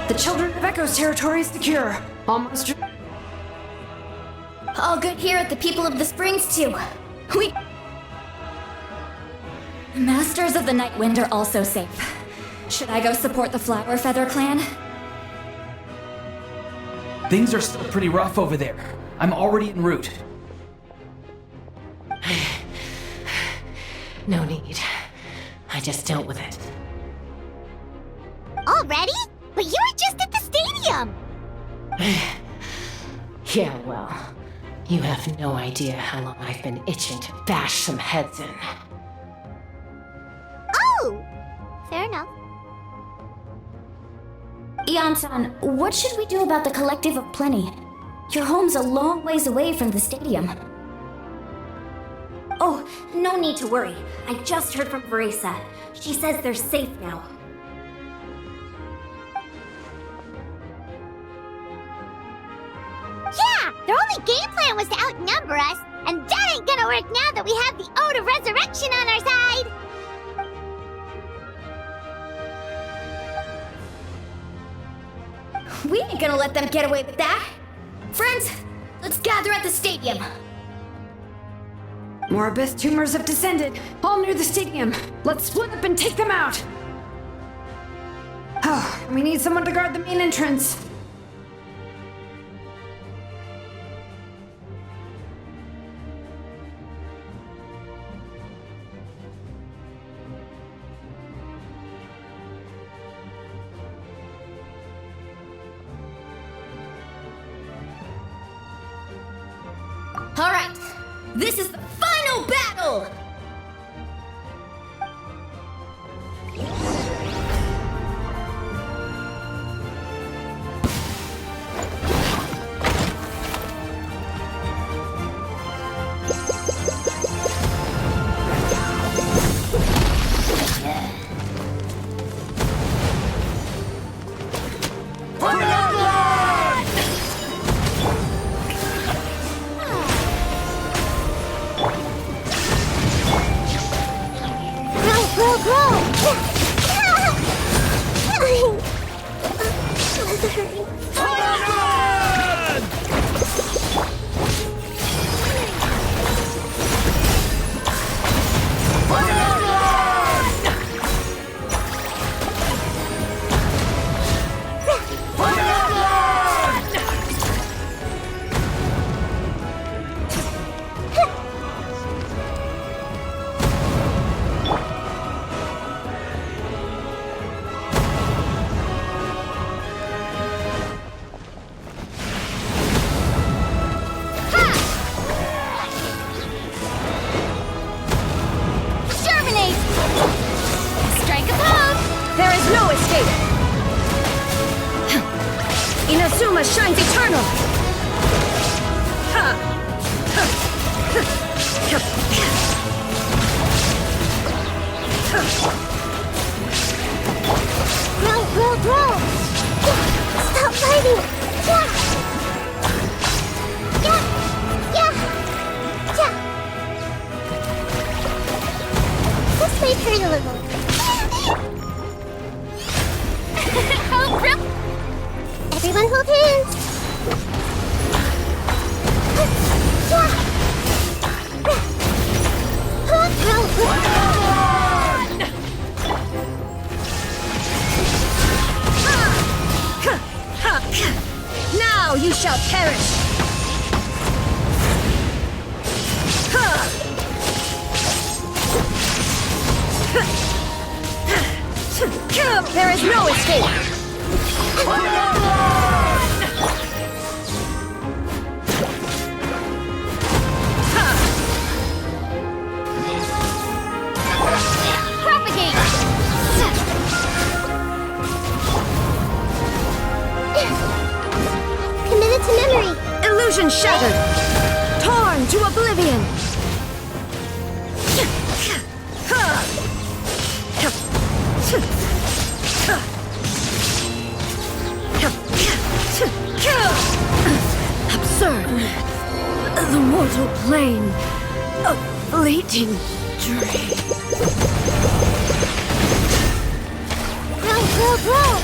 S4: The Children of Echo's territory is secure. All monsters...
S1: All good here at the People of the Springs, too. We...
S3: Masters of the Night Wind are also safe. Should I go support the Flower Feather clan?
S9: Things are still pretty rough over there. I'm already en route.
S17: No need. I just dealt with it.
S1: Already? But you were just at the stadium!
S17: Yeah, well, you have no idea how long I've been itching to bash some heads in.
S1: Oh! Fair enough.
S19: Ian-san, what should we do about the Collective of Plenty? Your home's a long ways away from the stadium. Oh, no need to worry. I just heard from Veresa. She says they're safe now.
S1: Yeah! Their only game plan was to outnumber us, and that ain't gonna work now that we have the Ode of Resurrection on our side!
S19: We ain't gonna let them get away with that! Friends, let's gather at the stadium!
S4: More abyss tumors have descended, all near the stadium. Let's split up and take them out! Oh, we need someone to guard the main entrance.
S19: Alright, this is the final battle!
S1: Inazuma shines eternal! Grow! Stop fighting! Yeah! This may hurt a little. Everyone hold hands!
S19: Now you shall perish! There is no escape! Propagate!
S1: Committed to memory!
S19: Illusion shattered! Torn to oblivion! Absurd! The mortal plane of fleeting dream.
S1: Grow!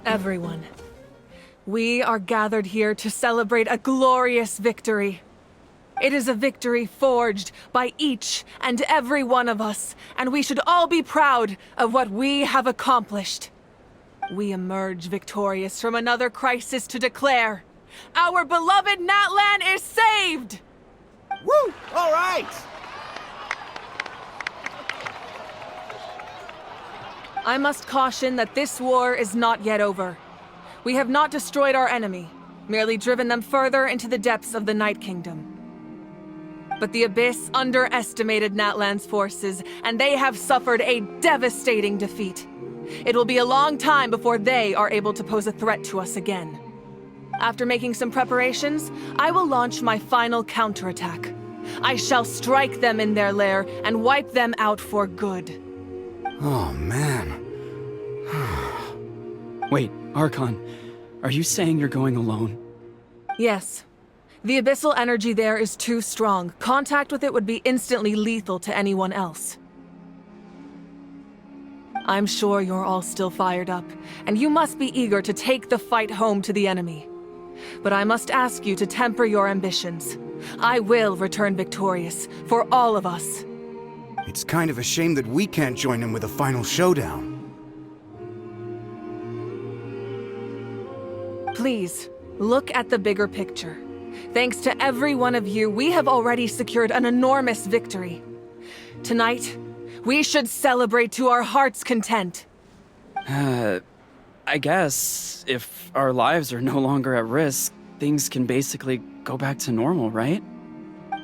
S14: Everyone, we are gathered here to celebrate a glorious victory. It is a victory forged by each and every one of us, and we should all be proud of what we have accomplished. We emerge victorious from another crisis to declare, our beloved Natlan is saved!
S6: Woo! All right!
S14: I must caution that this war is not yet over. We have not destroyed our enemy, merely driven them further into the depths of the Night Kingdom. But the Abyss underestimated Natlan's forces, and they have suffered a devastating defeat. It will be a long time before they are able to pose a threat to us again. After making some preparations, I will launch my final counterattack. I shall strike them in their lair and wipe them out for good.
S7: Oh, man.
S9: Wait, Archon, are you saying you're going alone?
S14: Yes. The abyssal energy there is too strong. Contact with it would be instantly lethal to anyone else. I'm sure you're all still fired up, and you must be eager to take the fight home to the enemy. But I must ask you to temper your ambitions. I will return victorious, for all of us.
S7: It's kind of a shame that we can't join him with a final showdown.
S14: Please, look at the bigger picture. Thanks to every one of you, we have already secured an enormous victory. Tonight, we should celebrate to our heart's content.
S9: I guess if our lives are no longer at risk, things can basically go back to normal, right?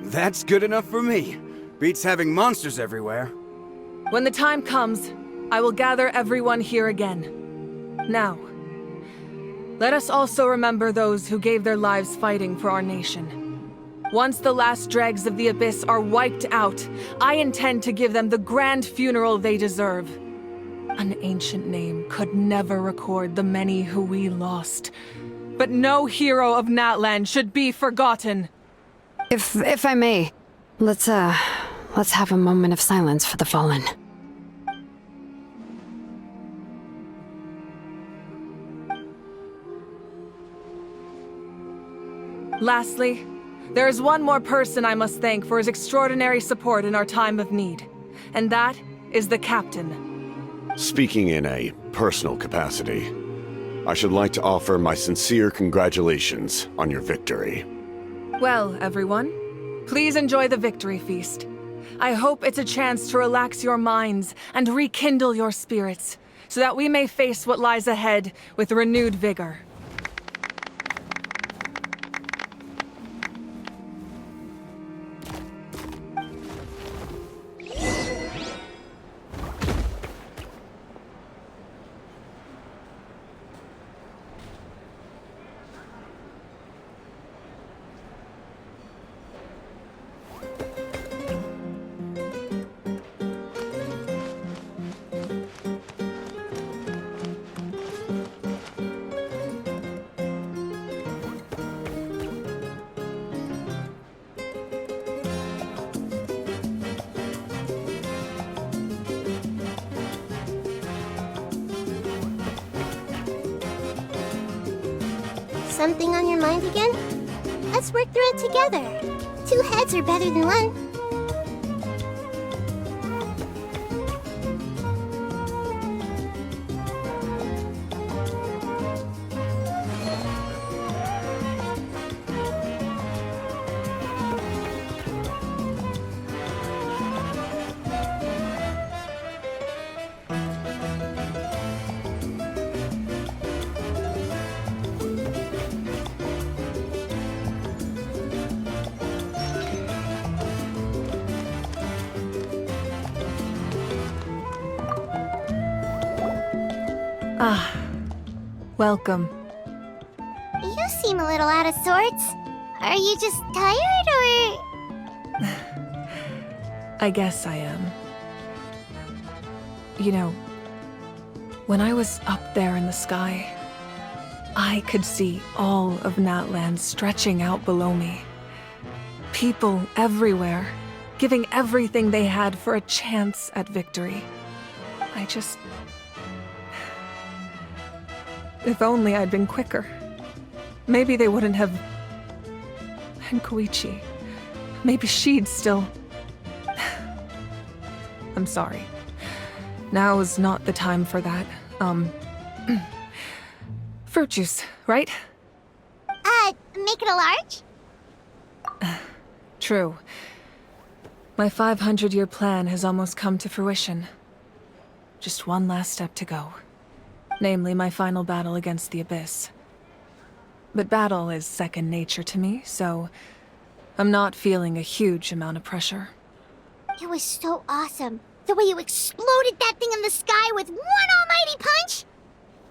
S7: That's good enough for me. Beats having monsters everywhere.
S14: When the time comes, I will gather everyone here again. Now, let us also remember those who gave their lives fighting for our nation. Once the last dregs of the Abyss are wiped out, I intend to give them the grand funeral they deserve. An ancient name could never record the many who we lost. But no hero of Natlan should be forgotten.
S4: If I may, let's have a moment of silence for the fallen.
S14: Lastly, there is one more person I must thank for his extraordinary support in our time of need, and that is the Captain.
S5: Speaking in a personal capacity, I should like to offer my sincere congratulations on your victory.
S14: Well, everyone, please enjoy the victory feast. I hope it's a chance to relax your minds and rekindle your spirits, so that we may face what lies ahead with renewed vigor.
S1: Something on your mind again? Let's work through it together. 2 heads are better than 1.
S14: Ah, welcome.
S1: You seem a little out of sorts. Are you just tired, or...?
S14: I guess I am. You know, when I was up there in the sky, I could see all of Natland stretching out below me. People everywhere, giving everything they had for a chance at victory. If only I'd been quicker. Maybe they wouldn't have... And Koichi, maybe she'd still... I'm sorry. Now is not the time for that. Fruit juice, right?
S1: Make it a large?
S14: True. My 500-year plan has almost come to fruition. Just one last step to go. Namely, my final battle against the Abyss. But battle is second nature to me, so I'm not feeling a huge amount of pressure.
S1: It was so awesome. The way you exploded that thing in the sky with one almighty punch!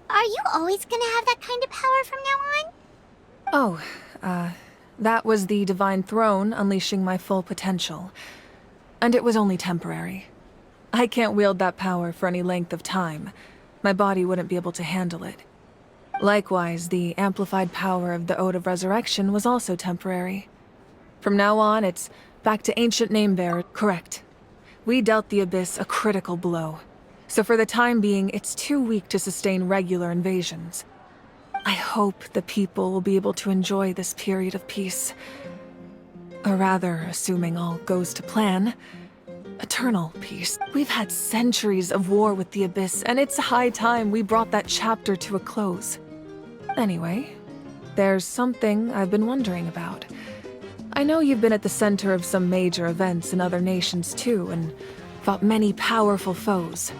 S1: Are you always gonna have that kind of power from now on?
S14: Oh, that was the Divine Throne unleashing my full potential. And it was only temporary. I can't wield that power for any length of time. My body wouldn't be able to handle it. Likewise, the amplified power of the Ode of Resurrection was also temporary. From now on, it's back to ancient name-bearer. Correct. We dealt the Abyss a critical blow. So for the time being, it's too weak to sustain regular invasions. I hope the people will be able to enjoy this period of peace. Or rather, assuming all goes to plan, eternal peace. We've had centuries of war with the Abyss, and it's high time we brought that chapter to a close. Anyway, there's something I've been wondering about. I know you've been at the center of some major events in other nations too, and fought many powerful foes.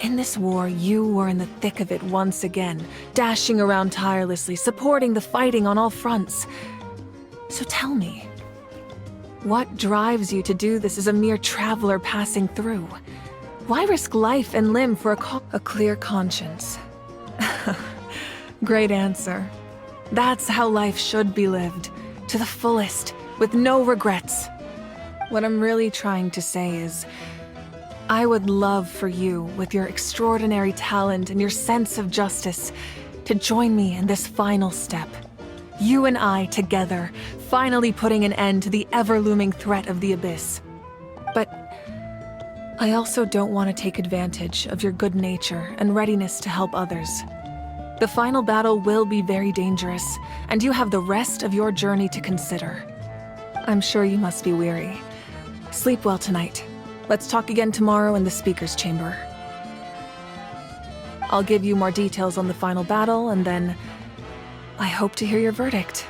S14: In this war, you were in the thick of it once again, dashing around tirelessly, supporting the fighting on all fronts. So tell me, what drives you to do this as a mere traveler passing through? Why risk life and limb for a clear conscience? Great answer. That's how life should be lived, to the fullest, with no regrets. What I'm really trying to say is, I would love for you, with your extraordinary talent and your sense of justice, to join me in this final step. You and I together, finally putting an end to the ever-looming threat of the Abyss. But I also don't want to take advantage of your good nature and readiness to help others. The final battle will be very dangerous, and you have the rest of your journey to consider. I'm sure you must be weary. Sleep well tonight. Let's talk again tomorrow in the speaker's chamber. I'll give you more details on the final battle, and then I hope to hear your verdict.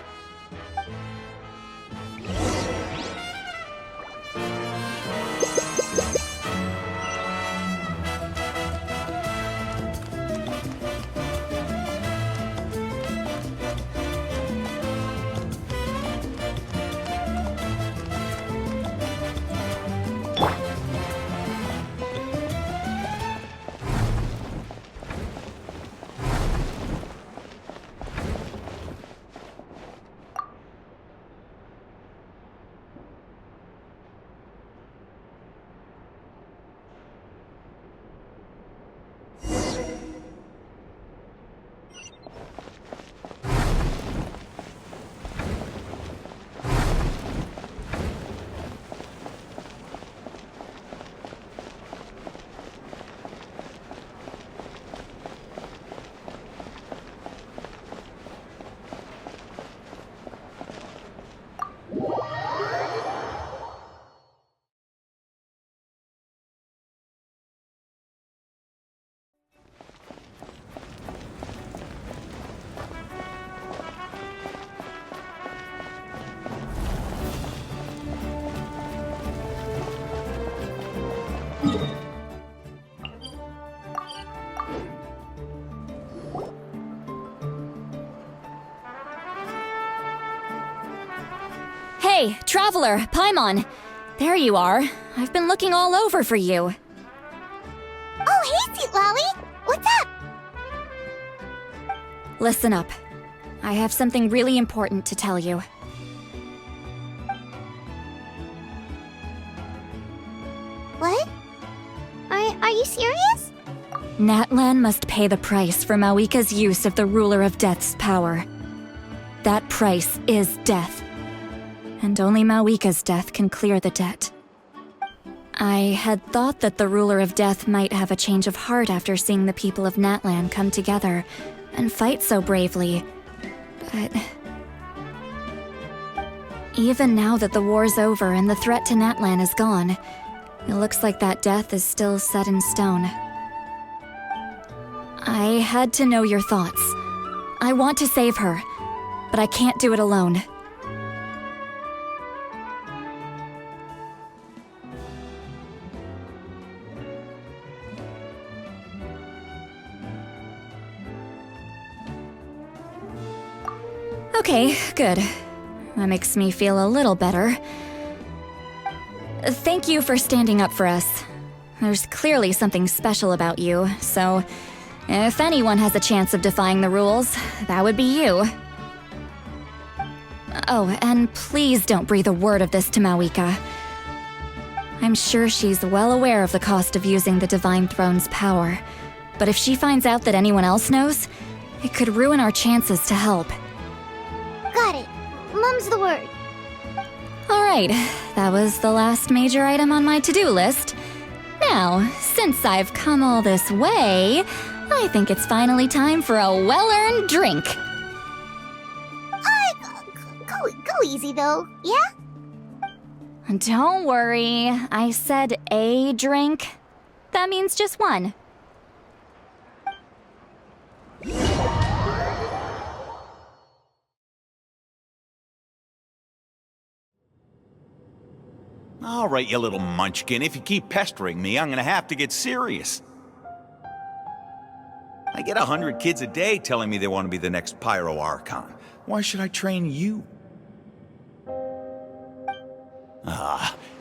S3: Hey, Traveler, Paimon! There you are. I've been looking all over for you.
S1: Oh, hey, Sweet Lolly! What's up?
S3: Listen up. I have something really important to tell you.
S1: What? Are you serious?
S3: Natlan must pay the price for Mawika's use of the Ruler of Death's power. That price is death. And only Mawika's death can clear the debt. I had thought that the Ruler of Death might have a change of heart after seeing the people of Natlan come together and fight so bravely, but... even now that the war's over and the threat to Natlan is gone, it looks like that death is still set in stone. I had to know your thoughts. I want to save her, but I can't do it alone. Okay, good. That makes me feel a little better. Thank you for standing up for us. There's clearly something special about you, so if anyone has a chance of defying the rules, that would be you. Oh, and please don't breathe a word of this to Mawika. I'm sure she's well aware of the cost of using the Divine Throne's power, but if she finds out that anyone else knows, it could ruin our chances to help.
S1: Got it. Mum's the word.
S3: Alright, that was the last major item on my to-do list. Now, since I've come all this way, I think it's finally time for a well-earned drink.
S1: Go easy though, yeah?
S3: Don't worry, I said a drink. That means just one.
S10: All right, you little munchkin. If you keep pestering me, I'm gonna have to get serious. I get 100 kids a day telling me they want to be the next Pyro Archon. Why should I train you?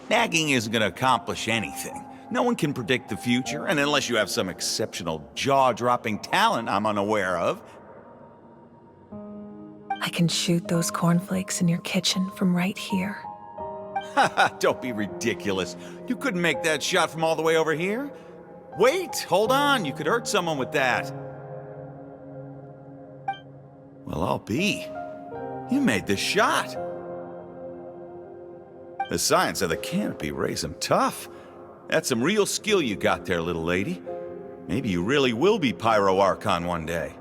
S10: Nagging isn't gonna accomplish anything. No one can predict the future, and unless you have some exceptional jaw-dropping talent I'm unaware of.
S15: I can shoot those cornflakes in your kitchen from right here.
S10: Don't be ridiculous. You couldn't make that shot from all the way over here? Wait, hold on. You could hurt someone with that. Well, I'll be. You made the shot. The science of the canopy raised him tough. That's some real skill you got there, little lady. Maybe you really will be Pyro Archon one day.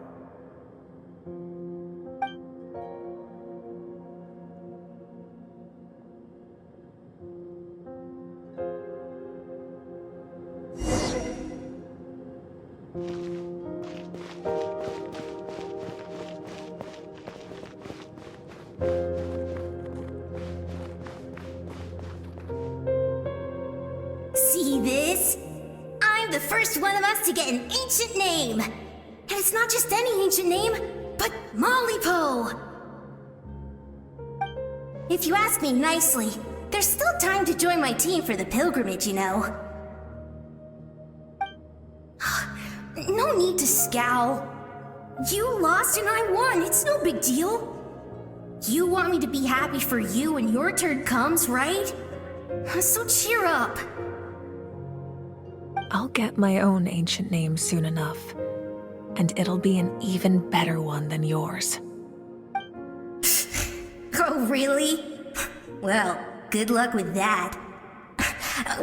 S22: See this? I'm the first one of us to get an ancient name. And it's not just any ancient name, but Moly. If you ask me nicely, there's still time to join my team for the pilgrimage, you know. No need to scowl. You lost and I won, it's no big deal. You want me to be happy for you when your turn comes, right? So cheer up.
S15: I'll get my own ancient name soon enough, and it'll be an even better one than yours.
S22: Oh, really? Well, good luck with that.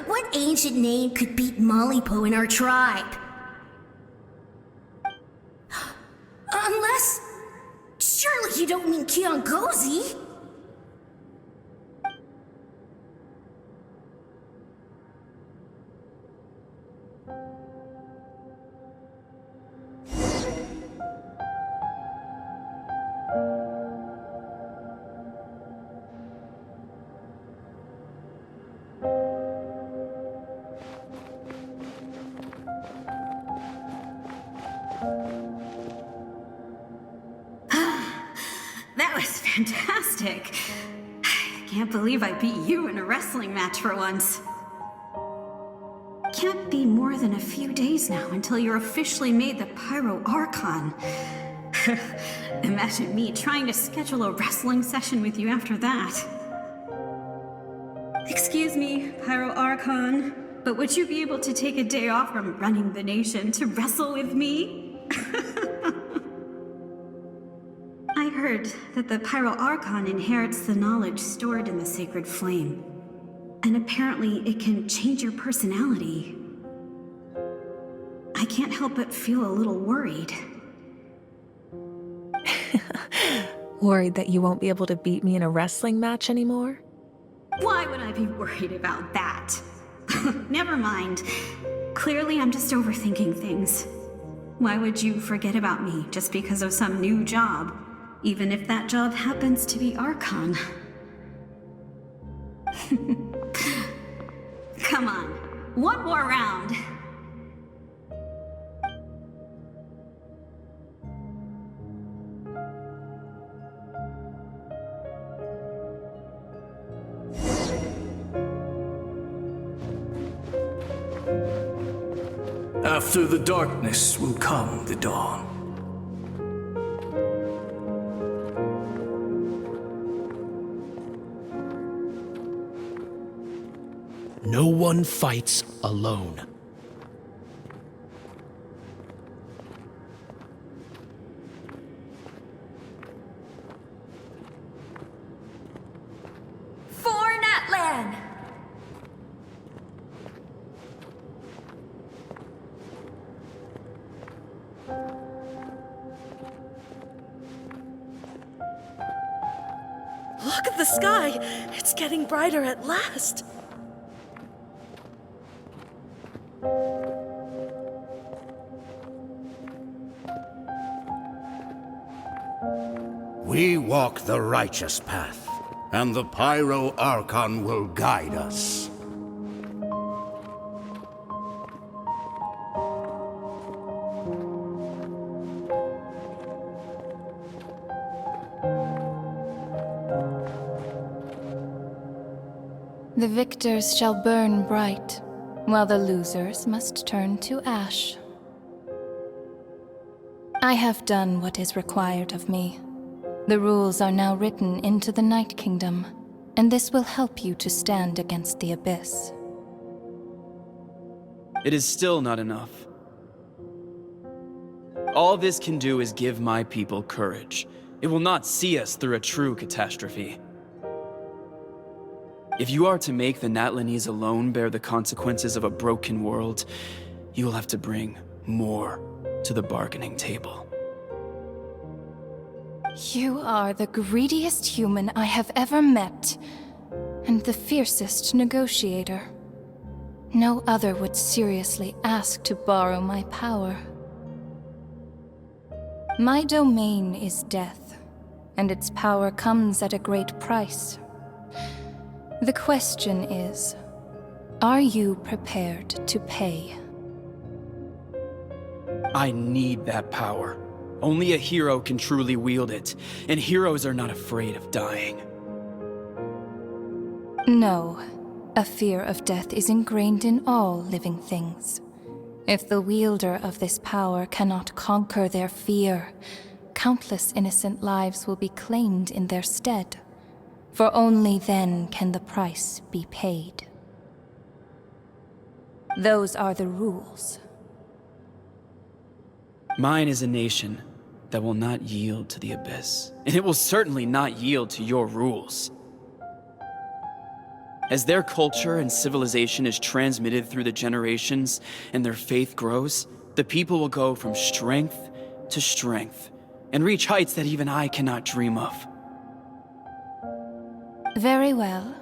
S22: What ancient name could beat Molypo in our tribe? Unless... surely you don't mean Kiangozi?
S20: That was fantastic. Can't believe I beat you in a wrestling match for once. Can't be more than a few days now until you're officially made the Pyro Archon. Imagine me trying to schedule a wrestling session with you after that. Excuse me, Pyro Archon, but would you be able to take a day off from running the nation to wrestle with me? I heard that the Pyro Archon inherits the knowledge stored in the sacred flame. And apparently it can change your personality. I can't help but feel a little worried.
S15: Worried that you won't be able to beat me in a wrestling match anymore?
S20: Why would I be worried about that? Never mind. Clearly I'm just overthinking things. Why would you forget about me just because of some new job? Even if that job happens to be Archon. Come on, one more round.
S11: After the darkness will come the dawn.
S18: No one fights alone.
S22: For Natlan!
S12: Look at the sky! It's getting brighter at last!
S11: We walk the righteous path, and the Pyro Archon will guide us.
S2: The victors shall burn bright, while the losers must turn to ash. I have done what is required of me. The rules are now written into the Night Kingdom, and this will help you to stand against the Abyss.
S21: It is still not enough. All this can do is give my people courage. It will not see us through a true catastrophe. If you are to make the Natlanese alone bear the consequences of a broken world, you will have to bring more to the bargaining table.
S2: You are the greediest human I have ever met, and the fiercest negotiator. No other would seriously ask to borrow my power. My domain is death, and its power comes at a great price. The question is, are you prepared to pay?
S21: I need that power. Only a hero can truly wield it, and heroes are not afraid of dying.
S2: No, a fear of death is ingrained in all living things. If the wielder of this power cannot conquer their fear, countless innocent lives will be claimed in their stead. For only then can the price be paid. Those are the rules.
S21: Mine is a nation that will not yield to the Abyss, and it will certainly not yield to your rules. As their culture and civilization is transmitted through the generations and their faith grows, the people will go from strength to strength and reach heights that even I cannot dream of.
S2: Very well.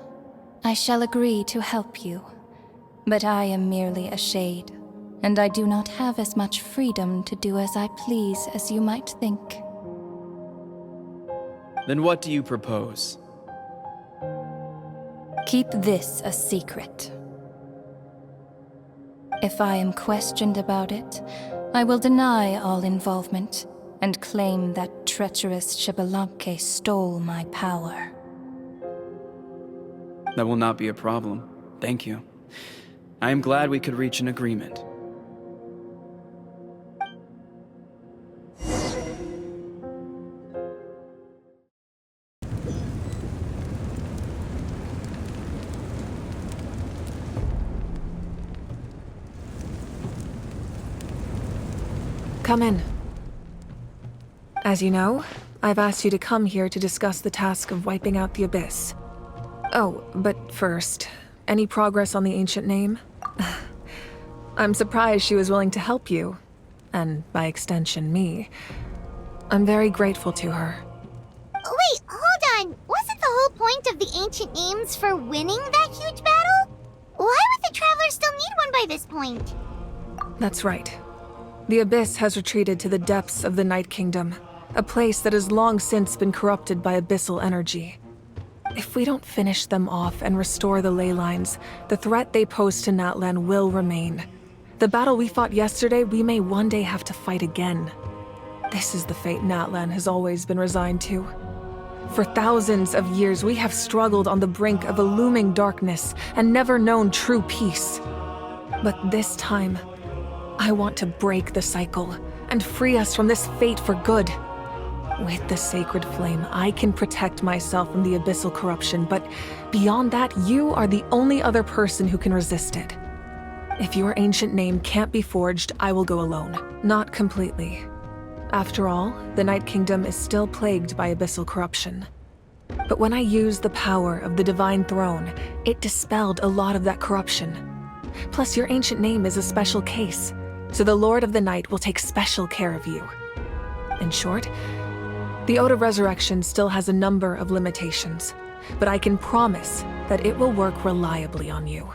S2: I shall agree to help you. But I am merely a shade, and I do not have as much freedom to do as I please as you might think.
S21: Then what do you propose?
S2: Keep this a secret. If I am questioned about it, I will deny all involvement and claim that treacherous Xbalanque stole my power.
S21: That will not be a problem. Thank you. I am glad we could reach an agreement.
S14: Come in. As you know, I've asked you to come here to discuss the task of wiping out the Abyss. Oh, but first, any progress on the ancient name? I'm surprised she was willing to help you, and by extension, me. I'm very grateful to her.
S1: Wait, hold on. Wasn't the whole point of the ancient names for winning that huge battle? Why would the Traveler still need one by this point?
S14: That's right. The Abyss has retreated to the depths of the Night Kingdom, a place that has long since been corrupted by abyssal energy. If we don't finish them off and restore the ley lines, the threat they pose to Natlan will remain. The battle we fought yesterday, we may one day have to fight again. This is the fate Natlan has always been resigned to. For thousands of years, we have struggled on the brink of a looming darkness and never known true peace. But this time, I want to break the cycle and free us from this fate for good. With the sacred flame, I can protect myself from the abyssal corruption, but beyond that, you are the only other person who can resist it. If your ancient name can't be forged, I will go alone. Not completely. After all, the Night Kingdom is still plagued by abyssal corruption. But when I used the power of the Divine Throne, it dispelled a lot of that corruption. Plus, your ancient name is a special case, so the Lord of the Night will take special care of you. In short, the Ode of Resurrection still has a number of limitations, but I can promise that it will work reliably on you.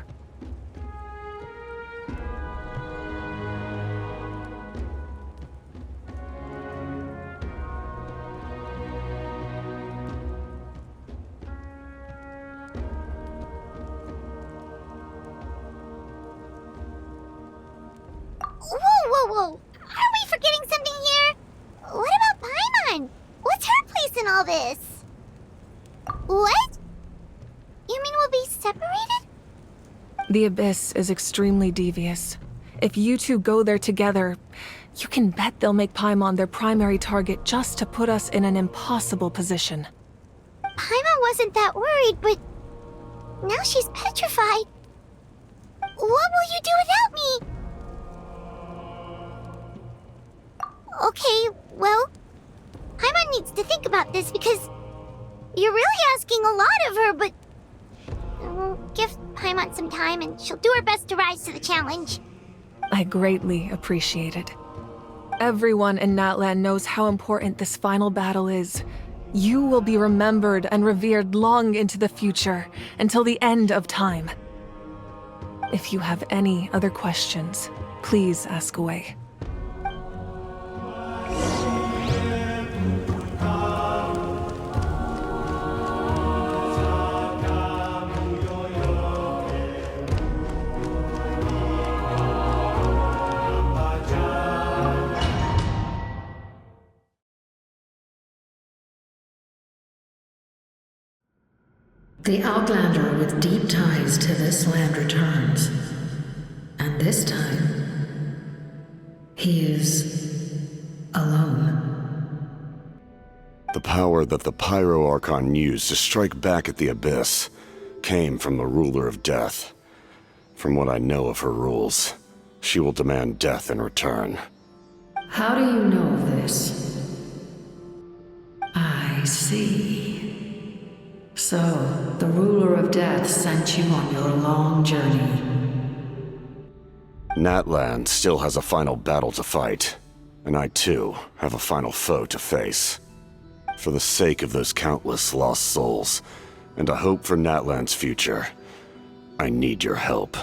S1: Whoa! Are we forgetting something here? What about Paimon? What's her place in all this? What? You mean we'll be separated?
S14: The Abyss is extremely devious. If you two go there together, you can bet they'll make Paimon their primary target just to put us in an impossible position.
S1: Paimon wasn't that worried, but now she's petrified. What will you do without me? Okay, well, Paimon needs to think about this because you're really asking a lot of her, but we'll give Paimon some time and she'll do her best to rise to the challenge.
S14: I greatly appreciate it. Everyone in Natlan knows how important this final battle is. You will be remembered and revered long into the future, until the end of time. If you have any other questions, please ask away.
S8: The Outlander with deep ties to this land returns. And this time, he is alone.
S5: The power that the Pyro Archon used to strike back at the Abyss came from the Ruler of Death. From what I know of her rules, she will demand death in return.
S8: How do you know of this? I see. So, the Ruler of Death sent you on your long journey.
S5: Natlan still has a final battle to fight, and I too have a final foe to face. For the sake of those countless lost souls, and a hope for Natlan's future, I need your help.